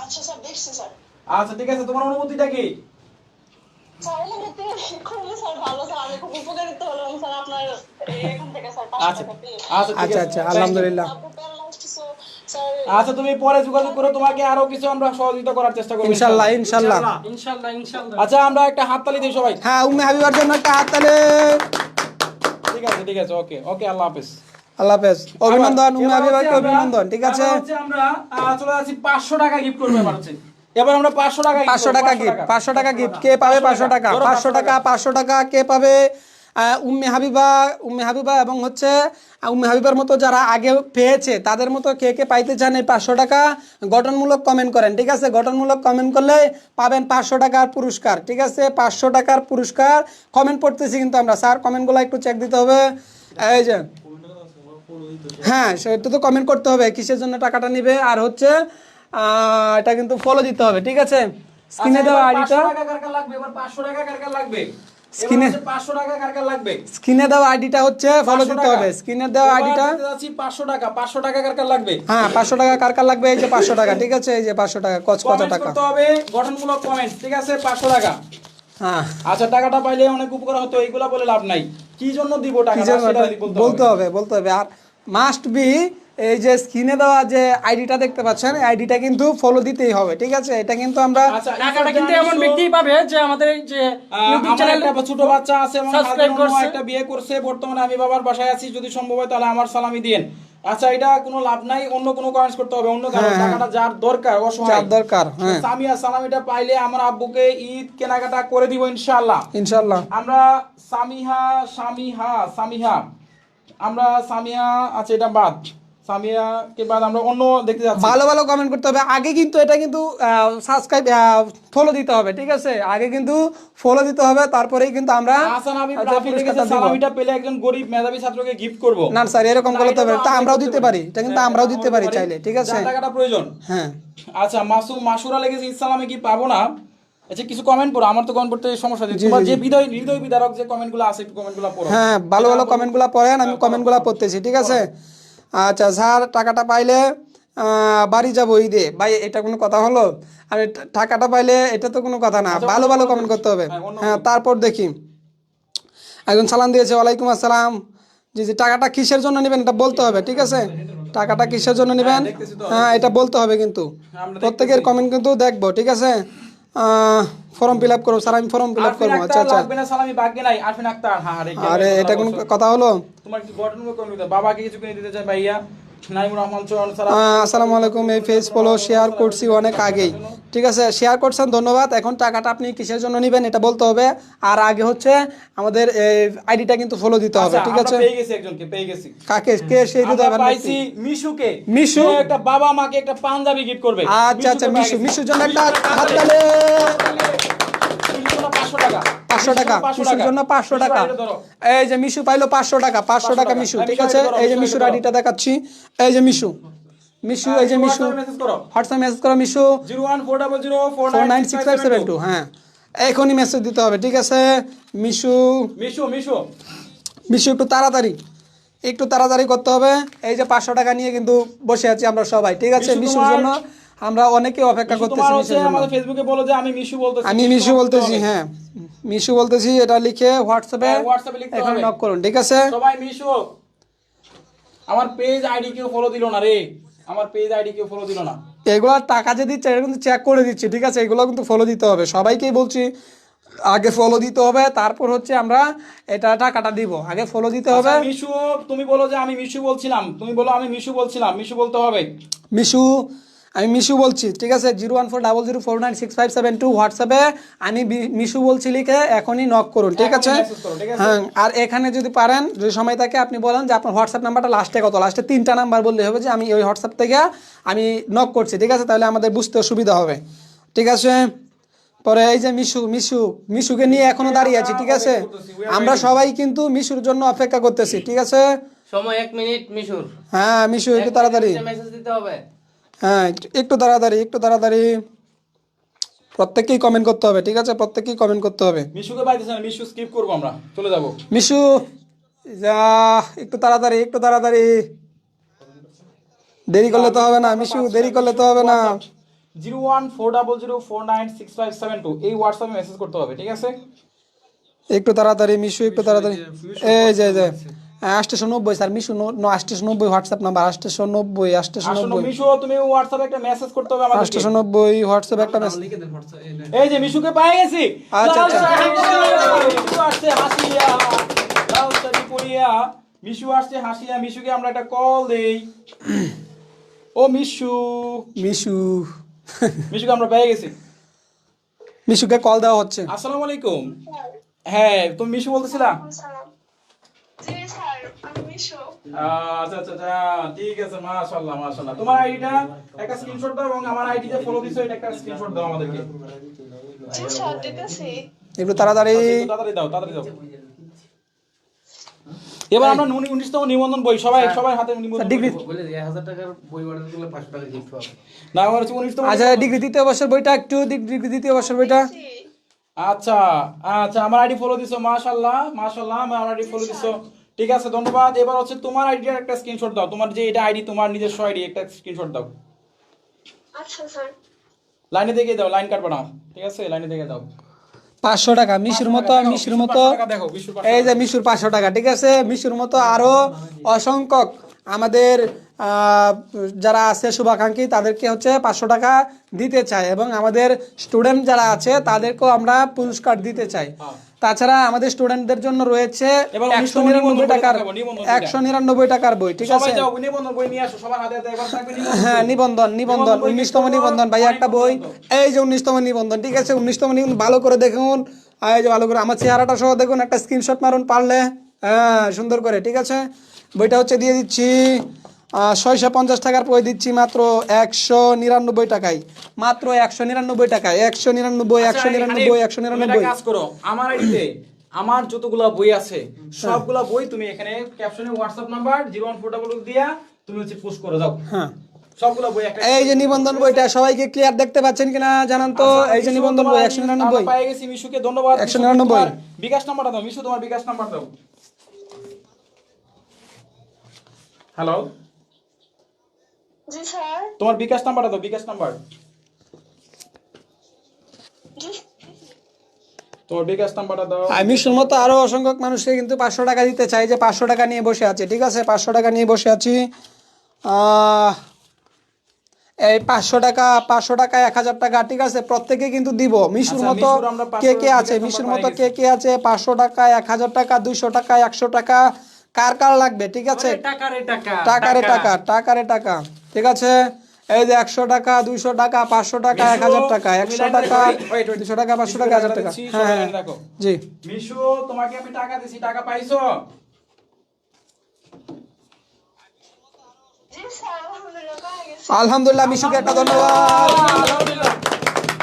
আচ্ছা স্যার, দেখছি স্যার। আচ্ছা ঠিক আছে, তোমার অনুমতিটা কি? স্যার অনুমতি খুবই স্যার ভালো স্যার, আমি খুব উপকারিত হলাম স্যার আপনার এখান থেকে স্যার, 500 আচ্ছা টাকা পেয়ে। আচ্ছা ঠিক আচ্ছা আছে, আচ্ছা, thank you. আলহামদুলিল্লাহ। আপু প্যারালাইজড কিছু স্যার। আচ্ছা তুমি পরে যোগাযোগ করো, তোমাকে আরো কিছু আমরা সহযোগিতা করার চেষ্টা করব ইনশাআল্লাহ ইনশাআল্লাহ। ইনশাআল্লাহ ইনশাআল্লাহ। আচ্ছা আমরা একটা হাততালি দিই সবাই। হ্যাঁ উম্মে হাবিবার জন্য একটা হাততালি। ঠিক আছে, ওকে ওকে, আল্লাহ হাফেজ। আল্লাহ হাফেজ, অভিনন্দন উম্মে এবার হাবিবাকে, হচ্ছে আমরা- অভিনন্দন, ঠিক আছে? এবার হচ্ছে আমরা চলে যাচ্ছি 500 টাকা গিফট করবো এবার হচ্ছে। এবার আমরা 500 টাকা 500 টাকা গিফট, 500 টাকা গিফট, কে পাবে 500 টাকা? 500 টাকা, 500 টাকা কে পাবে? উম্মে হাবিবা এবং হচ্ছে উম্মে হাবিবার মতো যারা আগে পেয়েছে তাদের মতো কে কে পাইতে চান এই 500 টাকা গঠনমূলক কমেন্ট করেন, ঠিক আছে? গঠনমূলক কমেন্ট করলে পাবেন 500 টাকার পুরস্কার, ঠিক আছে? 500 টাকার পুরস্কার। কমেন্ট পড়তেছি কিন্তু আমরা, স্যার কমেন্টগুলো একটু চেক দিতে হবে। এই যে হ্যাঁ সেটা তো কমেন্ট করতে হবে কিসের জন্য টাকাটা নিবে, আর হচ্ছে এটা কিন্তু ফলো দিতে হবে, ঠিক আছে? স্ক্রিনে দেওয়া আইডিটা, 500 টাকা কার কার লাগবে? এবার 500 টাকা কার কার লাগবে? স্ক্রিনে 500 টাকা কার কার লাগবে? স্ক্রিনে দেওয়া আইডিটা হচ্ছে ফলো 500 দিতে টাকা। হবে। স্ক্রিনে দেওয়া আইডিটা, এবার দিতে যাচ্ছি 500 টাকা। 500 টাকা কার কার লাগবে? হ্যাঁ 500 টাকা কার কার লাগবে? এই যে 500 টাকা, ঠিক আছে? এই যে 500 টাকা, কত কমেন্ট টাকা? করতে হবে, গঠনমূলক কমেন্ট, ঠিক আছে? 500 টাকা। হ্যাঁ আচ্ছা টাকাটা পাইলে অনেক উপকার হতো, এইগুলা বলে লাভ নাই। কি জন্য দিব কি টাকাটা জন্য সেটা বলতে হবে। আর মাস্ট বি এই যে স্ক্রিনে দেওয়া যে আইডিটা দেখতে পাচ্ছেন, এই আইডিটা কিন্তু ফলো দিতেই হবে, ঠিক আছে? এটা কিন্তু আমরা আচ্ছা টাকাটা কিন্তু এমন ব্যক্তিই পাবে যে আমাদের এই যে ইউটিউব আমার চ্যানেল একটা ছোট বাচ্চা আছে এবং সাবস্ক্রাইব হাজবেন্ড করছে। একটা বিয়ে করছে, বর্তমানে আমি বাবার বাসায় আছি, যদি সম্ভব হয় তাহলে আমার সালামি দিয়েন। আচ্ছা এটা কোনো লাভ নাই, অন্য কোনো কমেন্টস করতে হবে, অন্য কারো টাকাটা যার দরকার, অসহায় যার দরকার, হ্যাঁ সামিয়া সালামিটা পাইলে আমার আব্বুকে ঈদ কেনাকাটা করে দিব ইনশাআল্লাহ। ইনশাআল্লাহ। আমরা সামিহা আমরা সামিয়া আছে এটা বাদ, সামিয়াকে বাদ আমরা অন্য দেখতে যাচ্ছি। ভালো ভালো কমেন্ট করতে হবে আগে, কিন্তু এটা কিন্তু সাবস্ক্রাইব ফলো দিতে হবে, ঠিক আছে? আগে কিন্তু ফলো দিতে হবে, তারপরেই কিন্তু আমরা হাসান হাবিব আচ্ছা, রাফি লিখেছে পুরস্কারটা দিব। সালামিটা পেলে একজন গরিব মেধাবী ছাত্রকে গিফট করব। না স্যার, এরকম না, করতে এটা হবে, তো তা আমরা আমরাও করতে দিতে পারি, এটা কিন্তু হ্যাঁ, আমরাও দিতে পারি পারি। চাইলে, ঠিক আছে? যার টাকাটা প্রয়োজন। হ্যাঁ আচ্ছা মাসুরা লেগেছে ইসলামে কি পাবো না? আচ্ছা কিছু কমেন্ট পড়ো, আমার তো কমেন্ট পড়তে সমস্যা হচ্ছে। জি, তোমার জি, যে জি। হৃদয় বিদারক যে কমেন্টগুলো আছে একটু কমেন্টগুলো পড়ো। হ্যাঁ, ভালো ভালো কমেন্টগুলো পড়েন, আমি কমেন্টগুলো পড়তেছি, ঠিক আছে? আচ্ছা স্যার, টাকাটা পাইলে বাড়ি যাবো ঈদে। ভাই এটা কোনো কথা হলো? আর টাকাটা পাইলে এটা তো কোনো কথা না, ভালো ভালো কমেন্ট করতে হবে। হ্যাঁ, তারপর দেখি একজন সালাম দিয়েছে, ওয়ালাইকুম আসসালাম। জি জি, টাকাটা কিসের জন্য নেবেন এটা বলতে হবে, ঠিক আছে? টাকাটা কিসের জন্য নেবেন, হ্যাঁ এটা বলতে হবে কিন্তু। প্রত্যেকের কমেন্ট কিন্তু দেখবো, ঠিক আছে? ফর্ম ফিল আপ করো স্যার, আমি ফর্ম ফিল আপ করবো। আচ্ছা আচ্ছা, লাগবে না সালামি বাকি নাই আরফিন আক্তার। হ্যাঁ আরে এটা কোনো কথা হলো? তোমার কি গঠনমূলক কমেন্ট দাও, বাবাকে কিছু কিনে দিতে চাই ভাইয়া। নাইমুর রহমান চরণ সালাম। আসসালামু আলাইকুম, এই পেজ ফলো শেয়ার করছি অনেক আগেই, ঠিক আছে? শেয়ার করছেন, ধন্যবাদ। এখন টাকাটা আপনি কিসের জন্য নেবেন এটা বলতে হবে, আর আগে হচ্ছে আমাদের আইডিটা কিন্তু ফলো দিতে হবে, ঠিক আছে? আমরা পেয়ে গেছি একজনকে, পেয়ে গেছি। কাকে, কে সেই আমরা হৃদয় পাইছি মিশুকে। মিশু? সে একটা বাবা মাকে একটা পাঞ্জাবি গিফট করবে। আচ্ছা আচ্ছা, মিশুকে মিশু, পেয়ে গেছি। মিশুর জন্য একটা মিশুর হাত জন্য তালে। 500 টাকা, 500 টাকা, মিশুর জন্য 500 টাকা। এই যে মিশু পাইলো 500 টাকা, 500 টাকা মিশু, ঠিক আছে? এই যে মিশুর আইডিটা দেখাচ্ছি, এই যে মিশু, মিশু, এই যে মিশু, মেসেজ করো হোয়াটসঅ্যাপ মেসেজ করো মিশু 01400496572। 496572। হ্যাঁ, এখনই মেসেজ দিতে হবে, ঠিক আছে? মিশু, মিশু মিশু মিশু একটু তাড়াতাড়ি, একটু তাড়াতাড়ি করতে হবে। এই যে 500 টাকা নিয়ে কিন্তু বসে আছি আমরা সবাই, ঠিক আছে? মিশু মিশুর তোমার- জন্য আমরা অনেকে অপেক্ষা মিশু করতেছি তোমার হচ্ছে মিশুর জন্য। আমাদের ফেসবুকে বলো যে আমি মিশু বলতেছি। আমি মিশু বলতেছি, হ্যাঁ মিশু বলতেছি, এটা লিখে হোয়াটসঅ্যাপে হ্যাঁ, হোয়াটসঅ্যাপে লিখতে এখন হবে। নক করুন, ঠিক আছে? সবাই মিশু। আমার পেজ আইডি কেউ ফলো দিল না রে, আমার পেজ আইডি কেউ ফলো দিল না। এগুলো টাকা যে দিচ্ছে এটা কিন্তু চেক করে দিচ্ছি, ঠিক আছে? এগুলো কিন্তু ফলো দিতে হবে, সবাইকেই বলছি আগে ফলো দিতে হবে, তারপর হচ্ছে আমরা এটা টাকাটা দিব। আগে ফলো দিতে হবে। আচ্ছা, মিশু তুমি বলো যে আমি মিশু বলছিলাম, তুমি বলো আমি মিশু বলছিলাম, মিশু বলতে হবে। মিশু, আমি মিশু বলছি, ঠিক আছে? 01400496572 হোয়াটসঅ্যাপে আমি মিশু বলছি লিখে এখনই নক করুন, ঠিক আছে? এখনই message করো, ঠিক আছে? হ্যাঁ, আর এখানে যদি পারেন, যদি সময় থাকে আপনি বলেন যে আপনার হোয়াটসঅ্যাপ নাম্বারটা লাস্টে কত, লাস্টে 3টা নাম্বার বললে হবে যে আমি ওই হোয়াটসঅ্যাপ থেকে আমি নক করছি, ঠিক আছে? তাহলে আমাদের বুঝতে সুবিধা হবে, ঠিক আছে? পরে এই যে মিশু, মিশুকে নিয়ে এখনো দাঁড়িয়ে আছি, ঠিক আছে? আমরা সবাই কিন্তু মিশুর জন্য অপেক্ষা করতেছি, ঠিক আছে? সময় 1 মিনিট মিশুর। হ্যাঁ মিশু, একটু তাড়াতাড়ি, মেসেজ দিতে হবে। হ্যাঁ একটু তাড়াতাড়ি, একটু তাড়াতাড়ি। প্রত্যেককেই কমেন্ট করতে হবে, ঠিক আছে? প্রত্যেককেই কমেন্ট করতে হবে। মিশুকে পাইতেছে না, মিশু স্কিপ করবো, আমরা চলে যাবো। মিশু যা, একটু তাড়াতাড়ি, একটু তাড়াতাড়ি, দেরি করলে তো হবে না মিশু, দেরি করলে তো হবে না। 01400496572 এই হোয়াটসঅ্যাপে মেসেজ করতে হবে, ঠিক আছে? একটু তাড়াতাড়ি মিশু, একটু তাড়াতাড়ি। এই যে 890 sir, Mishu 890 WhatsApp number, 890 890 Mishu তুমি হোয়াটসঅ্যাপে একটা মেসেজ করতে হবে আমাদেরকে। 890 হোয়াটসঅ্যাপে একটা মেসেজ। এই যে মিশুকে পেয়ে গেছি। আচ্ছা, আচ্ছা। মিশু আসছে হাসিয়া, লাল শাড়ি পরিয়া মিশু আসছে হাসিয়া। মিশুকে আমরা একটা কল দেই। ও মিশু, মিশু, মিশুকে আমরা পেয়ে গেছি। মিশুকে কল দেওয়া হচ্ছে। আসসালামু আলাইকুম। হ্যাঁ তুমি মিশু বলতেছিলা? জি স্যার, আমি মিশু। আচ্ছা আচ্ছা আচ্ছা, ঠিক আছে, মাশাআল্লাহ মাশাআল্লাহ। তোমার আইডিটা একটা স্ক্রিনশট দাও এবং আমার আইডি যে ফলো দিছো এটা একটা স্ক্রিনশট দাও আমাদেরকে। জি স্যার, দিতেছি। একটু তাড়াতাড়ি। একটু তাড়াতাড়ি দাও, তাড়াতাড়ি দাও। এবার আমরা 19তম নিবন্ধন বই সবাই হাতে নিবন্ধন ডিগ্রি বই। বলে 1000 টাকার বই অর্ডার করলে 500 টাকা গিফট পাবে। না আমার হচ্ছে 19তম। আচ্ছা, ডিগ্রি দ্বিতীয় বর্ষের বইটা একটু, ডিগ্রি দ্বিতীয় বর্ষের বইটা। জি। আচ্ছা আচ্ছা, আমার আইডি ফলো দিছো, মাশাআল্লাহ মাশাআল্লাহ, আমার আইডি ফলো দিছো, ঠিক আছে, ধন্যবাদ। এবার হচ্ছে তোমার আইডির একটা স্ক্রিনশট দাও, তোমার যে এটা আইডি তোমার নিজস্ব আইডি একটা স্ক্রিনশট দাও। আচ্ছা স্যার। লাইনে দেখে দাও, লাইন কাটবা না, ঠিক আছে? লাইনে দেখে দাও। 500 টাকা মিশুর মতো, মিশুর মতো। 500 টাকা দেখো, মিশুর 500 এই যে মিশুর 500 টাকা, ঠিক আছে? মিশুর মতো আরো অসংখ্য আমাদের যারা আছে শুভাকাঙ্ক্ষী তাদেরকে হচ্ছে 500 টাকা দিতে চাই, এবং আমাদের স্টুডেন্ট যারা আছে তাদেরকেও আমরা পুরস্কার দিতে চাই। তাছাড়া আমাদের স্টুডেন্টদের জন্য রয়েছে এবার 199 টাকার, নিবন্ধন 199 টাকার বই, ঠিক আছে? সবাই যাও নিবন্ধন বই নিয়ে আসো, সবার হাতে হাতে একবার থাকবে নিবন্ধন। হ্যাঁ, নিবন্ধন 19তম নিবন্ধন ভাই, একটা বই। এই যে 19তম নিবন্ধন, ঠিক আছে? 19তম নিবন্ধন ভালো করে দেখুন, এই যে ভালো করে আমার চেহারাটা সহ দেখুন, একটা স্ক্রিনশট মারুন পারলে, হ্যাঁ সুন্দর করে, ঠিক আছে? বইটা হচ্ছে দিয়ে দিচ্ছি 650 টাকার বই দিচ্ছি মাত্র 199 টাকায়, মাত্র 199 টাকায়, 199 199 তুমি একটা 199। কাজ করো, আমার আইডিতে আমার যতগুলা বই আছে সবগুলা বই তুমি এখানে ক্যাপশনে হোয়াটসঅ্যাপ নাম্বার 014 দিয়া তুমি হচ্ছে পোস্ট করে দাও। হ্যাঁ, সবগুলা বই একটা এই যে নিবন্ধন বইটা সবাইকে ক্লিয়ার দেখতে পাচ্ছেন কিনা জানান তো। এই যে নিবন্ধন বই 199। আমরা পেয়ে গেছি মিশুকে, ধন্যবাদ। 199 তোমার বিকাশ নাম্বারটা দাও মিশু, তোমার বিকাশ নাম্বার দাও। হ্যালো, জি স্যার। তোমার বিকাশ নাম্বারটা দাও, বিকাশ নাম্বার। জি তোমার বিকাশ নাম্বারটা দাও। আমি মতো আরো অসংখ্য মানুষকে কিন্তু 500 টাকা দিতে চাই, যে 500 টাকা নিয়ে বসে আছে, ঠিক আছে, 500 টাকা নিয়ে বসে আছি। এই 500 টাকা 1000 টাকা, ঠিক আছে, প্রত্যেকে কিন্তু দিব। মিশুর আচ্ছা, মতো মিশুর আমরা 500 কে কে আছে, বিকাশ মিশুর নাম্বার মতো পেয়ে কে কে আছে 500 টাকা 1000 টাকা 200 টাকা 100 টাকা, কার কার লাগবে, ঠিক আছে, টাকারে টাকা টাকারে টাকা, টাকারে টাকা, ঠিক আছে। এই যে 100 টাকা 200 টাকা 500 টাকা 1000 টাকা, 100 টাকা 200 টাকা 500 টাকা 1000 টাকা। হ্যাঁ হ্যাঁ জি। মিশু, তোমাকে আমি টাকা দিছি, টাকা পাইছো? জি স্যার, আলহামদুলিল্লাহ পেয়ে গেছি। আলহামদুলিল্লাহ, মিশুকে একটা ধন্যবাদ। আলহামদুলিল্লাহ।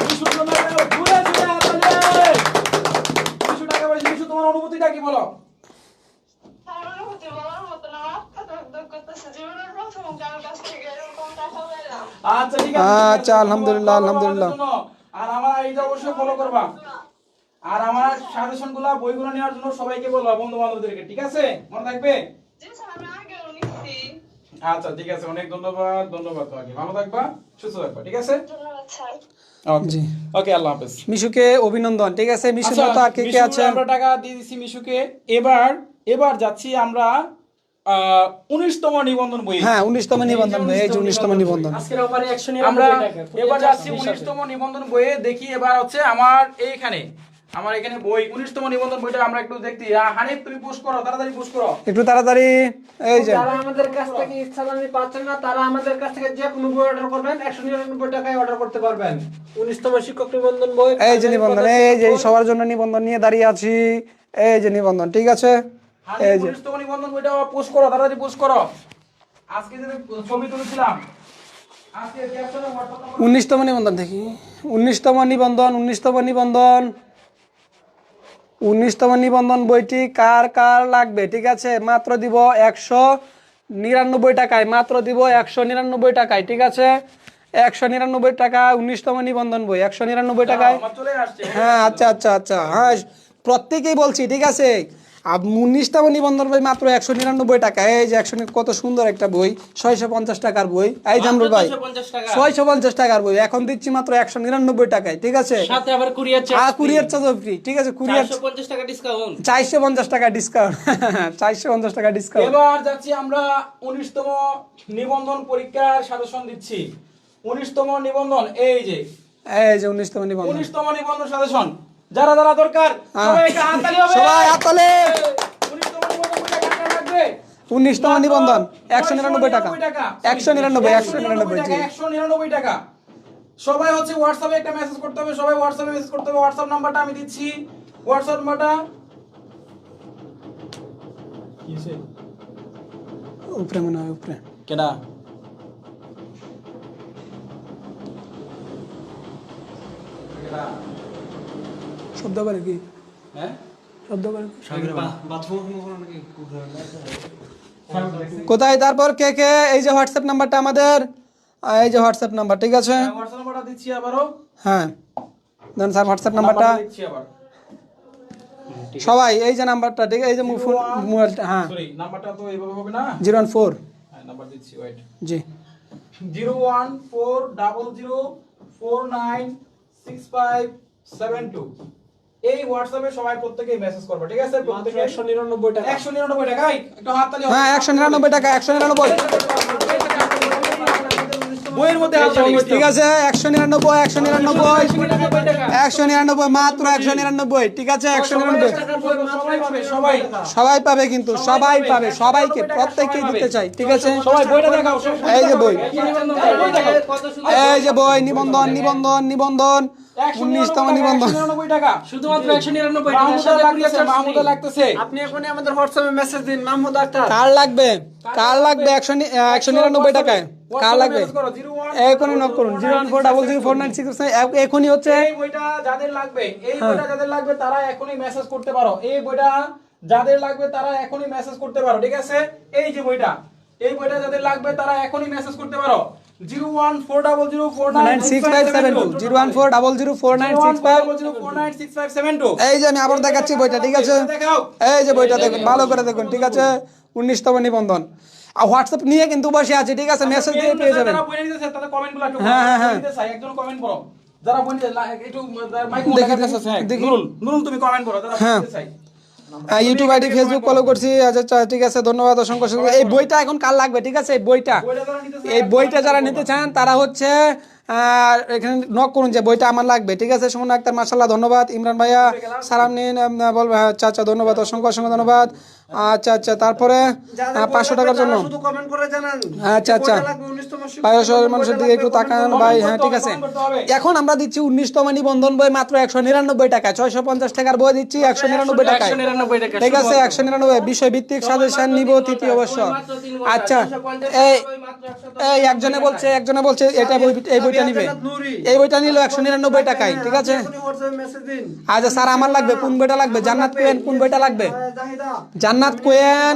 মিশুর জন্য একটা ঘুরে ঘুরে হাততালি। মিশু টাকা পাইছে, মিশু তোমার অনুভূতিটা কি বলো? স্যার, অনুভূতি বলার মতো না, মাথা ধক করতেছে। জীবনের প্রথম কারোর কাছ থেকে এরকম টাকা পেলাম। আচ্ছা ঠিক আছে, আচ্ছা, আলহামদুলিল্লাহ, আলহামদুলিল্লাহ। আর আমার এইটা অবশ্যই ফলো করবা। আর আমার সাজেশনগুলো বইগুলো নেওয়ার জন্য সবাইকে বলবা, বন্ধু বান্ধবদেরকে, ঠিক আছে, মনে থাকবে। জি স্যার, আমি আগেও নিচ্ছি। আচ্ছা ঠিক আছে, অনেক ধন্যবাদ, ধন্যবাদ তোমাকে, ভালো থাকবা, সুস্থ থাকবা, ঠিক আছে। ধন্যবাদ স্যার। ওকে জি। ওকে, আল্লাহ হাফেজ। মিশুকে অভিনন্দন, ঠিক আছে। মিশুর আচ্ছা, মতো আর কে কে মিশুর আছেন? আমরা টাকা দিয়ে দিছি মিশুকে। এবার যাচ্ছি আমরা 19তম নিবন্ধন বই। হ্যাঁ, 19তম নিবন্ধন বই, এই যে 19তম নিবন্ধন। আজকের অফারে 199 আমরা টাকা। এবার যাচ্ছি 19তম নিবন্ধন বইয়ে। দেখি এবার হচ্ছে আমার এখানে বই 19তম নিবন্ধন বইটা আমরা একটু দেখতে। হানিফ, তুমি পোস্ট করো, তাড়াতাড়ি পোস্ট করো। একটু তাড়াতাড়ি। এই যে যারা আমাদের কাছ থেকে ইচ্ছালানি পাচ্ছেন না, তারা আমাদের কাছ থেকে যে কোনো বই অর্ডার করবেন, 199 টাকায় অর্ডার করতে পারবেন। 19তম শিক্ষক নিবন্ধন বই। এই যে নিবন্ধন, এই যে সবার জন্য নিবন্ধন নিয়ে দাঁড়িয়ে আছি। এই যে নিবন্ধন, ঠিক আছে। হানিফ, এই যে 19তম নিবন্ধন বইটা পোস্ট করো, তাড়াতাড়ি পোস্ট করো। আজকে যে ছবি তুলেছিলাম, আজকে ক্যাপশনে হোয়াটসঅ্যাপ নাম্বার 19তম নিবন্ধন দেখি। 19তম নিবন্ধন, 19তম নিবন্ধন, 19তম নিবন্ধন বইটি কার কার লাগবে, ঠিক আছে, মাত্র দিব 199 টাকায়, মাত্র দিব 199 টাকায়, ঠিক আছে, 199 টাকা 19তম নিবন্ধন বই 199 টাকায়। আমার চলে আসছে। হ্যাঁ, আচ্ছা আচ্ছা আচ্ছা, হ্যাঁ প্রত্যেকেই বলছি, ঠিক আছে। 19তম নিবন্ধন বই মাত্র 199 টাকা। এই যে 100 কত সুন্দর একটা বই, 650 টাকার বই। এই জামরুল ভাই, 650 টাকা। 650 টাকার বই এখন দিচ্ছি মাত্র 199 টাকায়, ঠিক আছে। সাথে আবার courier charge. Courier charge free, ঠিক আছে, কুরিয়ার 450 টাকা ডিসকাউন্ট। 450 টাকা ডিসকাউন্ট। 450 টাকা ডিসকাউন্ট। এবার যাচ্ছি আমরা 19তম নিবন্ধন পরীক্ষার সাজেশন দিচ্ছি। 19তম নিবন্ধন, এই যে এই যে 19তম নিবন্ধন, 19তম নিবন্ধন সাজেশন, যারা যারা দরকার সবাই একটা হাততালি হবে। সবাই হাততালি। 19তম নিবন্ধন বইটা কার কার লাগবে? 19তম নিবন্ধন 199 টাকা, 199 জি। 199 টাকা। সবাই হচ্ছে হোয়াটসঅ্যাপে একটা মেসেজ করতে হবে, সবাই হোয়াটসঅ্যাপে মেসেজ করতে হবে। হোয়াটসঅ্যাপ নাম্বারটা আমি দিচ্ছি, হোয়াটসঅ্যাপ নাম্বারটা কিসে উপরে মনে হয়, উপরে কেডা শব্দ করে কি, হ্যাঁ শব্দ করে কোথায়? তারপর কে কে, এই যে হোয়াটসঅ্যাপ নাম্বারটা আমাদের, এই যে হোয়াটসঅ্যাপ নাম্বার, ঠিক আছে। হোয়াটসঅ্যাপ নাম্বারটা দিচ্ছি আবারও, হ্যাঁ দেন স্যার হোয়াটসঅ্যাপ নাম্বারটা দিচ্ছি আবার। সবাই, এই যে নাম্বারটা, ঠিক আছে, এই যে মোবাইলটা, হ্যাঁ সরি, নাম্বারটা তো এইভাবে হবে না। 014 হ্যাঁ, নাম্বার দিচ্ছি, ওয়েট। জি। 01400496572। এই হোয়াটসঅ্যাপে সবাই প্রত্যেকই মেসেজ করবে, ঠিক আছে। প্রত্যেককে 199 টাকা। 199 টাকা। একটু হাততালি হবে। হ্যাঁ 199 টাকা, 199 বইয়ের মধ্যে হাততালি, ঠিক আছে। 199 199 মাত্র 199, ঠিক আছে। 199 সবাই পাবে, সবাই সবাই পাবে, কিন্তু সবাই পাবে, সবাইকে প্রত্যেককেই দিতে চাই, ঠিক আছে। সবাই বইটা দেখাও। এই যে বই, কত সুন্দর। এই যে বই, নিবন্ধন নিবন্ধন নিবন্ধন 19তম নিবন্ধন 199 টাকা শুধুমাত্র 199 টাকা মাহমুদা সাথে লাগতেছে, courier charge মাহমুদা free। লাগতেছে। আপনি এখনই আমাদের হোয়াটসঅ্যাপে মেসেজ দিন মাহমুদ আক্তার। কার লাগবে 199 টাকায় কার লাগবে মেসেজ করো 01 এখনই নক করুন 014004969 এখনই হচ্ছে এই বইটা যাদের লাগবে, এই বইটা যাদের লাগবে তারা এখনই মেসেজ করতে পারো। এই বইটা যাদের লাগবে তারা এখনই মেসেজ করতে পারো, ঠিক আছে? এই যে বইটা, এই বইটা যাদের লাগবে তারা এখনই মেসেজ করতে পারো 01400496572 01400496572 এই যে আমি আবার দেখাচ্ছি বইটা, ঠিক আছে? দেখাও। এই যে বইটা দেখুন, ভালো করে দেখুন, ঠিক আছে? 19তম নিবন্ধন। আর হোয়াটসঅ্যাপ নিয়ে কিন্তু বসে আছে, ঠিক আছে? মেসেজ দিয়ে পেয়ে যাবেন। যারা বই নিতে চায় তারা কমেন্টগুলো একটু হ্যাঁ, হ্যাঁ, হ্যাঁ। নিতে চায়, একজন কমেন্ট করো। যারা বই নিতে একটু মাইক দেখি, দেখি নুরুল, নুরুল তুমি কমেন্ট করো যারা বই হ্যাঁ। নিতে চায়। ইউটিউব আইডি ফেসবুক ফলো করছি, আচ্ছা ঠিক আছে, ধন্যবাদ, অসংখ্য অসংখ্য। এই বইটা এখন কার লাগবে, ঠিক আছে? এই বইটা যারা নিতে চান তারা হচ্ছে এখানে নক করুন যে বইটা আমার লাগবে, ঠিক আছে? সুমন আক্তার মাশাআল্লাহ, ধন্যবাদ। ইমরান ভাইয়া সারামনিন বল, আচ্ছা ধন্যবাদ, অসংখ্য অসংখ্য ধন্যবাদ। আচ্ছা তারপরে 500 টাকার জন্য শুধু কমেন্ট করে জানান। আচ্ছা বইটা লাগবে 19তম শিক্ষক পায়সের মানুষের দিকে একটু তাকান ভাই। হ্যাঁ, ঠিক আছে। কমেন্ট করতে হবে। এখন আমরা দিচ্ছি 19তম নিবন্ধন বই মাত্র 199 টাকায়। 650 টাকার বই দিচ্ছি 199 টাকায়, 199 টাকা ঠিক আছে? 199 বিষয় ভিত্তিক সাজেশন নিব তৃতীয় বর্ষ। আচ্ছা, এই একজনে বলছে এটা বই, এই বইটা নিবে, এই বইটা নিল 199 টাকায়, ঠিক আছে? এখনই হোয়াটসঅ্যাপে মেসেজ দিন। আচ্ছা স্যার, আমার লাগবে, কোন বইটা লাগবে? জান্নাত কোয়েন, কোন বইটা লাগবে? জাহিদা, জান্নাত কোয়েন,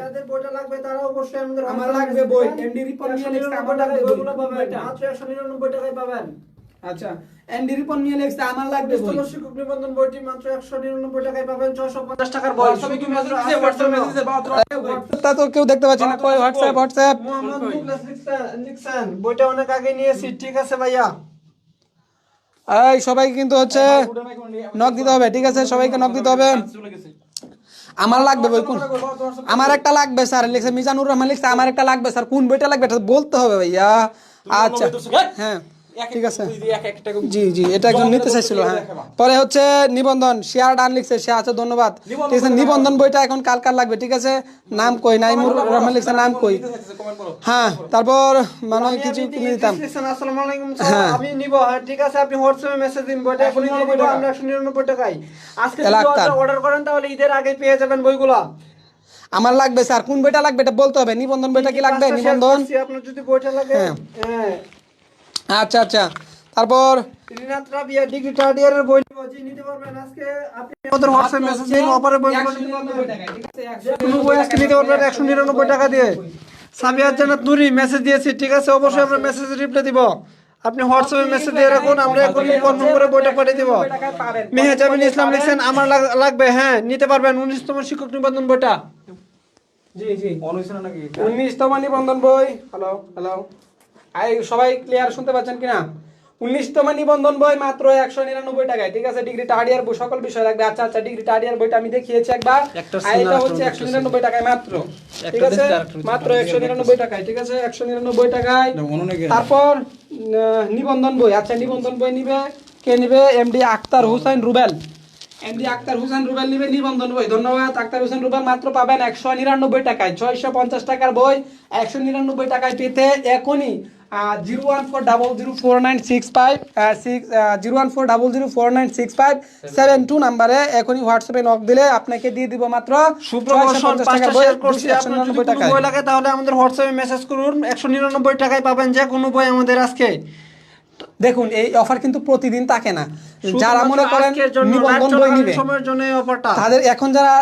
যাদের বইটা লাগবে তারা অবশ্যই আমাদের আমার লাগবে বই এমডি রিপন নিয়ে লিখছে, আমার লাগবে বই। বইগুলো পাবেন মাত্র 199 টাকায় পাবেন। আচ্ছা, এমডি রিপন নিয়ে লিখছে, আমার লাগবে বই। 19তম শিক্ষক নিবন্ধন বইটি মাত্র 199 টাকায় পাবেন। 650 টাকার বই। হোয়াটসঅ্যাপে কি মেসেজ দিছে? হোয়াটসঅ্যাপে মেসেজ দিছে বাবা তোরা তা তো কেউ দেখতে পাচ্ছে না, কই হোয়াটসঅ্যাপ মোহাম্মদ মুখলেস লিখছেন বইটা অনেক আগে নিয়েছি, ঠিক আছে ভাইয়া? এই সবাই কিন্তু হচ্ছে নক দিতে হবে, ঠিক আছে? সবাইকে নক দিতে হবে। চলে গেছে। আমার লাগবে বই কোন? আমার একটা লাগবে স্যার, লিখছে মিজানুর রহমান, লিখছে আমার একটা লাগবে স্যার। কোন বইটা লাগবে এটা বলতে হবে ভাইয়া। আচ্ছা হ্যাঁ, ঠিক আছে। জি এটা একজন নিতে চাইছিল। হ্যাঁ, পরে হচ্ছে নিবন্ধন শেয়ার ডান লিখছে, সে আছে, ধন্যবাদ, ঠিক আছে? নিবন্ধন বইটা এখন কার কার লাগবে, ঠিক আছে? নাম কই, নাইমুর রহমান লিখছে, নাম কই? হ্যাঁ, তারপর মানে কিছু কিনে দিতাম। আসসালামু আলাইকুম স্যার, আমি নিব। হ্যাঁ, ঠিক আছে, আপনি হোয়াটসঅ্যাপে মেসেজ দিন, বইটা এখনই নিয়ে নিব আমরা 199 টাকায়। আজকে যদি অর্ডার করেন তাহলে ঈদের আগে পেয়ে যাবেন বইগুলা। আমার লাগবে স্যার, কোন বইটা লাগবে এটা বলতে হবে। নিবন্ধন বইটা কি লাগবে? নিবন্ধন, আপনার যদি বইটা লাগে। হ্যাঁ, আচ্ছা তারপর রিনাত রাবিয়া ডিগ্রি থার্ড ইয়ারের বই নিতে পারবেন। আজকে আপনি আমাদের হোয়াটসঅ্যাপ মেসেজ দিন, অফারের বইগুলো নিতে পারবেন। কোনো বই আজকে নিতে পারবেন 199 টাকা দিয়ে। সাবিয়া জান্নাত নুরি মেসেজ দিয়েছি, ঠিক আছে? অবশ্যই আমরা মেসেজ রিপ্লাই দিব। আপনি হোয়াটসঅ্যাপে মেসেজ দিয়ে রাখুন, আমরা এখনই কনফার্ম করে বইটা পাঠিয়ে দিব। মেহেজাবিন ইসলাম লিখছেন আমার লাগবে। হ্যাঁ, নিতে পারবেন 19তম শিক্ষক নিবন্ধন বইটা। জি 19তম নিবন্ধন বই। হ্যালো সবাই ক্লিয়ার শুনতে পাচ্ছেন কিনা? 19তম নিবন্ধন বই মাত্র 199 টাকায়, ঠিক আছে? ডিগ্রি থার্ড ইয়ার সকল বিষয় লাগবে। আচ্ছা ডিগ্রি থার্ড ইয়ার বইটা আমি দেখিয়েছি একবার, আর এটা হচ্ছে 199 টাকায় মাত্র, ঠিক আছে? মাত্র 199 টাকায়, ঠিক আছে? 199 টাকায়। তারপর নিবন্ধন বই, আচ্ছা নিবন্ধন বই নিবে কে নিবে? এমডি আক্তার হোসেন রুবেল, এমডি আক্তার হোসেন রুবেল নিবে নিবন্ধন বই। ধন্যবাদ আক্তার হোসেন রুবেল। মাত্র পাবেন 199 টাকায়। 650 টাকার বই 199 টাকায় পেতে এখনই 014004965 নাম্বারে এখনই হোয়াটসঅ্যাপে নক দিলে আপনাকে দিয়ে দিব মাত্র 650 টাকার বই 199 টাকায়। বই লাগে তাহলে আমাদের হোয়াটসঅ্যাপে মেসেজ করুন, 199 টাকায় পাবেন যে কোনো বই আমাদের আজকে। দেখুন এই অফার কিন্তু প্রতিদিন থাকে না, যারা মনে করেন নিবন্ধন বই নিবে সময়ের জন্য এই অফারটা। তাদের এখন যারা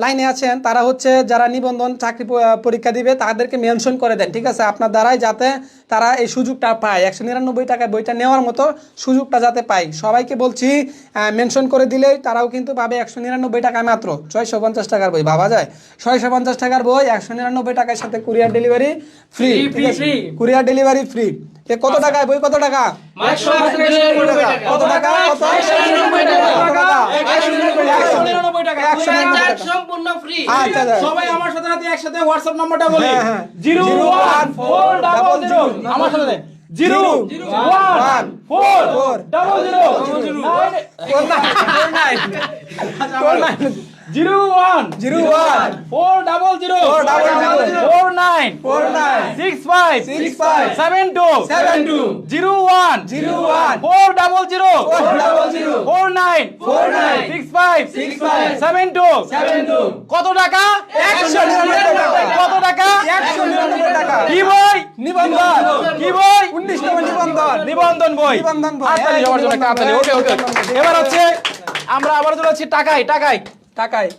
লাইনে আছেন তারা হচ্ছে যারা নিবন্ধন চাকরি পরীক্ষা দিবে তাদেরকে মেনশন করে দেন, ঠিক আছে? আপনার দ্বারাই যাতে তারা এই সুযোগটা পায়, 199 টাকায় বইটা নেওয়ার মতো সুযোগটা যাতে পায়। সবাইকে বলছি মেনশন করে দিলেই তারাও কিন্তু পাবে 199 টাকায় মাত্র। 650 টাকার বই ভাবা যায়? 650 টাকার বই 199 টাকার সাথে কুরিয়ার ডেলিভারি ফ্রি, ঠিক আছে? Courier delivery free. কত টাকায় বই? কত টাকা? মাত্র 199 টাকা। কত টাকা? কত? 199 টাকা। চার্জ সম্পূর্ণ ফ্রি। আচ্ছা সবাই আমার সাথে একসাথে হোয়াটসঅ্যাপ নাম্বারটা বলি। হ্যাঁ। 01400 আমার সাথে 01400 01400 49 কত টাকা? 199 কত টাকা? 199 টাকা। কি বই? নিবন্ধন। কি বই? 19 নম্বর নিবন্ধন। নিবন্ধন বই। নিবন্ধন বই। হাততালি সবার জন্য একটা হাততালি। ওকে ওকে। এবার হচ্ছে আমরা আবার চলে যাচ্ছি টাকায়। টাকায়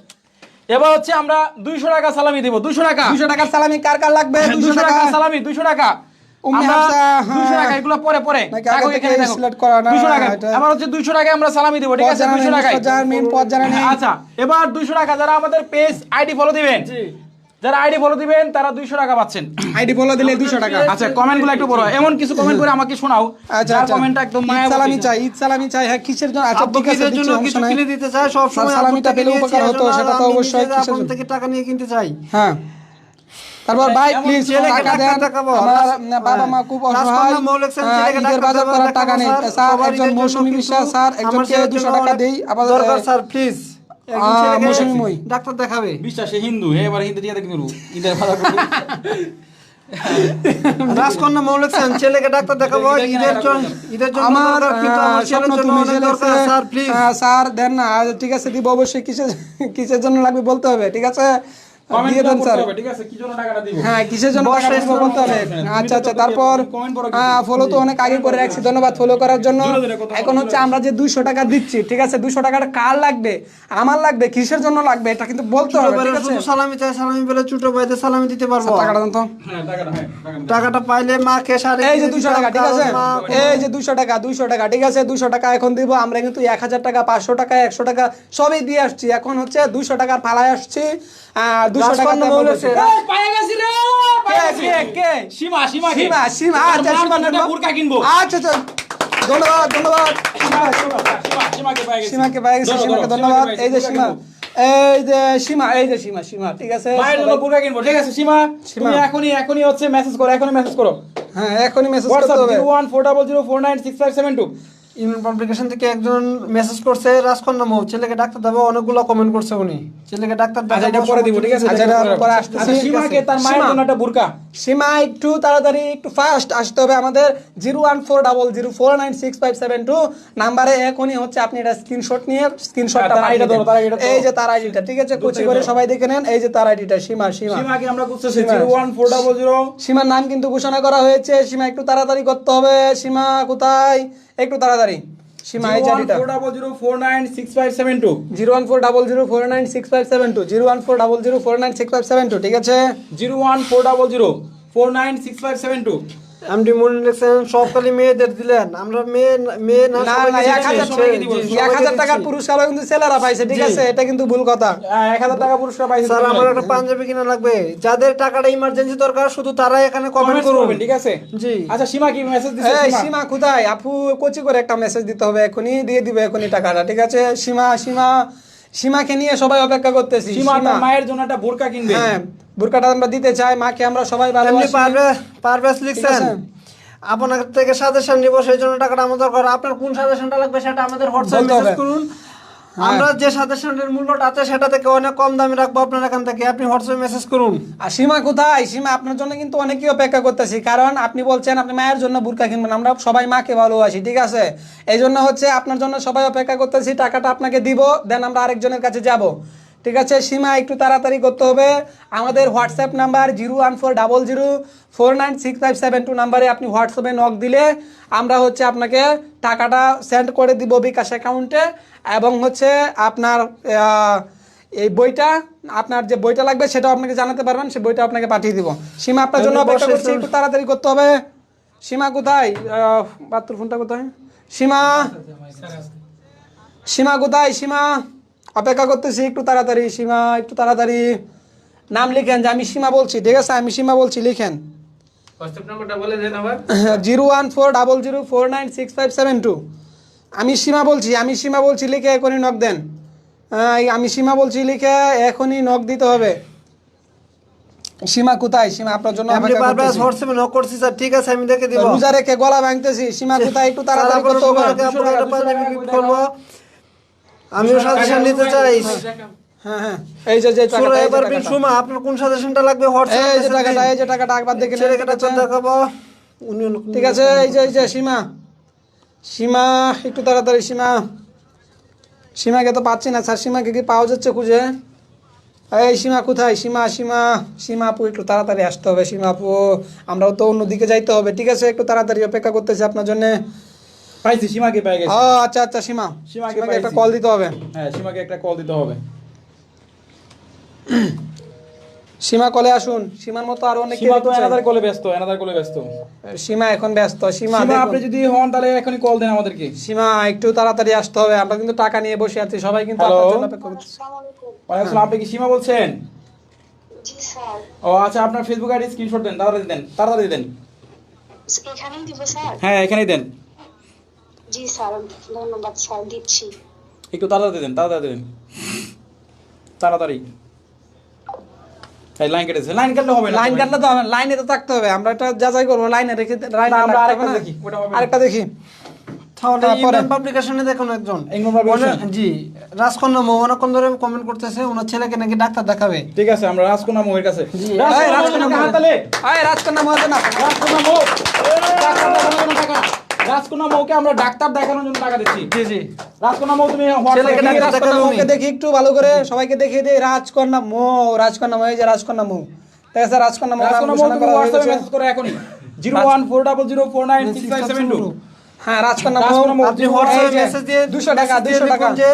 এবার হচ্ছে আমরা 200 টাকা সালামি দিব। 200 টাকা। 200 টাকার সালামি কার কার লাগবে? 200 টাকা সালামি, 200 টাকা। উম্মে আমরা হাফসা, 200 টাকা হ্যাঁ। এগুলো পরে নাকি আগে টাকা থেকে এখানে দেখো। select করা না, 200 টাকা। এটা। আমার হচ্ছে 200 টাকা আমরা সালামি দিব, ঠিক আছে? 200 টাকায়। পদ জানানি। আচ্ছা, এবার 200 টাকা যারা আমাদের পেজ আইডি ফলো দিবেন, যারা আইডি ফলো দিবেন তারা 200 টাকা পাচ্ছেন। আইডি বলে দিলে 200 টাকা। আচ্ছা, কমেন্টগুলো একটু পড়ো। এমন কিছু কমেন্ট করে আমাকে শোনাও। আচ্ছা যার আচ্ছা কমেন্টটা একদম ঈদ মায়া সালামি চাই, ঈদ সালামি চাই। হ্যাঁ, কিসের জন্য? আচ্ছা আব্বু ঠিক আছে, কিসের জন্য দিচ্ছি, কিছু সমস্যা নাই। কিনে দিতে চায় সব সময় সালামিটা পেলে উপকার হতো, সেটা তো অবশ্যই কিসের আপন জন্য? থেকে টাকা নিয়ে কিনতে চাই। হ্যাঁ, তারপর ভাই প্লিজ ছেলেকে টাকা ডাক্তার দেন। দেখাবো। আমার বাবা মা খুব অসহায়, রাজকন্যা মৌলিক ছেলেকে ঈদের ডাক্তার বাজার করার টাকা নেই। দেখাবো, স্যার সবার একজন ঈদের জন্য মৌসুমী কিন্তু বিশ্বাস স্যার, আমার একজনকে ছেলের 200 জন্য টাকা অনেক দেই। আবার দরকার স্যার, প্লিজ মৌসুমী মই। ডাক্তার দেখাবে। বিশ্বাসে হিন্দু, এবার হিন্দু দিয়ে দেখবি ঈদের ভাড়া করবি। রাজকন্যা মৌলিক ছেলেকে ডাক্তার দেখাবো ঈদের জন্য আমার দরকার, কিন্তু আমার স্বপ্ন ছেলের জন্য তুমি অনেক দরকার স্যার, প্লিজ। স্যার দেন না। ঠিক আছে, দিব অবশ্যই। কিসের জন্য লাগবে বলতে হবে, ঠিক আছে? দিয়ে দেন স্যার। ঠিক আছে, কি জন্য টাকাটা দিব? হ্যাঁ, কিসের জন্য টাকা দিব বলতে হবে। আচ্ছা আচ্ছা, তারপর ফলো তো অনেক আগে করে রাখছি, ধন্যবাদ ফলো করার জন্য। এখন হচ্ছে আমরা যে 200 টাকা দিচ্ছি, ঠিক আছে? 200 টাকাটা কার লাগবে? আমার লাগবে। কিসের জন্য লাগবে এটা কিন্তু বলতে হবে, ঠিক আছে? শুধু সালামি চাই, সালামি পেলে ছোট ভাইদের সালামি দিতে পারবো। টাকাটা দেন তো। হ্যাঁ, টাকাটা, হ্যাঁ, টাকাটা। টাকাটা পাইলে মাকে শাড়ি এই যে কিনে 200 টাকা, দিতাম, ঠিক আছে? কারণ মা এই যে 200 টাকা, ঠিক আছে? 200 টাকা এখন দিব আমরা, কিন্তু 1000 টাকা, 500 টাকা, 100 টাকা সবই দিয়ে আসছি। এখন হচ্ছে 200 টাকার ফালায় আসছি। 200 টাকা রাজকন্যা মৌলিক পায়ে গেছি রে কে? সীমা, সীমা কে? সীমা, সীমা। আচ্ছা, মার সীমা জন্য নেবো। একটা বোরকা কিনবো। আচ্ছা আচ্ছা, ধন্যবাদ। সীমাকে পেয়ে গেছি। সীমাকে পেয়ে গেছি, ধরো, সীমাকে ধরো, ধন্যবাদ। সীমাকে এই যে পেয়ে সীমা, গেছি, এই যে সীমা, ঠিক আছে? মায়ের জন্য বোরকা কিনবো, ঠিক আছে? সীমা, তুমি এখনই হচ্ছে মেসেজ করো, এখনই মেসেজ করো। হ্যাঁ, এখনই মেসেজ করতে হোয়াটসঅ্যাপ হবে। 01400496572। ইউনিয়ন পাবলিকেশন থেকে একজন মেসেজ করছে, রাজকন্যা মৌ ছেলেকে ডাক্তার দেবো, অনেকগুলো কমেন্ট করছে উনি। ছেলেকে ডাক্তার আচ্ছা, এটা দেখাবো, পরে দিব, ঠিক আছে? আচ্ছা, এটা পরে আসতেছি। আচ্ছা, সীমাকে তার মায়ের সীমা। জন্য একটা বোরকা। সীমা একটু তাড়াতাড়ি, একটু ফাস্ট আসতে হবে আমাদের। 01400496572 নাম্বারে এখনই হচ্ছে আপনি এটা স্ক্রিনশট নিয়ে স্ক্রিনশটটা তার আইডিটা ধরো, তার আইডিটা ধরো। এই যে তার আইডিটা, ঠিক আছে? কুচি করে সবাই দেখে নেন। এই যে তার আইডিটা, সীমা। সীমাকে আমরা খুঁজতেছি। সীমা। 01400। সীমার নাম কিন্তু ঘোষণা করা হয়েছে। সীমা একটু তাড়াতাড়ি করতে হবে। সীমা কোথায়? একটু তাড়াতাড়ি। সীমা এই জায়গাটা 01400496572। 01400496572 01400496572, ঠিক আছে? 01400496572। এমডি মনির লিখছেন সব খালি মেয়েদের দিলেন, আমরা মেয়ে না না সবাইকে না, দিচ্ছি, 1000 সবাইকে দিব, 1000 টাকার পুরস্কার কিন্তু ছেলেরা পাইছে, ঠিক আছে? এটা কিন্তু ভুল কথা। 1000 টাকা পুরস্কার পাইছে। স্যার আমার একটা পাঞ্জাবি কিনা লাগবে, যাদের টাকাটা ইমার্জেন্সি দরকার শুধু তারাই এখানে কমেন্ট করুন, ঠিক আছে? জি। আচ্ছা, সীমা কি মেসেজ দিছে? এই সীমা কোথায়? আপু কোচি করে একটা মেসেজ দিতে হবে, এখনই দিয়ে দিবে, এখনই টাকাটা, ঠিক আছে? সীমাকে নিয়ে সবাই অপেক্ষা করতেছি। সীমা তার মায়ের জন্য একটা বোরকা কিনবে। হ্যাঁ, বোরকাটা আমরা দিতে চাই, মাকে আমরা সবাই এমনি ভালোবাসি। পারভেজ লিখছেন আছে? আপনার থেকে সাজেশন নিব, সেই জন্য টাকাটা আমাদের দরকার। আপনার কোন সাজেশনটা লাগবে সেটা আমাদের হোয়াটসঅ্যাপে বলতে হবে। মেসেজ করুন। আমরা যে সাজেশনের মূল্যটা আছে সেটা থেকে অনেক কম দামে রাখবো আপনার এখান থেকে, আপনি হোয়াটসঅ্যাপে মেসেজ করুন। আর সীমা কোথায়? সীমা আপনার জন্য কিন্তু অনেকেই অপেক্ষা করতেছি, কারণ আপনি বলছেন আপনি মায়ের জন্য বোরকা কিনবেন। আমরা সবাই মাকে ভালোবাসি, ঠিক আছে? এই জন্য হচ্ছে আপনার জন্য সবাই অপেক্ষা করতেছি। টাকাটা আপনাকে দিব, দেন আমরা আরেকজনের কাছে যাব, ঠিক আছে? সীমা একটু তাড়াতাড়ি করতে হবে। আমাদের হোয়াটসঅ্যাপ নাম্বার 01400496572 নাম্বারে আপনি হোয়াটসঅ্যাপে নক দিলে আমরা হচ্ছে আপনাকে টাকাটা সেন্ড করে দিব বিকাশ অ্যাকাউন্টে। এবং হচ্ছে আপনার এই বইটা, আপনার যে বইটা লাগবে সেটাও আপনাকে জানাতে পারবেন, সেই বইটা আপনাকে পাঠিয়ে দিব। সীমা আপনার জন্য অপেক্ষা করছি, একটু তাড়াতাড়ি করতে হবে। সীমা কোথায়? বাহাত্তর ফোনটা কোথায়? সীমা কোথায়? সীমা অপেক্ষা করতেছি, একটু তাড়াতাড়ি। সীমা একটু তাড়াতাড়ি নাম লিখেন যে আমি সীমা বলছি, ঠিক আছে? আমি সীমা বলছি, লিখেন। হোয়াটসঅ্যাপ নাম্বারটা বলে দেন আবার। 01400496572। আমি সীমা বলছি লিখে এখনই নক দেন। আমি সীমা বলছি লিখে এখনই নক দিতে হবে। সীমা কোথায়? সীমা আপনার জন্য আপনি অপেক্ষা বারবার করতেছি। হোয়াটসঅ্যাপে নক করছি স্যার, ঠিক আছে আমি দেখে দিব। রোজা রেখে গলা ভাঙতেছি। সীমা কোথায়? একটু তাড়াতাড়ি করতে হবে। আমিও সাজেশন নিতে চাই। হ্যাঁ হ্যাঁ এই যে টাকাটা, এই যে সুরাইবার বিন টাকাটা। সুমা, আপনার কোন সাজেশনটা লাগবে হোয়াটসঅ্যাপ এই যে টাকাটা, এই যে টাকাটা একবার দেখে ছেলে নেন, ঠিক কাটা আছে? দেখাবো। উনি ঠিক আছে, এই যে সীমা, সীমা একটু তাড়াতাড়ি, সীমাকে তো পাচ্ছি না স্যার, সীমাকে কি পাওয়া যাচ্ছে খুঁজে? এই সীমা কোথায়? সীমা আপু একটু তাড়াতাড়ি আসতে হবে, সীমা আপু, আমরাও তো অন্যদিকে যাইতে হবে, ঠিক আছে? একটু তাড়াতাড়ি অপেক্ষা করতেছি আপনার জন্য। পাইছি, সীমাকে পেয়ে গেছি। ও আচ্ছা আচ্ছা, সীমাকে সীমাকে একটা পাইছি। কল দিতে হবে। হ্যাঁ, সীমাকে একটা কল দিতে হবে। সীমা কলে আসুন, সীমার মতো আরো অনেক সীমা তো এনাদার কলে ব্যস্ত, সীমা এখন ব্যস্ত। সীমা সীমা, দেখুন। আপনি যদি হন তাহলে এখনই কল দেন আমাদেরকে। সীমা একটু তাড়াতাড়ি আসতে হবে, আমরা কিন্তু টাকা নিয়ে বসে আছি, সবাই কিন্তু হ্যালো। আপনার জন্য অপেক্ষা করছে। আসসালামু আলাইকুম। ওয়ালাইকুম আসসালাম, আপনি কি সীমা বলছেন? জি স্যার। ও আচ্ছা, আপনার ফেসবুক আইডি স্ক্রিনশট দেন, তাড়াতাড়ি দেন। এখানেই দিব স্যার? হ্যাঁ, এখানেই দেন। জি স্যার, ধন্যবাদ স্যার, দিচ্ছি। একটু তাড়াতাড়ি দেন, তাড়াতাড়ি। এই লাইন কেটেছে, লাইন কাটলে হবে না। লাইন কাটলে তো হবে না, লাইনে তো থাকতে হবে, আমরা এটা যাচাই করবো, লাইনে রেখে না, আমরা আরেকটা দেখি, ওটা হবে না। আরেকটা দেখি। তাহলে তারপরে? ইমরান পাবলিকেশনে দেখুন একজন, ইমরান পাবলিকেশন? জি, রাজকন্যা অনেকক্ষণ ধরে কমেন্ট করতেছে, ওনার ছেলেকে নাকি ডাক্তার দেখাবে। ঠিক আছে, আমরা রাজকন্যা মোহের কাছে। এই রাজকন্যা মোহের হাততালি। রাজকন্যা মহাজন না, রাজকন্যা মৌ, ডাক্তার দেখানোর জন্য টাকা। রাজকন্যা মৌকে আমরা ডাক্তার দেখানোর জন্য টাকা দিচ্ছি। জি জি। রাজকন্যা মৌ, তুমি ছেলেকে হোয়াটসঅ্যাপে ডাক্তার রাজকন্যা দেখাবে মৌকে উনি। দেখি একটু ভালো করে, সবাইকে দেখিয়ে দিই। রাজকন্যা মৌ, এই যে রাজকন্যা মৌ, ঠিক আছে? রাজকন্যা মৌ নাম রাজকন্যা মৌ, ঘোষণা তুমি করা হয়ে হোয়াটসঅ্যাপে গেছে। মেসেজ করো এখনই 01400496572। হ্যাঁ, রাজকন্যা রাজকন্যা মৌ, মৌ, আপনি হোয়াটসঅ্যাপে এই যে মেসেজ দিয়ে 200 টাকা, মেসেজ দিয়ে 200 টাকা। লিখুন যে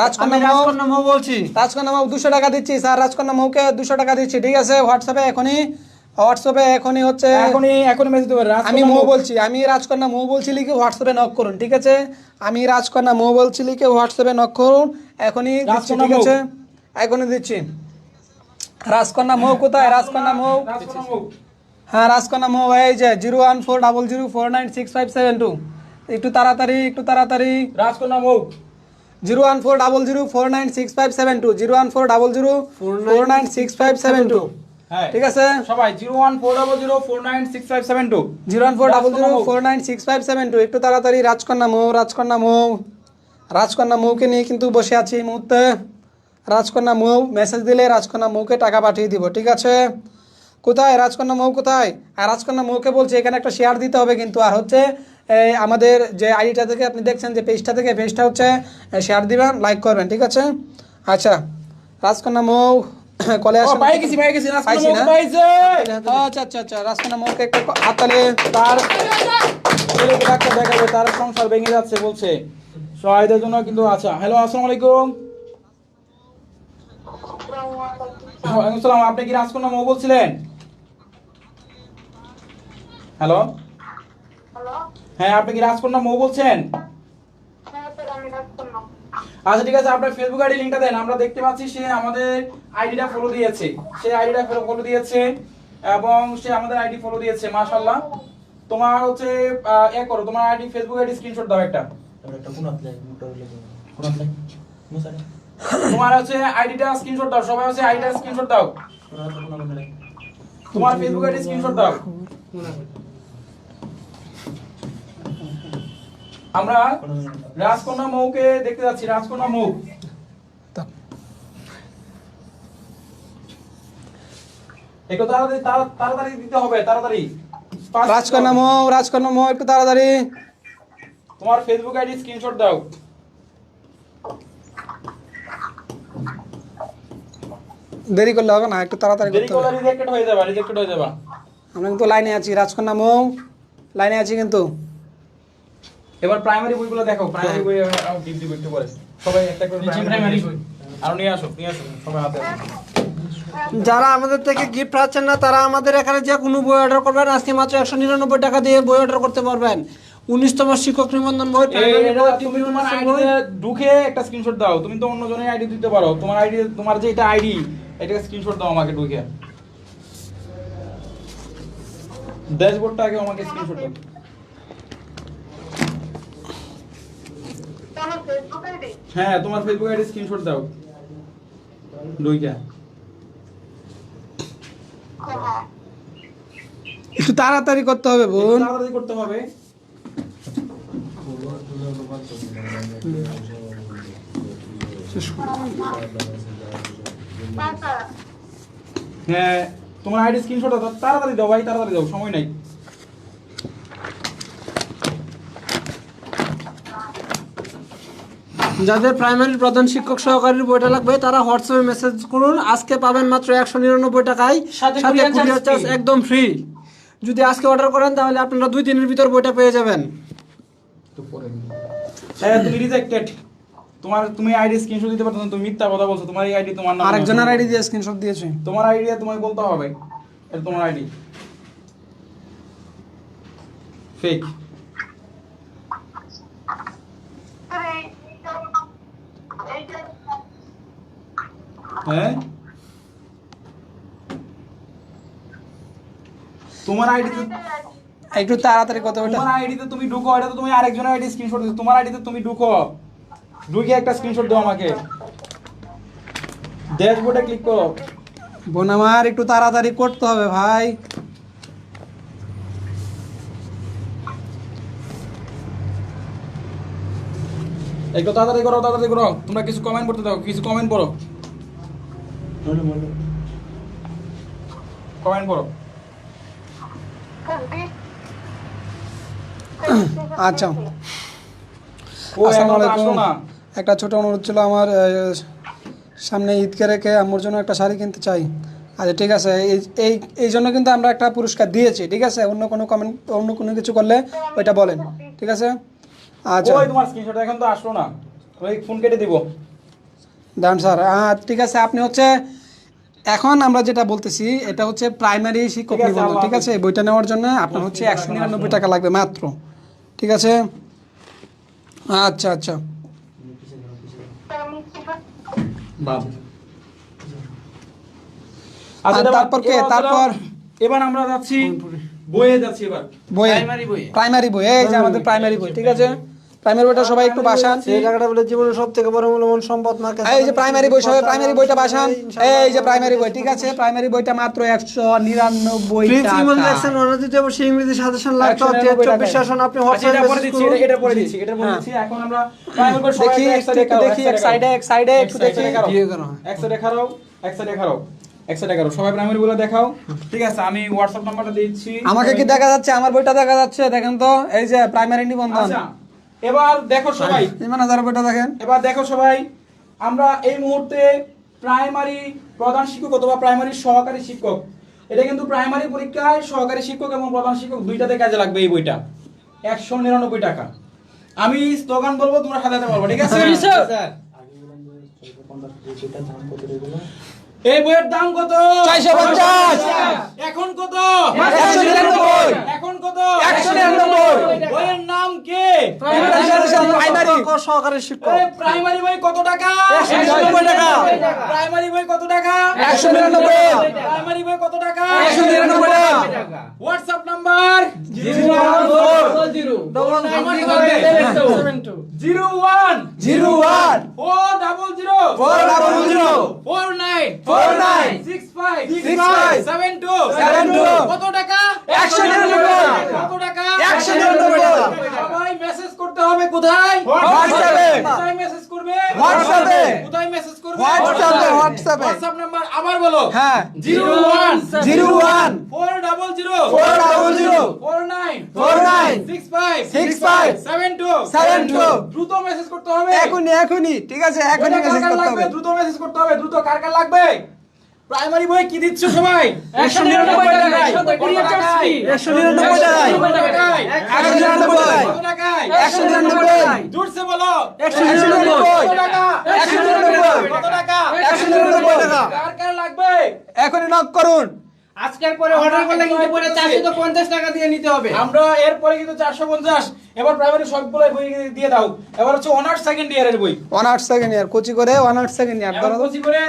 রাজকন্যা আমি মৌ, রাজকন্যা মৌ বলছি। রাজকন্যা মৌ 200 টাকা দিচ্ছি স্যার, রাজকন্যা মৌকে 200 টাকা দিচ্ছি, ঠিক আছে? হোয়াটসঅ্যাপে এখনই হচ্ছে, এখনই মেসেজ দেবে। আমি রাজকন্যা মৌ মৌ বলছি, আমি রাজকন্যা মৌ বলছি লিখে হোয়াটসঅ্যাপে নক করুন, ঠিক আছে? আমি রাজকন্যা মৌ বলছি লিখে হোয়াটসঅ্যাপে নক করুন, এখনই দিচ্ছি, রাজকন্যা ঠিক মৌ। আছে? এখনই দিচ্ছি। রাজকন্যা মৌ কোথায়? রাজকন্যা মৌ, রাজকন্যা মৌ। হ্যাঁ রাজকন্যা মৌ, এই যে 01400496572। একটু তাড়াতাড়ি, রাজকন্যা মৌ। 01400496572, 01400496572, হ্যাঁ, ঠিক আছে? সবাই 01400496572। 01400496572, একটু তাড়াতাড়ি। রাজকন্যা মৌকে নিয়ে কিন্তু বসে আছি এই মুহূর্তে। রাজকন্যা মৌ মেসেজ দিলে রাজকন্যা মৌকে টাকা পাঠিয়ে দিব, ঠিক আছে? কোথায় রাজকন্যা মৌ, কোথায়? আর রাজকন্যা মৌকে বলছি এখানে একটা শেয়ার দিতে হবে কিন্তু, আর হচ্ছে এই আমাদের যে আইডিটা থেকে আপনি দেখছেন, যে পেজটা হচ্ছে শেয়ার দিবেন, লাইক করবেন, ঠিক আছে? আচ্ছা, রাজকন্যা মৌ কলে ও, আসেন। পাই গেছি, রাজকন্যা পাইছি মৌ না? পাইছে। আচ্ছা, রাজকন্যা মৌকে একটা হাততালি। তার ছেলেকে ডাক্তার দেখাবে, তার সংসার ভেঙে যাচ্ছে বলছে, সহায়তার জন্য কিন্তু। আচ্ছা, হ্যালো, আসসালামু আলাইকুম। ওয়ালাইকুম আসসালাম, আপনি কি রাজকন্যা মৌ বলছিলেন? Hello, hello. হ্যাঁ, আপনি কি রাজকন্যা মৌ বলছেন? হ্যাঁ স্যার, আমি রাজকন্যা। আচ্ছা, ঠিক আছে, আপনার ফেসবুক আইডি লিংকটা দেন। আমরা দেখতে পাচ্ছি সে আমাদের আইডিটা ফলো দিয়েছে, এবং সে আমাদের আইডি ফলো দিয়েছে, মাশাআল্লাহ। তোমার হচ্ছে করো, তোমার আইডি, ফেসবুক আইডি স্ক্রিনশট দাও একটা। তোমার হচ্ছে আইডিটা স্ক্রিনশট দাও, সবাই হচ্ছে আইডিটা স্ক্রিনশট দাও, তোমার ফেসবুক আইডি স্ক্রিনশট দাও। আমরা রাজকন্যা মৌকে দেখতে যাচ্ছি, রাজকন্যা মৌ। একটু তাড়াতাড়ি দিতে হবে, তাড়াতাড়ি। রাজকন্যা মৌ একটু তাড়াতাড়ি। তোমার ফেসবুক আইডি স্ক্রিনশট দাও। দেরি করলে হবে না, একটু তাড়াতাড়ি দেরি করতে হবে। করলে রিজেক্টেড হয়ে যাবে। আমরা কিন্তু লাইনে আছি, রাজকন্যা মৌ লাইনে আছি কিন্তু। এবার প্রাইমারি বইগুলো দেখো, প্রাইমারি বই গিফট দিব একটু পরে। সবাই একটা করে প্রাইমারি বই আর নিয়ে আসো সবাই হাতে। যারা আমাদের থেকে গিফট পাচ্ছেন না, তারা আমাদের এখানে যে কোনো বই অর্ডার করবেন, আজকে মাত্র 199 টাকা দিয়ে বই অর্ডার করতে পারবেন। 19তম শিক্ষক নিবন্ধন বই, তুমি তোমার আইডি ঢুকে একটা স্ক্রিনশট দাও। তুমি তো অন্য জনের আইডি দিতে পারো, তোমার আইডি, তোমার যে এটা আইডি, এটা স্ক্রিনশট দাও আমাকে ঢুকে। ড্যাশবোর্ডটা আগে আমাকে স্ক্রিনশট দাও। তোমার ফেসবুক আইডি? হ্যাঁ, তোমার ফেসবুক আইডি স্ক্রিনশট দাও ঢুকে। হ্যাঁ। একটু তাড়াতাড়ি করতে হবে বোন। তাড়াতাড়ি করতে হবে। আচ্ছা হ্যাঁ তোমার আইডি স্ক্রিনশট দাও, তাড়াতাড়ি দাও ভাই, তাড়াতাড়ি দাও, সময় নাই। যাদের প্রাইমারি প্রধান শিক্ষক সহকারীর বইটা লাগবে তারা হোয়াটসঅ্যাপে মেসেজ করুন। আজকে পাবেন মাত্র 199 টাকায়, সাথে সাথে courier charge courier charge free। একদম ফ্রি। যদি আজকে অর্ডার করেন তাহলে আপনারা 2 দিনের ভিতর বইটা পেয়ে যাবেন। হ্যাঁ তুমি রিজেক্টেড। তুমি আইডি স্ক্রিনশট দিতে পারছো না, তুমি মিথ্যা কথা বলছো। তোমার এই আইডি তোমার নাম, আরেকজনের আইডি দিয়ে স্ক্রিনশট দিয়েছে। তোমার আইডি তোমাকে বলতে হবে এটা তোমার আইডি ফেক। হ্যাঁ তোমার আইডিতে, একটু তাড়াতাড়ি কথা বলতে। তোমার আইডিতে তুমি ঢুকো, এটা তো তুমি আরেকজনের আইডি স্ক্রিনশট দিছো। তোমার আইডিতে তুমি ঢুকো, ঢুকে একটা স্ক্রিনশট দাও আমাকে, ড্যাশবোর্ডে ক্লিক করো। বোন আমার একটু তাড়াতাড়ি করতে হবে ভাই। একটু তাড়াতাড়ি করো, তাড়াতাড়ি করো। তোমরা কিছু কমেন্ট করতে দাও, কিছু কমেন্ট পড়ো, কমেন্ট পড়ো। আচ্ছা ও আসসালামু এখন তো আলাইকুম। আসো না। একটা ছোট অনুরোধ ছিল আমার, সামনে ঈদকে রেখে আম্মুর জন্য একটা শাড়ি কিনতে চাই। আচ্ছা ঠিক আছে, এই জন্য কিন্তু আমরা একটা পুরস্কার দিয়েছি, ঠিক আছে? অন্য কোনো কমেন্ট, অন্য কোনো কিছু করলে ওইটা বলেন, ঠিক আছে? আচ্ছা ওই তোমার স্ক্রিনশট এখন তো আসলো না, ওই ফোন কেটে দিব। দাঁড়ান স্যার, ঠিক আছে। আপনি হচ্ছে এখন আমরা যেটা বলতেছি এটা হচ্ছে প্রাইমারি শিক্ষক ঠিক আছে, নিবন্ধন, আল্লাহ ঠিক আছে? এই বইটা নেওয়ার জন্য আপনার হচ্ছে 199 টাকা লাগবে মাত্র, ঠিক আছে? আচ্ছা আচ্ছা আচ্ছা আর তারপর কে? তারপর এবার আমরা যাচ্ছি বইয়ে যাচ্ছি এবার। বই, প্রাইমারি বই। প্রাইমারি বই, এই যে আমাদের প্রাইমারি বই, ঠিক আছে? প্রাইমারি বইটা সবাই একটু বাসান। সেই টাকাটা বলে জীবনের সবথেকে বড় মূল্যবান সম্পদ মার্কেট। এই যে প্রাইমারি বই, সবাই প্রাইমারি বইটা বাসান। এই যে প্রাইমারি বই, ঠিক আছে? প্রাইমারি বইটা মাত্র 199 প্রিন্স ইমন টাকা। লেসন অনলাইনে অবশ্যই ইংরেজি সাজেশন লাগবে। 199 24 শাসন আপনি আচ্ছা, হোয়াটসঅ্যাপে এটা পরে মেসেজ দিচ্ছি, করুন। এটা পরে দিচ্ছি, এটা পরে দিচ্ছি। এখন আমরা প্রাইমারি বই সবাই দেখি এক সাইডে একটু দেখি, এক সাইডে একটু দেখি। দিয়ে করো। এক সাইডে খারাও, এক সাইডে খারাও, এক সাইডে খারাও। সবাই প্রাইমারি বলে দেখাও, ঠিক আছে? আমি হোয়াটসঅ্যাপ নাম্বারটা দিচ্ছি। আমাকে কি দেখা যাচ্ছে? আমার বইটা দেখা যাচ্ছে, দেখেন তো। এই যে প্রাইমারি নিবন্ধন। আচ্ছা এবার দেখো সবাই, ইমান হাজার বইটা দেখেন। এবার দেখো সবাই, আমরা এই মুহূর্তে প্রাইমারি প্রধান শিক্ষক অথবা প্রাইমারি সহকারী শিক্ষক, এটা কিন্তু প্রাইমারি পরীক্ষায় সহকারী শিক্ষক এবং প্রধান শিক্ষক দুইটাতে কাজে লাগবে এই বইটা। 199 টাকা। আমি স্লোগান বলবো, তোমরা সাজাতে পারবো, ঠিক আছে? এই বইয়ের দাম কত? 450। এখন কত? 199। এখন কত? 199। বইয়ের নাম কে? প্রাইমারি সহকারী শিক্ষক। এই প্রাইমারি বই কত টাকা? 199 টাকা। প্রাইমারি বই কত টাকা? 199। প্রাইমারি বই কত টাকা? 199 টাকা। হোয়াটসঅ্যাপ নাম্বার 01 01 400 400 49 49 65 65 72 72 কত টাকা? 199 কত টাকা? 199 টাকা। সবাই মেসেজ করতে হবে কোথায়? হোয়াটসঅ্যাপে। কোথায় মেসেজ করবে? হোয়াটসঅ্যাপে। কোথায় মেসেজ করবে? হোয়াটসঅ্যাপে, হোয়াটসঅ্যাপে। হোয়াটসঅ্যাপ নাম্বার আবার বলো। হ্যাঁ 01 01 400 400 49 49 65 65 72 72 দ্রুত মেসেজ করতে হবে। এখনই, ঠিক আছে? এখনই বইটা কার মেসেজ কার করতে লাগবে? হবে। দ্রুত মেসেজ করতে হবে, দ্রুত কার কার লাগবে? প্রাইমারি বই কি দিচ্ছ সবাই? 199 টাকায়, সাথে courier charge free। 199 টাকায়। কত টাকায়? 199 কত টাকায়? 199 জোরসে বলো। 199 কত টাকা? 199 কত টাকা? 199 টাকা। কার কার লাগবে? এখনই নক করুন। আজকের পরে অর্ডার করলে কিন্তু পরে 450 টাকা দিয়ে নিতে হবে। আমরা এরপরে কিন্তু 450। এবার প্রাইমারি সবগুলো বই দিয়ে দাও। এবার হচ্ছে অনার্স সেকেন্ড ইয়ারের বই। অনার্স সেকেন্ড ইয়ার, কোচি করে অনার্স সেকেন্ড ইয়ার। এবার কোচি করে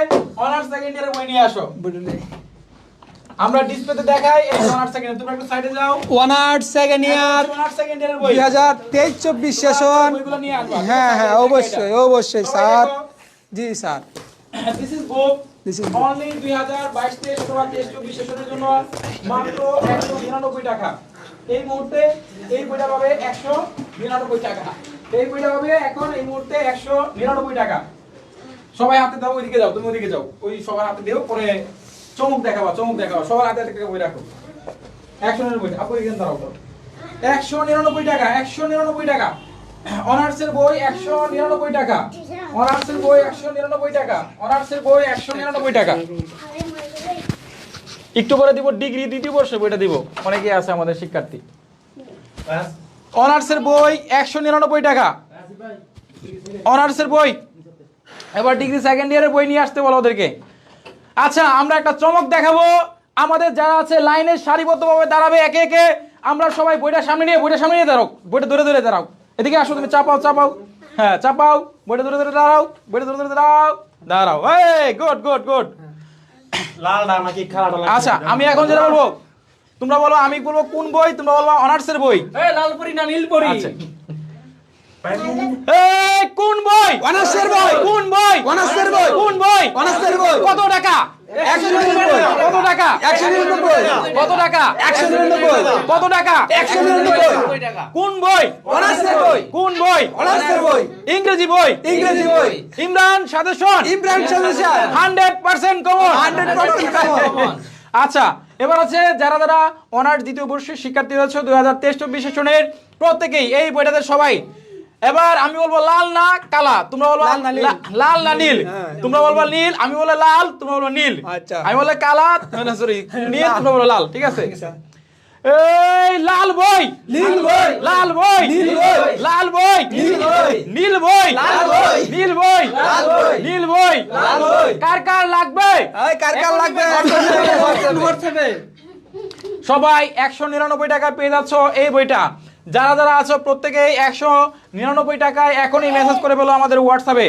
অনার্স সেকেন্ড ইয়ারের বই নিয়ে আসো। আমরা ডিসপ্লেতে দেখাই এই অনার্স সেকেন্ড। তোমরা একটু সাইডে যাও। Honours second year honours second ইয়ারের বই 2023-24 সেশন। বইগুলো নিয়ে আসবা। হ্যাঁ অবশ্যই sir. G sir. This is book This is only 2022-23 অথবা 23-24 সেশনের জন্য মাত্র 199 টাকা। এই মুহূর্তে এই বইটা পাবে 199 টাকা। এই বইটা পাবে এখন এই মুহূর্তে 199 টাকা। সবাই হাতে দাও, ওইদিকে যাও, তুমি ওইদিকে যাও, ওই সবার হাতে দিও, পরে চমক দেখাবা, সবার হাতে একটা বই রাখো। 199 আপু এখানে দাঁড়াও, 199 টাকা, 199 টাকা। অনার্সের বই 199 টাকা, অনার্সের বই 199 টাকা, অনার্সের বই 199 টাকা। একটু পরে দিব ডিগ্রি দ্বিতীয় বর্ষের বইটা দিব, অনেকে আছে আমাদের শিক্ষার্থী। অনার্সের বই 199 টাকা, অনার্সের বই। এবার ডিগ্রি সেকেন্ড ইয়ারের বই নিয়ে আসতে বলো ওদেরকে। আচ্ছা, আমরা একটা চমক দেখাবো। আমাদের যারা আছে লাইনে সারিবদ্ধভাবে দাঁড়াবে একে একে, আমরা সবাই বইটা সামনে নিয়ে দাঁড়াও, বইটা ধরে ধরে দাঁড়াও। এদিকে আসো, তুমি চাপাও, হ্যাঁ চাপাও, বইটা ধরে ধরে দাঁড়াও, বইটা ধরে ধরে দাঁড়াও। এই গুড গুড গুড। লালটা নাকি খালাটা লাগবে? আচ্ছা, আমি এখন যেটা বলবো, তোমরা বলো, আমি বলবো কোন বই, তোমরা বলবা অনার্সের বই। লালপুরি না নীলপুরি? আচ্ছা, এই কোন বই? অনার্সের বই। কোন বই? অনার্সের বই। কোন বই? অনার্সের বই। কত টাকা? 199 কত টাকা? 199 কত টাকা? 199 কত টাকা? 199 টাকা। কোন বই? অনার্সের বই। কোন বই? অনার্সের বই। ইংরেজি বই। ইংরেজি বই। Imran suggestion. Imran suggestion 100% common. 100% common. আচ্ছা, এবার আছে যারা যারা অনার্স দ্বিতীয় বর্ষের শিক্ষার্থী রয়েছে 2023-24 সেশনের, প্রত্যেকেই এই বইটাতে সবাই। এবার আমি বলবো লাল না কালা, তোমরা বলবো লাল না নীল। লাল না নীল, তোমরা বলবো নীল, আমি বলবো লাল, তোমরা বলবো নীল। আচ্ছা। আমি বলবো কালা, না সরি নীল, তোমরা বলবো লাল। ঠিক আছে? এই লাল বই, নীল বই। লাল বই, নীল বই। লাল বই, নীল বই। নীল বই, লাল বই। নীল বই, লাল বই। নীল বই, লাল বই। কার কার লাগবে? এই কার কার লাগবে? সবাই 199 টাকায় পেয়ে যাচ্ছ এই বইটা। যারা যারা আছো প্রত্যেকেই 199 টাকায় এখনই মেসেজ করে ফেলো আমাদের হোয়াটসঅ্যাপে।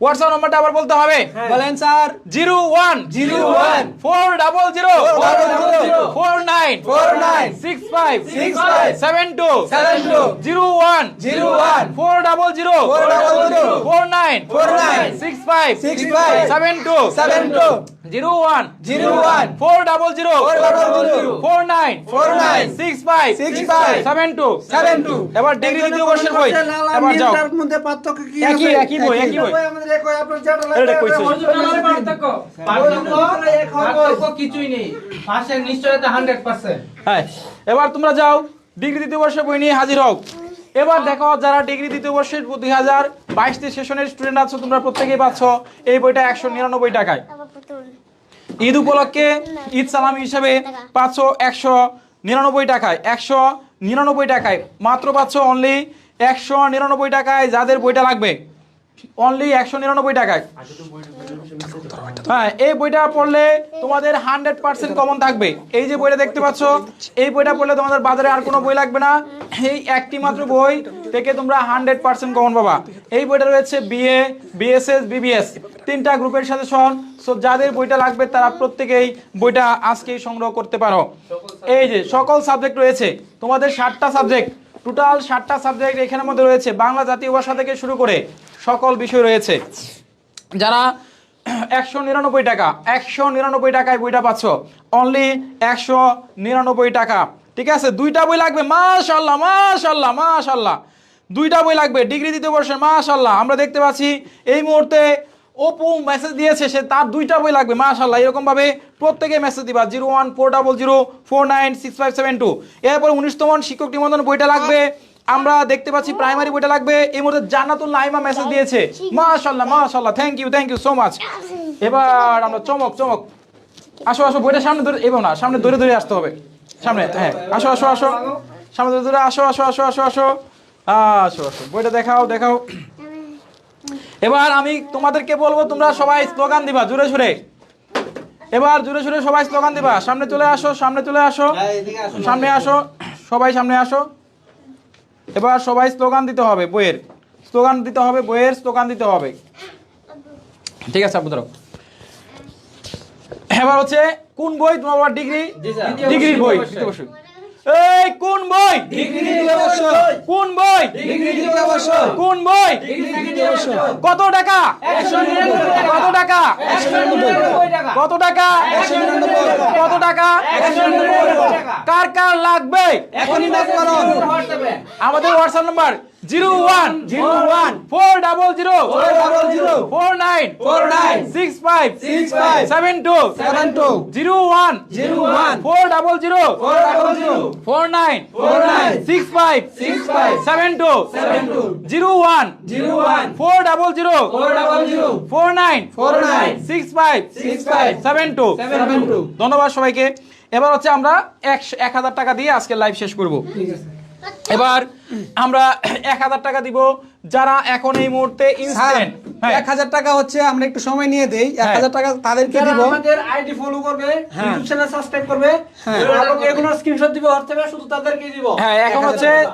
হোয়াটসঅ্যাপ নাম্বারটা আবার বলতে হবে। বলেন স্যার। 01 01 400 49 49 65 65 72 72 01 01 400 49 49 65 65 72 72 01 01 400 49 49 65 65 72 72 এবার ডিগ্রি দ্বিতীয় বর্ষের বই। এবার যাও, তার মধ্যে পার্থক্য কি একই আছে? একই বই, একই বই। আমাদের এক হয়, আপনার যেটা এটা লাগবে কইছে। পার্থক্য কিছুই নেই, পাশের নিশ্চয়তা 100%। হ্যাঁ, এবার তোমরা যাও ডিগ্রি দ্বিতীয় বর্ষের বই নিয়ে হাজির হও। এবার দেখো যারা ডিগ্রি দ্বিতীয় বর্ষের 2022 সেশনের স্টুডেন্ট আছো, তোমরা প্রত্যেকেই পাচ্ছ এই বইটা 199 টাকায়। ঈদ উপলক্ষে ঈদ সালামি হিসেবে পাচ্ছ 199 টাকায়, 199 টাকায় মাত্র পাচ্ছ, অনলি 199 টাকায়। যাদের বইটা লাগবে অনলি 199 টাকায়। হ্যাঁ, এই বইটা পড়লে তোমাদের 100% কমন থাকবে। এই যে বইটা দেখতে পাচ্ছ, এই বইটা পড়লে তোমাদের বাজারে আর কোনো বই লাগবে না। এই একটি মাত্র বই থেকে তোমরা 100% কমন পাবা। এই বইটা রয়েছে বিএ, বিএসএস, বিবিএস তিনটা গ্রুপের সাজেশন। সো যাদের বইটা লাগবে তারা প্রত্যেকেই বইটা আজকেই সংগ্রহ করতে পারো। এই যে সকল সাবজেক্ট রয়েছে তোমাদের, 7টা সাবজেক্ট, টোটাল 7টা সাবজেক্ট এখানের মধ্যে রয়েছে। বাংলা জাতীয় ভাষা থেকে শুরু করে সকল বিষয় রয়েছে। যারা 199 টাকা, 199 টাকায় বইটা পাচ্ছ, অনলি 199 টাকা। ঠিক আছে? দুইটা বই লাগবে, মাশাআল্লাহ মাশাআল্লাহ মাশাআল্লাহ, দুইটা বই লাগবে ডিগ্রি দ্বিতীয় বর্ষের। মাশাআল্লাহ, আমরা দেখতে পাচ্ছি এই মুহূর্তে অপু মেসেজ দিয়েছে, সে তার দুইটা বই লাগবে। মাশাআল্লাহ, এরকম ভাবে প্রত্যেকে মেসেজ দিবা 01 400 49 6572। এরপর 19তম শিক্ষক নিবন্ধন বইটা লাগবে। আমরা দেখতে পাচ্ছি প্রাইমারি বইটা লাগবে। এই মুহূর্তে জান্নাতুল নাইমা মেসেজ দিয়েছে। মাশাআল্লাহ মাশাআল্লাহ, থ্যাংক ইউ সো মাচ। এবার আমরা চমক আসো আসো, বইটা সামনে ধরে এবো না, সামনে ধরে ধরে আসতে হবে সামনে। হ্যাঁ, আসো আসো আসো, সামনে ধরে ধরে আসো আসো আসো আসো আসো আসো আসো, বইটা দেখাও। এবার আমি তোমাদেরকে বলবো, তোমরা সবাই স্লোগান দিবা জোরে সোরে। এবার জোরে সোরে সবাই স্লোগান দিবা। সামনে চলে আসো, সামনে আসো, সবাই সামনে আসো। এবার সবাই স্লোগান দিতে হবে, বইয়ের স্লোগান দিতে হবে, বইয়ের স্লোগান দিতে হবে। ঠিক আছে আপু, ধরো। এবার হচ্ছে কোন বই? তোমার ডিগ্রির বই। এই কোন বই? কোন বই? কোন বই? কত টাকা? কত টাকা? কত টাকা? কত টাকা? কার কার লাগবে এখনই ম্যাচ করো। আমাদের হোয়াটসঅ্যাপ নাম্বার 0141496572 0141496572 ধন্যবাদ সবাইকে। এবার হচ্ছে আমরা 1000 টাকা দিয়ে আজকে লাইভ শেষ করব। এবার আমরা 1000 টাকা দিব যারা এখন এই মুহূর্তে ইনস্ট্যান্ট 1000 টাকা হচ্ছে আমরা একটু সময় নিয়ে দেই। 1000 টাকা তাদেরকে যারা দিব। আমাদের আইডি ফলো করবে, ইউটিউব চ্যানেল সাবস্ক্রাইব করবে এবং এগুলোর স্ক্রিনশট দিবে হোয়াটসঅ্যাপে, শুধু তাদেরকেই দিব। হ্যাঁ, এখন 1000 হচ্ছে টাকা।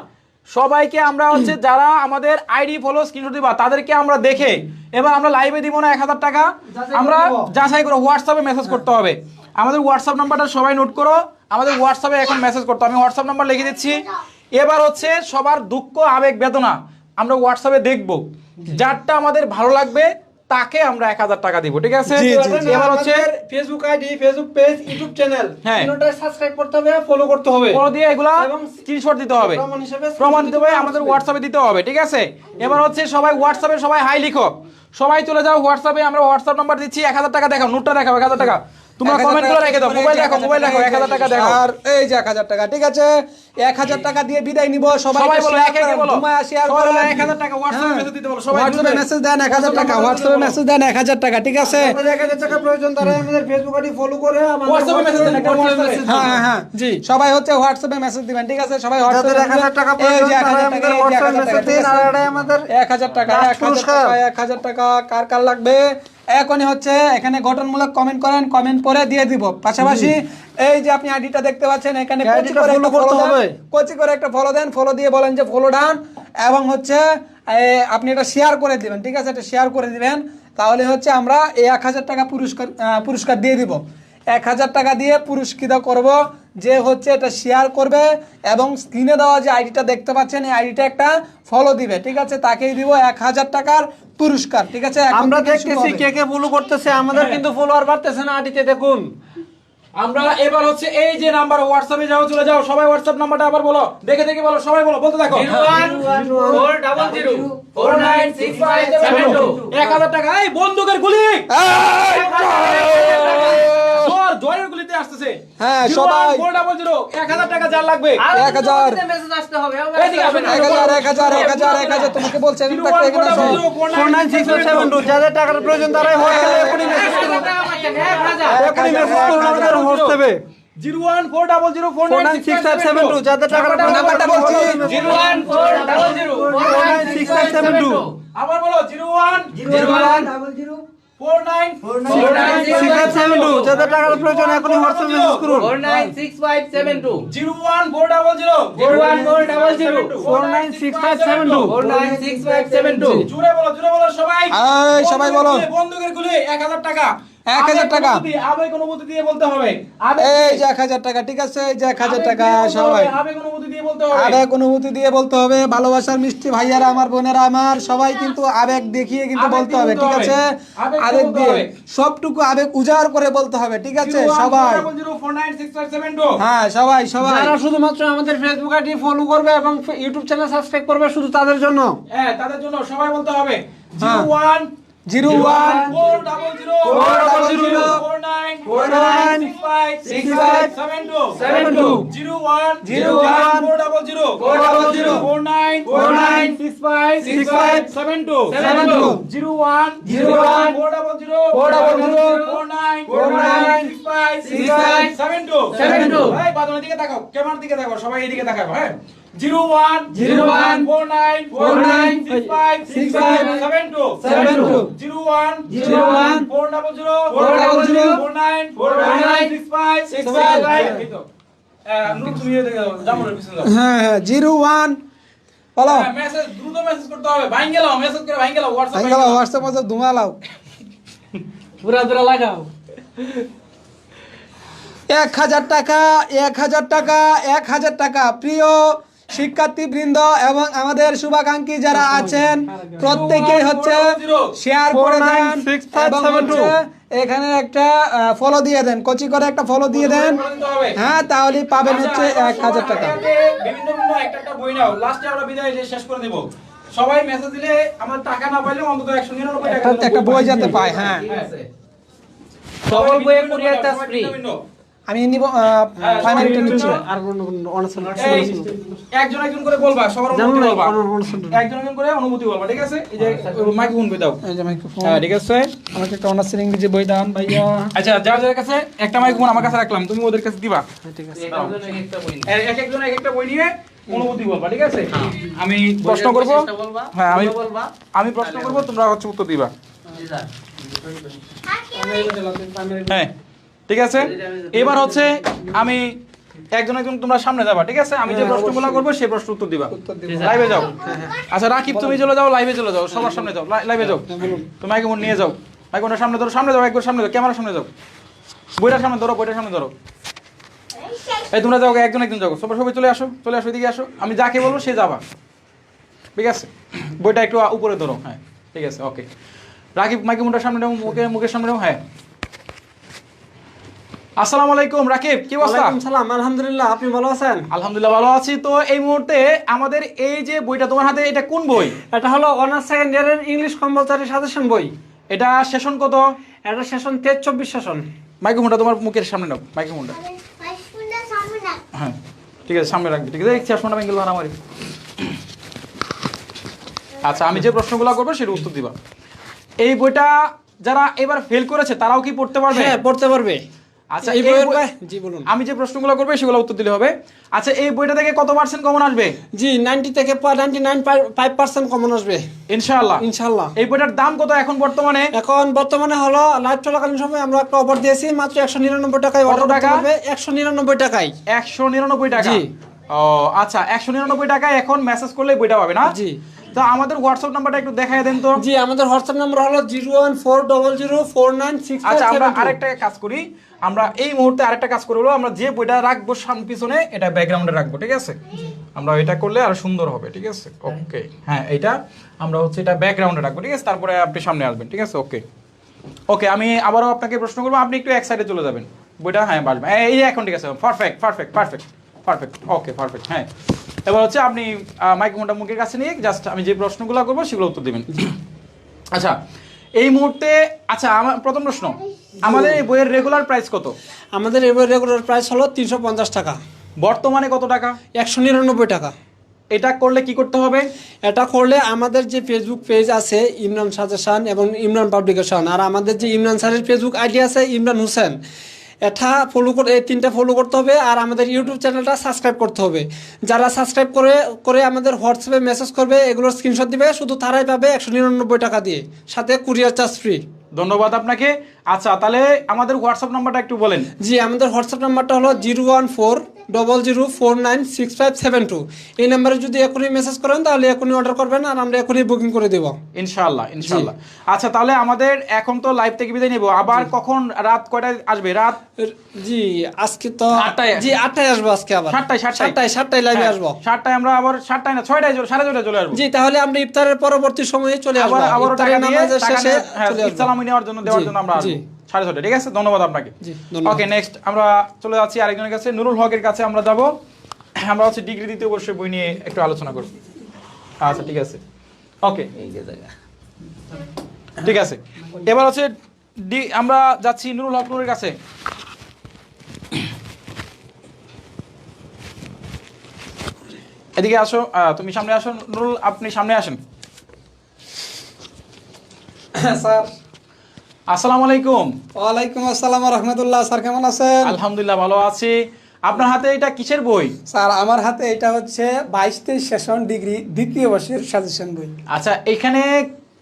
সবাইকে আমরা হচ্ছে যারা আমাদের আইডি ফলো স্ক্রিনশট দিবা তাদেরকে আমরা দেখে এবার আমরা লাইভে দিব না 1000 টাকা, আমরা যাচাই করে হোয়াটসঅ্যাপে মেসেজ করতে হবে। আমাদের হোয়াটসঅ্যাপ নাম্বারটা সবাই নোট করো, আমাদের হোয়াটসঅ্যাপে এখন মেসেজ করতে হবে। আমি হোয়াটসঅ্যাপ নাম্বার লিখে দিচ্ছি। এবার হচ্ছে সবার দুঃখ আবেগ বেদনা আমরা হোয়াটসঅ্যাপে দেখব, যারটা আমাদের ভালো লাগবে তাকে আমরা 1000 টাকা দিব, ঠিক আছে? এবার হচ্ছে Facebook ID, Facebook page, YouTube channel হ্যাঁ। তিনটায় সাবস্ক্রাইব করতে হবে, ফলো করতে হবে। ফলো দিয়ে এগুলা এবং স্ক্রিনশট দিতে হবে, প্রমাণ হিসেবে প্রমাণ দিতে হবে, আমাদের হোয়াটসঅ্যাপে দিতে হবে, ঠিক আছে? এবার হচ্ছে সবাই হোয়াটসঅ্যাপে সবাই হাই লিখো, সবাই চলে যাও হোয়াটসঅ্যাপে। আমরা হোয়াটসঅ্যাপ নাম্বার দিচ্ছি। 1000 টাকা দেখাও, নোটটা দেখাও। 1000 টাকা তোমরা কমেন্ট করে রেখে দাও, মোবাইল রাখো, মোবাইল রাখো। 1000 টাকা দেখাও। আর এই যে 1000 টাকা, ঠিক আছে? 1000 টাকা দিয়ে বিদায় নিব। সবাই বলো, একে একে বলো। শেয়ার সবাই করো। বলো 1000 টাকা হোয়াটসঅ্যাপে মেসেজ দিতে বলো, সবাই হোয়াটসঅ্যাপে মেসেজ দেন 1000 টাকা, হোয়াটসঅ্যাপে মেসেজ দেন 1000 টাকা, ঠিক আছে? যাদের 1000 টাকা প্রয়োজন তারা আমাদের ফেসবুক আইডি ফলো করে আমাদের হোয়াটসঅ্যাপে মেসেজ দেন, একটা হোয়াটসঅ্যাপে। হ্যাঁ হ্যাঁ জি। সবাই হচ্ছে হোয়াটসঅ্যাপে মেসেজ দিবেন, ঠিক আছে? সবাই যাদের হোয়াটসঅ্যাপে 1000 টাকা এই প্রয়োজন যে তারা 1000 আমাদের টাকা, এই যে হোয়াটসঅ্যাপে 1000 টাকা, মেসেজ দিন। ঠিক আর আছে? এটাই আমাদের 1000 টাকা, লাস্ট 1000 পুরস্কার। টাকা, 1000 টাকা কার কার লাগবে এখনই হচ্ছে এখানে গঠনমূলক কমেন্ট করেন, কমেন্ট করে দিয়ে দিব। পাশাপাশি এই যে আপনি আইডিটা দেখতে পাচ্ছেন এখানে এই কচি আইডিটা করে follow একটা করতে follow দেন, হবে। কচি করে একটা ফলো দেন, ফলো দিয়ে বলেন যে ফলো ডান, এবং হচ্ছে আপনি এটা শেয়ার করে দিবেন, ঠিক আছে? এটা শেয়ার করে দিবেন, তাহলে হচ্ছে আমরা এই 1000 টাকা পুরস্কার দিয়ে দিব। 1000 টাকা দিয়ে পুরস্কৃত করব যে হচ্ছে এটা শেয়ার করবে এবং স্ক্রিনে দেওয়া যে আইডিটা দেখতে পাচ্ছেন এই আইডিটা একটা ফলো দিবে, ঠিক আছে? তাকেই দিব 1000 টাকার পুরস্কার, ঠিক আছে? এখন আমরা থেকে শুরু দেখতেছি হবে। কে কে ফলো করতেছে, আমাদের কিন্তু ফলোয়ার বাড়তেছে না আইডিতে, দেখুন। আমরা এবার হচ্ছে এই যে নাম্বার হোয়াটসঅ্যাপে যাও, চলে যাও সবাই। হোয়াটসঅ্যাপ নাম্বারটা আবার বলো, দেখে দেখে বলো, সবাই বলো, বলতে থাকো। 0140096572 1000 টাকা। এই বন্দুকের গুলি, জয়ের গুলিতে আসতেছে। হ্যাঁ, সবাই 0400 1000 টাকা যার লাগবে। 1000 মেসেজ আসতে হবে। এদিকে আসুন। 1000 তোমাকে বলছে এখানে থাকো, এখানে আসো। 496572 যাদের টাকার প্রয়োজন তারাই হোয়াটসঅ্যাপে এখনই মেসেজ করুন, এখনই মেসেজ করুন আমাদের হোয়াটসঅ্যাপে। 01400496572 যাদের টাকার নাম্বারটা বলছি। 01400496572 আবার বলো 01400496572 যাদের টাকার প্রয়োজন এখনই হোয়াটসঅ্যাপে মেসেজ করুন। 496572 01400 496572 জুড়ে বলো সবাই। এই, সবাই বলো। বন্দুকের গুলি 1000 টাকা। 1000 টাকা। আবেগ অনুভূতি দিয়ে বলতে হবে। এই যে 1000 টাকা, ঠিক আছে? এই যে 1000 টাকা সবাই আবেগ অনুভূতি দিয়ে বলতে হবে। আবেগ অনুভূতি দিয়ে বলতে হবে। ভালোবাসার মিষ্টি ভাইয়ারা আমার, বোনেরা আমার, সবাই কিন্তু আবেগ দেখিয়ে কিন্তু আবেগ বলতে দিয়ে হবে, বলতে ঠিক হবে। আছে? আবেগ দিয়ে আবেগ বলতে দিয়ে হবে। সবটুকু আবেগ উজাড় করে বলতে হবে, ঠিক আছে? সবাই 01400496572 হ্যাঁ, সবাই সবাই যারা শুধুমাত্র আমাদের ফেসবুক আইডি ফলো করবে এবং ইউটিউব চ্যানেল সাবস্ক্রাইব করবে শুধু তাদের জন্য। হ্যাঁ, তাদের জন্য সবাই বলতে হবে। হ্যাঁ। 01 01 400 49656572 01 400 49656572 01 400 এই বাদনের দিকে তাকাও, ক্যামেরার দিকে তাকাও, সবাই এদিকে তাকাও। হ্যাঁ, 01 49656572 01 400 496565 তুমি এদিকে যাও, জামুনের পিছনে যাও। হ্যাঁ হ্যাঁ 01 বলো। মেসেজ দ্রুত মেসেজ করতে হবে, ভাঙ গেলাও, মেসেজ করে ভাঙ গেলাও, হোয়াটসঅ্যাপ ভাই গেল হোয়াটসঅ্যাপে ধুমা লাও। পুরা লাগাও। 1000 টাকা, 1000 টাকা, 1000 টাকা। প্রিয় শিক্ষার্থীবৃন্দ এবং আমাদের শুভাকাঙ্ক্ষী যারা আছেন প্রত্যেকেই হচ্ছে শেয়ার করে দেন এবং হচ্ছে এখানে একটা ফলো দিয়ে দেন, কচি করে একটা ফলো দিয়ে দেন। হ্যাঁ, তাহলে পাবেন হচ্ছে 1000 টাকা। বিভিন্ন বিভিন্ন একটা বই নাও, লাস্টে আমরা বিদায় দিয়ে শেষ করে দেব। সবাই মেসেজ দিলে আমার টাকা না পাইলে অন্তত 199 টাকা একটা বই যাতে পায়। হ্যাঁ, সকল বইয়ে কুরিয়ার চার্জ ফ্রি। আমি নিব প্রাইমারিটা নিচ্ছি। আর অনসান একজন একজন করে বলবা, সবার অনুমতি বলবা, একজন একজন করে অনুমতি বলবা, ঠিক আছে? এই যে মাইক্রোফোন বই দাও। এই যে মাইক্রোফোন। হ্যাঁ, ঠিক আছে। আমাকে একটা অনার্সের ইংরেজি বই দান ভাইয়া। আচ্ছা, যার যার কাছে একটা মাইক্রোফোন আমার কাছে রাখলাম, তুমি ওদের কাছে দিবা। ঠিক আছে। এক একজন এক একটা বই নিয়ে অনুমতি বলবা, ঠিক আছে? আমি প্রশ্ন করব। হ্যাঁ, আমি প্রশ্ন করব, তোমরা হচ্ছে উত্তর দিবা। হ্যাঁ, ঠিক আছে। এবার হচ্ছে আমি একজন একজন তোমরা সামনে যাবা, ঠিক আছে? আমি যে প্রশ্নগুলো করবো সেই প্রশ্ন উত্তর দিবা। লাইভে যাও। আচ্ছা রাকিব, তুমি চলে যাও, লাইভে চলে যাও, সবার সামনে যাও, লাইভে যাও। তুমি মাইক্রোফোন নিয়ে যাও, মাইক্রোফোনটা সামনে ধরো, সামনে যাও, একবার সামনে যাও, ক্যামেরার সামনে যাও, বইটার সামনে ধরো, বইটার সামনে ধরো। এই তোমরা যাও, একজন একজন যাও, সবাই সবাই চলে আসো, চলে আসো, এদিকে আসো। আমি যাকে বলবো সে যাবা, ঠিক আছে? বইটা একটু উপরে ধরো। হ্যাঁ, ঠিক আছে, ওকে। রাকিব মাইক্রোফোনটার সামনে নাও, মুখের সামনে নাও। হ্যাঁ, আসসালামু আলাইকুম রাকিব, কি অবস্থা? ওয়ালাইকুম সালাম, আলহামদুলিল্লাহ, আপনি ভালো আছেন? আলহামদুলিল্লাহ ভালো আছি। তো এই মুহূর্তে আমাদের এই যে বইটা তোমার হাতে, এটা কোন বই? এটা হলো অনার্স সেকেন্ড ইয়ারের ইংলিশ কম্পালসারি সাজেশন বই। এটা সেশন কত? এটা সেশন 23-24 সেশন। মাইক্রোফোনটা তোমার মুখের সামনে নাও, মাইক্রোফোনটা। হ্যাঁ, ঠিক আছে, সামনে রাখবি, ঠিক আছে? দেখছি আসমানটা ভেঙে গেল আমারই। আচ্ছা, আমি যে প্রশ্নগুলো করবো সেটা উত্তর দিবা। এই বইটা যারা এবার ফেল করেছে তারাও কি পড়তে পারবে? হ্যাঁ, পড়তে পারবে। আচ্ছা, এই বইয়ের জি বলুন। আমি যে প্রশ্নগুলো করবো সেগুলো উত্তর দিলে হবে। আচ্ছা, এই বইটা থেকে কত % কমন আসবে? জি 90 থেকে 99.5% কমন আসবে ইনশাআল্লাহ। ইনশাআল্লাহ। এই বইটার দাম কত এখন বর্তমানে? এখন বর্তমানে হলো লাইভ চলাকালীন সময় আমরা একটা অফার দিয়েছি, মাত্র 199 টাকায় কত অর্ডার করতে টাকা? পারবে। 199 টাকায়। 199 টাকা। জি। ও আচ্ছা, 199 টাকায় এখন মেসেজ করলে বইটা পাবে না? জি। তো আমাদের হোয়াটসঅ্যাপ নাম্বারটা একটু দেখায় দেন তো। জি, আমাদের হোয়াটসঅ্যাপ নাম্বার হলো 01400496572। আচ্ছা, আমরা আরেকটা কাজ করি, আমরা এই মুহূর্তে আরেকটা কাজ করবো, আমরা যে বইটা রাখবো পিছনে এটা ব্যাকগ্রাউন্ডে রাখবো, ঠিক আছে? আমরা এটা করলে আরো সুন্দর হবে, ঠিক আছে? ওকে, হ্যাঁ, এটা আমরা হচ্ছে এটা ব্যাকগ্রাউন্ডে রাখবো, ঠিক আছে? তারপরে আপনি সামনে আসবেন, ঠিক আছে? ওকে ওকে, আমি আবারও আপনাকে প্রশ্ন করবো, আপনি একটু এক সাইডে চলে যাবেন, বইটা। হ্যাঁ, বাসবেন, এই যে এখন ঠিক আছে, perfect perfect perfect perfect, okay perfect. হ্যাঁ, এবার হচ্ছে আপনি মাইক্রোফোনটা মুখের কাছে নিয়ে জাস্ট আমি যে প্রশ্নগুলো করবো সেগুলো উত্তর দিবেন। আচ্ছা, এই মুহূর্তে, আচ্ছা আমার প্রথম প্রশ্ন, আমাদের এই বইয়ের রেগুলার প্রাইস কত? আমাদের এবার রেগুলার প্রাইস হলো 350 টাকা। বর্তমানে কত টাকা? 199 টাকা। এটা করলে কি করতে হবে? এটা করলে আমাদের যে ফেসবুক পেজ আছে ইমরান সাজেশন এবং ইমরান পাবলিকেশন, আর আমাদের যে ইমরান স্যারের ফেসবুক আইডি আছে ইমরান হোসেন, এটা ফলো করে, এই তিনটা ফলো করতে হবে। আর আমাদের ইউটিউব চ্যানেলটা সাবস্ক্রাইব করতে হবে। যারা সাবস্ক্রাইব করে আমাদের হোয়াটসঅ্যাপে মেসেজ করবে, এগুলোর স্ক্রিনশট দিবে, শুধু তারাই পাবে 199 টাকা দিয়ে, সাথে কুরিয়ার চার্জ ফ্রি। ধন্যবাদ আপনাকে। আচ্ছা, তাহলে আমাদের হোয়াটসঅ্যাপ নাম্বারটা একটু বলেন। জি, আমাদের হোয়াটসঅ্যাপ নাম্বারটা হলো 01400496572। এই নাম্বারে যদি এখনই মেসেজ করেন তাহলে এখনই অর্ডার করবেন, আর আমরা এখনই বুকিং করে দেব ইনশাআল্লাহ ইনশাআল্লাহ। আচ্ছা, তাহলে আমাদের এখন তো লাইভ থেকে বিদায় নেব, আবার কখন, রাত কয়টায় আসবে? রাত জি আজকে তো 8টায়। জি 8টায় আসবো আজকে, আবার 7টায় লাইভে আসবো। 7টায় আমরা আবার 7টায় না 6টায়, 6:30 চলে আসবো। জি, তাহলে আমরা ইফতারের পরবর্তী সময়ে চলে আসবো। আবার টাকা দিয়ে নামাজের শেষে চলে আসবো। ইসলামি নেওয়ার জন্য, দেওয়ার জন্য আমরা আসবো 6:30, ঠিক আছে? ধন্যবাদ আপনাকে। জি, ধন্যবাদ। ওকে, নেক্সট আমরা চলে যাচ্ছি আরেকজনের কাছে, নুরুল হকের কাছে আমরা যাব। আমরা হচ্ছে ডিগ্রি দ্বিতীয় বর্ষের বই নিয়ে একটু আলোচনা করব। আচ্ছা, ঠিক আছে, ওকে, ঠিক আছে। এবার হচ্ছে আমরা যাচ্ছি নুরুল হক নুরের কাছে। এদিকে আসো, তুমি সামনে আসো নুরুল, আপনি সামনে আসেন। স্যার, আসসালামু আলাইকুম। ওয়ালাইকুম আসসালাম ওয়া রাহমাতুল্লাহ। স্যার কেমন আছেন? আলহামদুলিল্লাহ ভালো আছি। আপনার হাতে এটা কিসের বই? স্যার, আমার হাতে এটা হচ্ছে 22-23 সেশন ডিগ্রি দ্বিতীয় বর্ষের সাজেশন বই। আচ্ছা, এখানে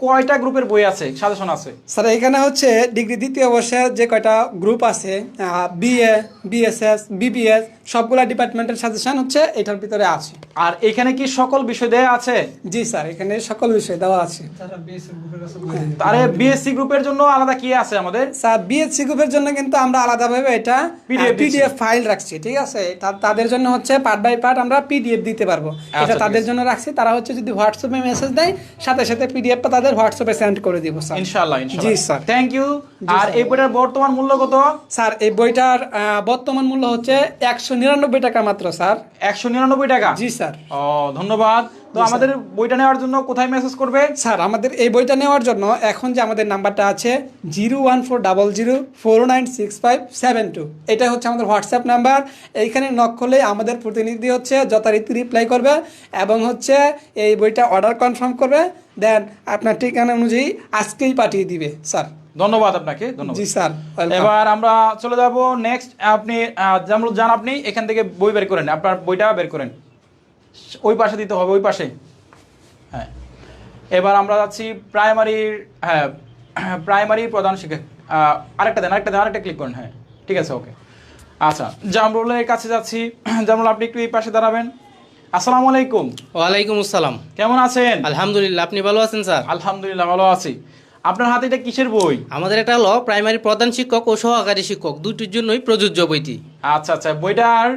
কয়টা গ্রুপের বই আছে, সাজেশন আছে? স্যার এখানে হচ্ছে ডিগ্রি দ্বিতীয় বর্ষের যে কয়টা গ্রুপ আছে, বিএ, বিএসএস, বিবিএস, সবগুলা ডিপার্টমেন্টের সাজেশন হচ্ছে এটার ভিতরে আছে। আর এখানে কি সকল বিষয় দেয়া আছে? জি স্যার, এখানে সকল বিষয় দেওয়া আছে। আরে বিএসসি গ্রুপের জন্য আলাদা কি আছে আমাদের? স্যার বিএসসি গ্রুপের জন্য কিন্তু আমরা আলাদাভাবে এটা PDF পিডিএফ ফাইল রাখছি, ঠিক আছে? তাদের জন্য হচ্ছে পার্ট বাই পার্ট আমরা পিডিএফ দিতে পারবো, এটা আচ্ছা, তাদের জন্য রাখছি। তারা হচ্ছে যদি হোয়াটসঅ্যাপে মেসেজ দেয়, সাথে সাথে পিডিএফটা তাদের হোয়াটসঅ্যাপে সেন্ড করে দিব স্যার। ইনশাআল্লাহ, জি স্যার। Thank you. আর এই বইটার বর্তমান মূল্য কত? স্যার এই বইটার বর্তমান মূল্য হচ্ছে 199 টাকা মাত্র স্যার। 199 টাকা? জি স্যার। ও ধন্যবাদ। তো আমাদের বইটা নেওয়ার জন্য কোথায় মেসেজ করবে? স্যার আমাদের এই বইটা নেওয়ার জন্য এখন যে আমাদের নাম্বারটা আছে 01400496572, এটা হচ্ছে আমাদের হোয়াটসঅ্যাপ নাম্বার। এইখানে নক করলে আমাদের প্রতিনিধি হচ্ছে যথারীতি রিপ্লাই করবে এবং হচ্ছে এই বইটা অর্ডার কনফার্ম করবে, দেন আপনার ঠিকানা অনুযায়ী আজকেই পাঠিয়ে দিবে স্যার। ধন্যবাদ আপনাকে, ধন্যবাদ। জি স্যার। এবার আমরা চলে যাব নেক্সট। আপনি যেমন যান, আপনি এখান থেকে বই বের করেন, আপনার বইটা বের করেন, ওই পাশে দিতে হবে, ওই পাশে। হ্যাঁ, এবার আমরা যাচ্ছি প্রাইমারির, হ্যাঁ প্রাইমারি প্রধান শিক্ষক। আরেকটা দেন, আরেকটা ক্লিক করেন। হ্যাঁ ঠিক আছে, ওকে। আচ্ছা, জামরুলের কাছে যাচ্ছি। জামরুল, আপনি একটু এই পাশে দাঁড়াবেন। আসসালামু আলাইকুম। ওয়ালাইকুম আসসালাম। কেমন আছেন? আলহামদুলিল্লাহ, আপনি ভালো আছেন স্যার? আলহামদুলিল্লাহ ভালো আছি। আপনার হাতে এটা কিসের বই? আমাদের এটা হলো প্রাইমারি প্রধান শিক্ষক ও সহকারী শিক্ষক দুটির জন্যই প্রযোজ্য বইটি। আচ্ছা আচ্ছা, বইটার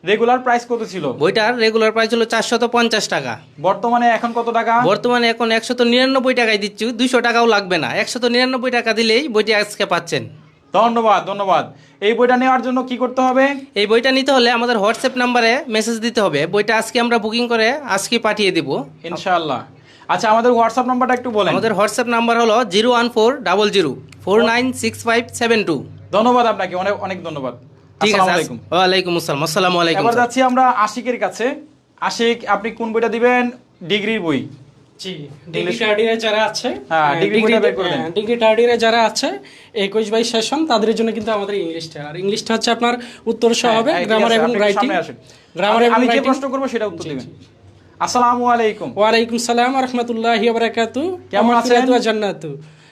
রেগুলার প্রাইস কত ছিল? বইটার রেগুলার প্রাইস হলো 450 টাকা। বর্তমানে এখন কত টাকা? বর্তমানে এখন 199 টাকায় দিচ্ছি, 200 টাকাও লাগবে না, 199 টাকা দিলেই বইটি আজকে পাচ্ছেন। ধন্যবাদ, ধন্যবাদ। এই বইটা নেওয়ার জন্য কি করতে হবে? এই বইটা নিতে হলে আমাদের হোয়াটসঅ্যাপ নাম্বারে মেসেজ দিতে হবে। বইটা আজকে আমরা বুকিং করে আজকে পাঠিয়ে দিব ইনশাআল্লাহ। আচ্ছা, আমাদের হোয়াটসঅ্যাপ নাম্বারটা একটু বলেন। আমাদের হোয়াটসঅ্যাপ নাম্বার হলো 01400496572। ধন্যবাদ আপনাকে, অনেক অনেক ধন্যবাদ। ঠিক আসসালামু আছে, আলাইকুম। ওয়ালাইকুম আসসালাম। আসসালামু আলাইকুম। এবার যাচ্ছি আমরা আশিকের কাছে। আশিক, আপনি কোন বইটা দিবেন? ডিগ্রির বই। জি, ডিগ্রি থার্ড ইয়ারে যারা আছে, হ্যাঁ, ডিগ্রি বইটা বের করে দেন। ডিগ্রি থার্ড ইয়ারে যারা আছে 21-22 সেশন, তাদের জন্য কিন্তু আমাদের ইংলিশটা, আর ইংলিশটা হচ্ছে আপনার উত্তর সহ হবে, হ্যাঁ, ঠিক গ্রামার আছে, এবং আপনি একটু রাইটিং। সামনে আসেন। গ্রামার এবং আমি যে রাইটিং। প্রশ্ন করব সেটা উত্তর দিবেন। আসসালামু আলাইকুম। ওয়ালাইকুম সালাম ওয়া রাহমাতুল্লাহি ওয়া বারাকাতুহু। কেমন আছেন? মাগফিরাতু ওয়া জান্নাতু।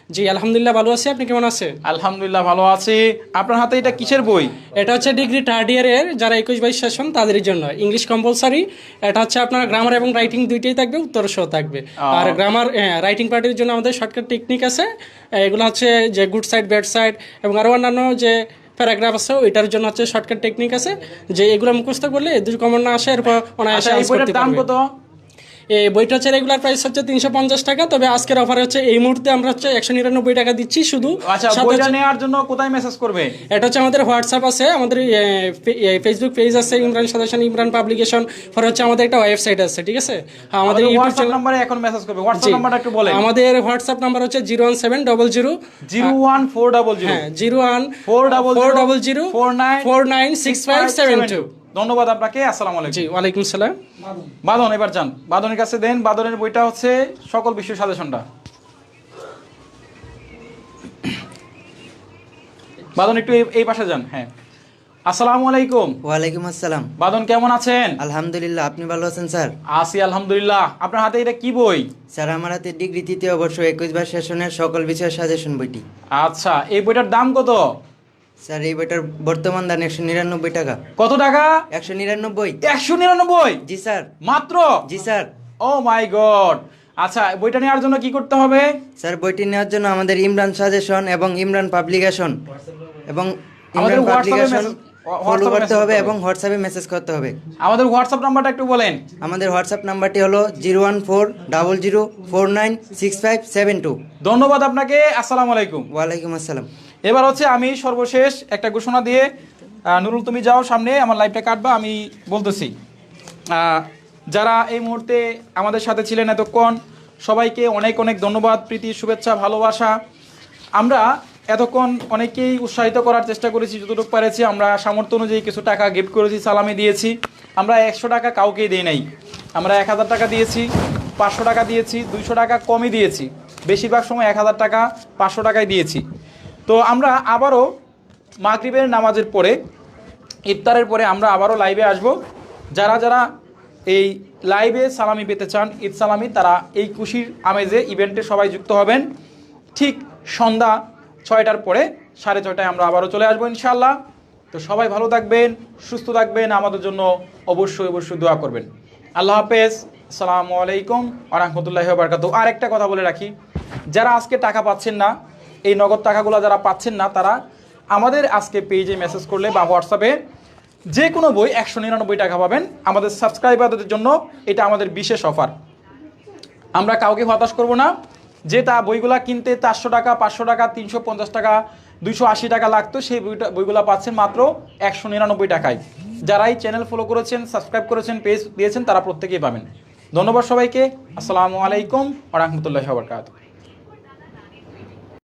জি আলহামদুলিল্লাহ ভালো আছি, আপনি কেমন আছেন? আলহামদুলিল্লাহ ভালো আছি। আপনার হাতে এটা কিসের বই? এটা হচ্ছে ডিগ্রি থার্ড ইয়ারের যারা 21-22 সেশন তাদের জন্য ইংলিশ কম্পালসারি। এটা হচ্ছে আপনার গ্রামার এবং রাইটিং দুইটাই থাকবে, উত্তর সহ থাকবে। আর গ্রামার রাইটিং পার্টির জন্য আমাদের শর্টকাট টেকনিক আছে, এগুলো হচ্ছে যে গুড সাইড, ব্যাড সাইড এবং আরও অন্যান্য যে প্যারাগ্রাফ আছে, ওইটার জন্য হচ্ছে শর্টকাট টেকনিক আছে, যে এগুলো মুখস্থ করলে দুটো কমন না আসে, এরপর অনায়াসে আচ্ছা, এই আনসার বইটার করতে দাম পারবে। কত? এই বইটা হচ্ছে রেগুলার প্রাইস হচ্ছে 350 টাকা, তবে আজকের অফার হচ্ছে এই মুহূর্তে আমরা হচ্ছে 199 টাকা দিচ্ছি শুধু। আচ্ছা, সাথে বইটা হচ্ছে- নেওয়ার জন্য কোথায় মেসেজ করবে? এটা হচ্ছে আমাদের হোয়াটসঅ্যাপ আছে, আমাদের ফেসবুক পেজ আছে ইমরান সাজেশন, ইমরান পাবলিকেশন, পরে হচ্ছে আমাদের একটা ওয়েবসাইট আছে, ঠিক আছে? হ্যাঁ, আমাদের ইউটিউব হোয়াটসঅ্যাপ চ্যানেল। নম্বরে এখন মেসেজ করবে। হোয়াটসঅ্যাপ নাম্বারটা একটু বলেন। আমাদের হোয়াটসঅ্যাপ নাম্বার হচ্ছে 01700 01400 হ্যাঁ 01400496572। 01400496572। ধন্যবাদ আপনাকে। আসসালামু আলাইকুম। জি ওয়ালাইকুম সালাম। বাদন, এবার যান, বাদনের কাছে দেন। বাদনের বইটা হচ্ছে সকল বিষয় সাজেশনটা। বাদন একটু এই পাশে যান। হ্যাঁ, আসসালামু আলাইকুম। ওয়ালাইকুম আসসালাম। বাদন কেমন আছেন? আলহামদুলিল্লাহ, আপনি ভালো আছেন স্যার? আছি আলহামদুলিল্লাহ। আপনার হাতে এটা কি বই? স্যার আমার হাতে ডিগ্রি তৃতীয় বর্ষ 21-22 সেশনের সকল বিষয়ের সাজেশন বইটি। আচ্ছা, এই বইটার দাম কত? স্যার এই বইটার বর্তমান দাম 199 টাকা। কত টাকা? 199। 199? জি স্যার। মাত্র? জি স্যার। ও মাই গড। আচ্ছা, বইটা নেওয়ার জন্য কি করতে হবে? স্যার বইটি নেওয়ার জন্য আমাদের ইমরান সাজেশন এবং ইমরান পাবলিকেশন এবং আমাদের ইমরান পাবলিকেশন ফলো হোয়াটসঅ্যাপে করতে হবে মেসেজ এবং হোয়াটসঅ্যাপে মেসেজ করতে হবে। আমাদের হোয়াটসঅ্যাপ নাম্বারটা একটু বলেন। আমাদের হোয়াটসঅ্যাপ নাম্বারটি হলো 01400496572। ধন্যবাদ আপনাকে। আসসালামু আলাইকুম। ওয়ালাইকুম আসসালাম। এবার হচ্ছে আমি সর্বশেষ একটা ঘোষণা দিয়ে, নুরুল তুমি যাও সামনে, আমার লাইভটা কাটবা, আমি বলতেছি। যারা এই মুহূর্তে আমাদের সাথে ছিলেন এতক্ষণ, সবাইকে অনেক অনেক ধন্যবাদ, প্রীতি, শুভেচ্ছা, ভালোবাসা। আমরা এতক্ষণ অনেকেই উৎসাহিত করার চেষ্টা করেছি যতটুকু পেরেছি। আমরা সামর্থ্য অনুযায়ী কিছু টাকা গিফট করেছি, সালামি দিয়েছি। আমরা 100 টাকা কাউকেই দিই নাই। আমরা 1000 টাকা দিয়েছি, 500 টাকা দিয়েছি, 200 টাকা কমই দিয়েছি। বেশিরভাগ সময় 1000 টাকা, 500 টাকায় দিয়েছি। তো আমরা আবারও মাগরিবের নামাজের পরে, ইফতারের পরে আমরা আবারও লাইভে আসব। যারা যারা এই লাইভে সালামি পেতে চান, ঈদ সালামি, তারা এই খুশির আমেজে ইভেন্টে সবাই যুক্ত হবেন। ঠিক সন্ধ্যা 6টার পরে 6:30 আমরা আবারও চলে আসবো ইনশাআল্লাহ। তো সবাই ভালো থাকবেন, সুস্থ থাকবেন, আমাদের জন্য অবশ্যই অবশ্যই দোয়া করবেন। আল্লাহ হাফেজ, আসসালামু আলাইকুম ওয়া রাহমাতুল্লাহি ওয়া বারাকাতুহু। আর একটা কথা বলে রাখি, যারা আজকে টাকা পাচ্ছেন না, এই নগদ টাকাগুলো যারা পাচ্ছেন না, তারা আমাদের আজকে পেজে মেসেজ করলে বা হোয়াটসঅ্যাপে যে কোনো বই 199 টাকা পাবেন। আমাদের সাবস্ক্রাইবারদের জন্য এটা আমাদের বিশেষ অফার। আমরা কাউকে হতাশ করব না। যেটা বইগুলা কিনতে 400 টাকা, 500 টাকা, 350 টাকা, 280 টাকা লাগতো, সেই বইগুলা পাচ্ছেন মাত্র 199 টাকায়। যারাই চ্যানেল ফলো করেছেন, সাবস্ক্রাইব করেছেন, পেজ দিয়েছেন, তারা প্রত্যেকেই পাবেন। ধন্যবাদ সবাইকে। আসসালামু আলাইকুম ওয়া রাহমাতুল্লাহি ওয়া বারাকাতুহু।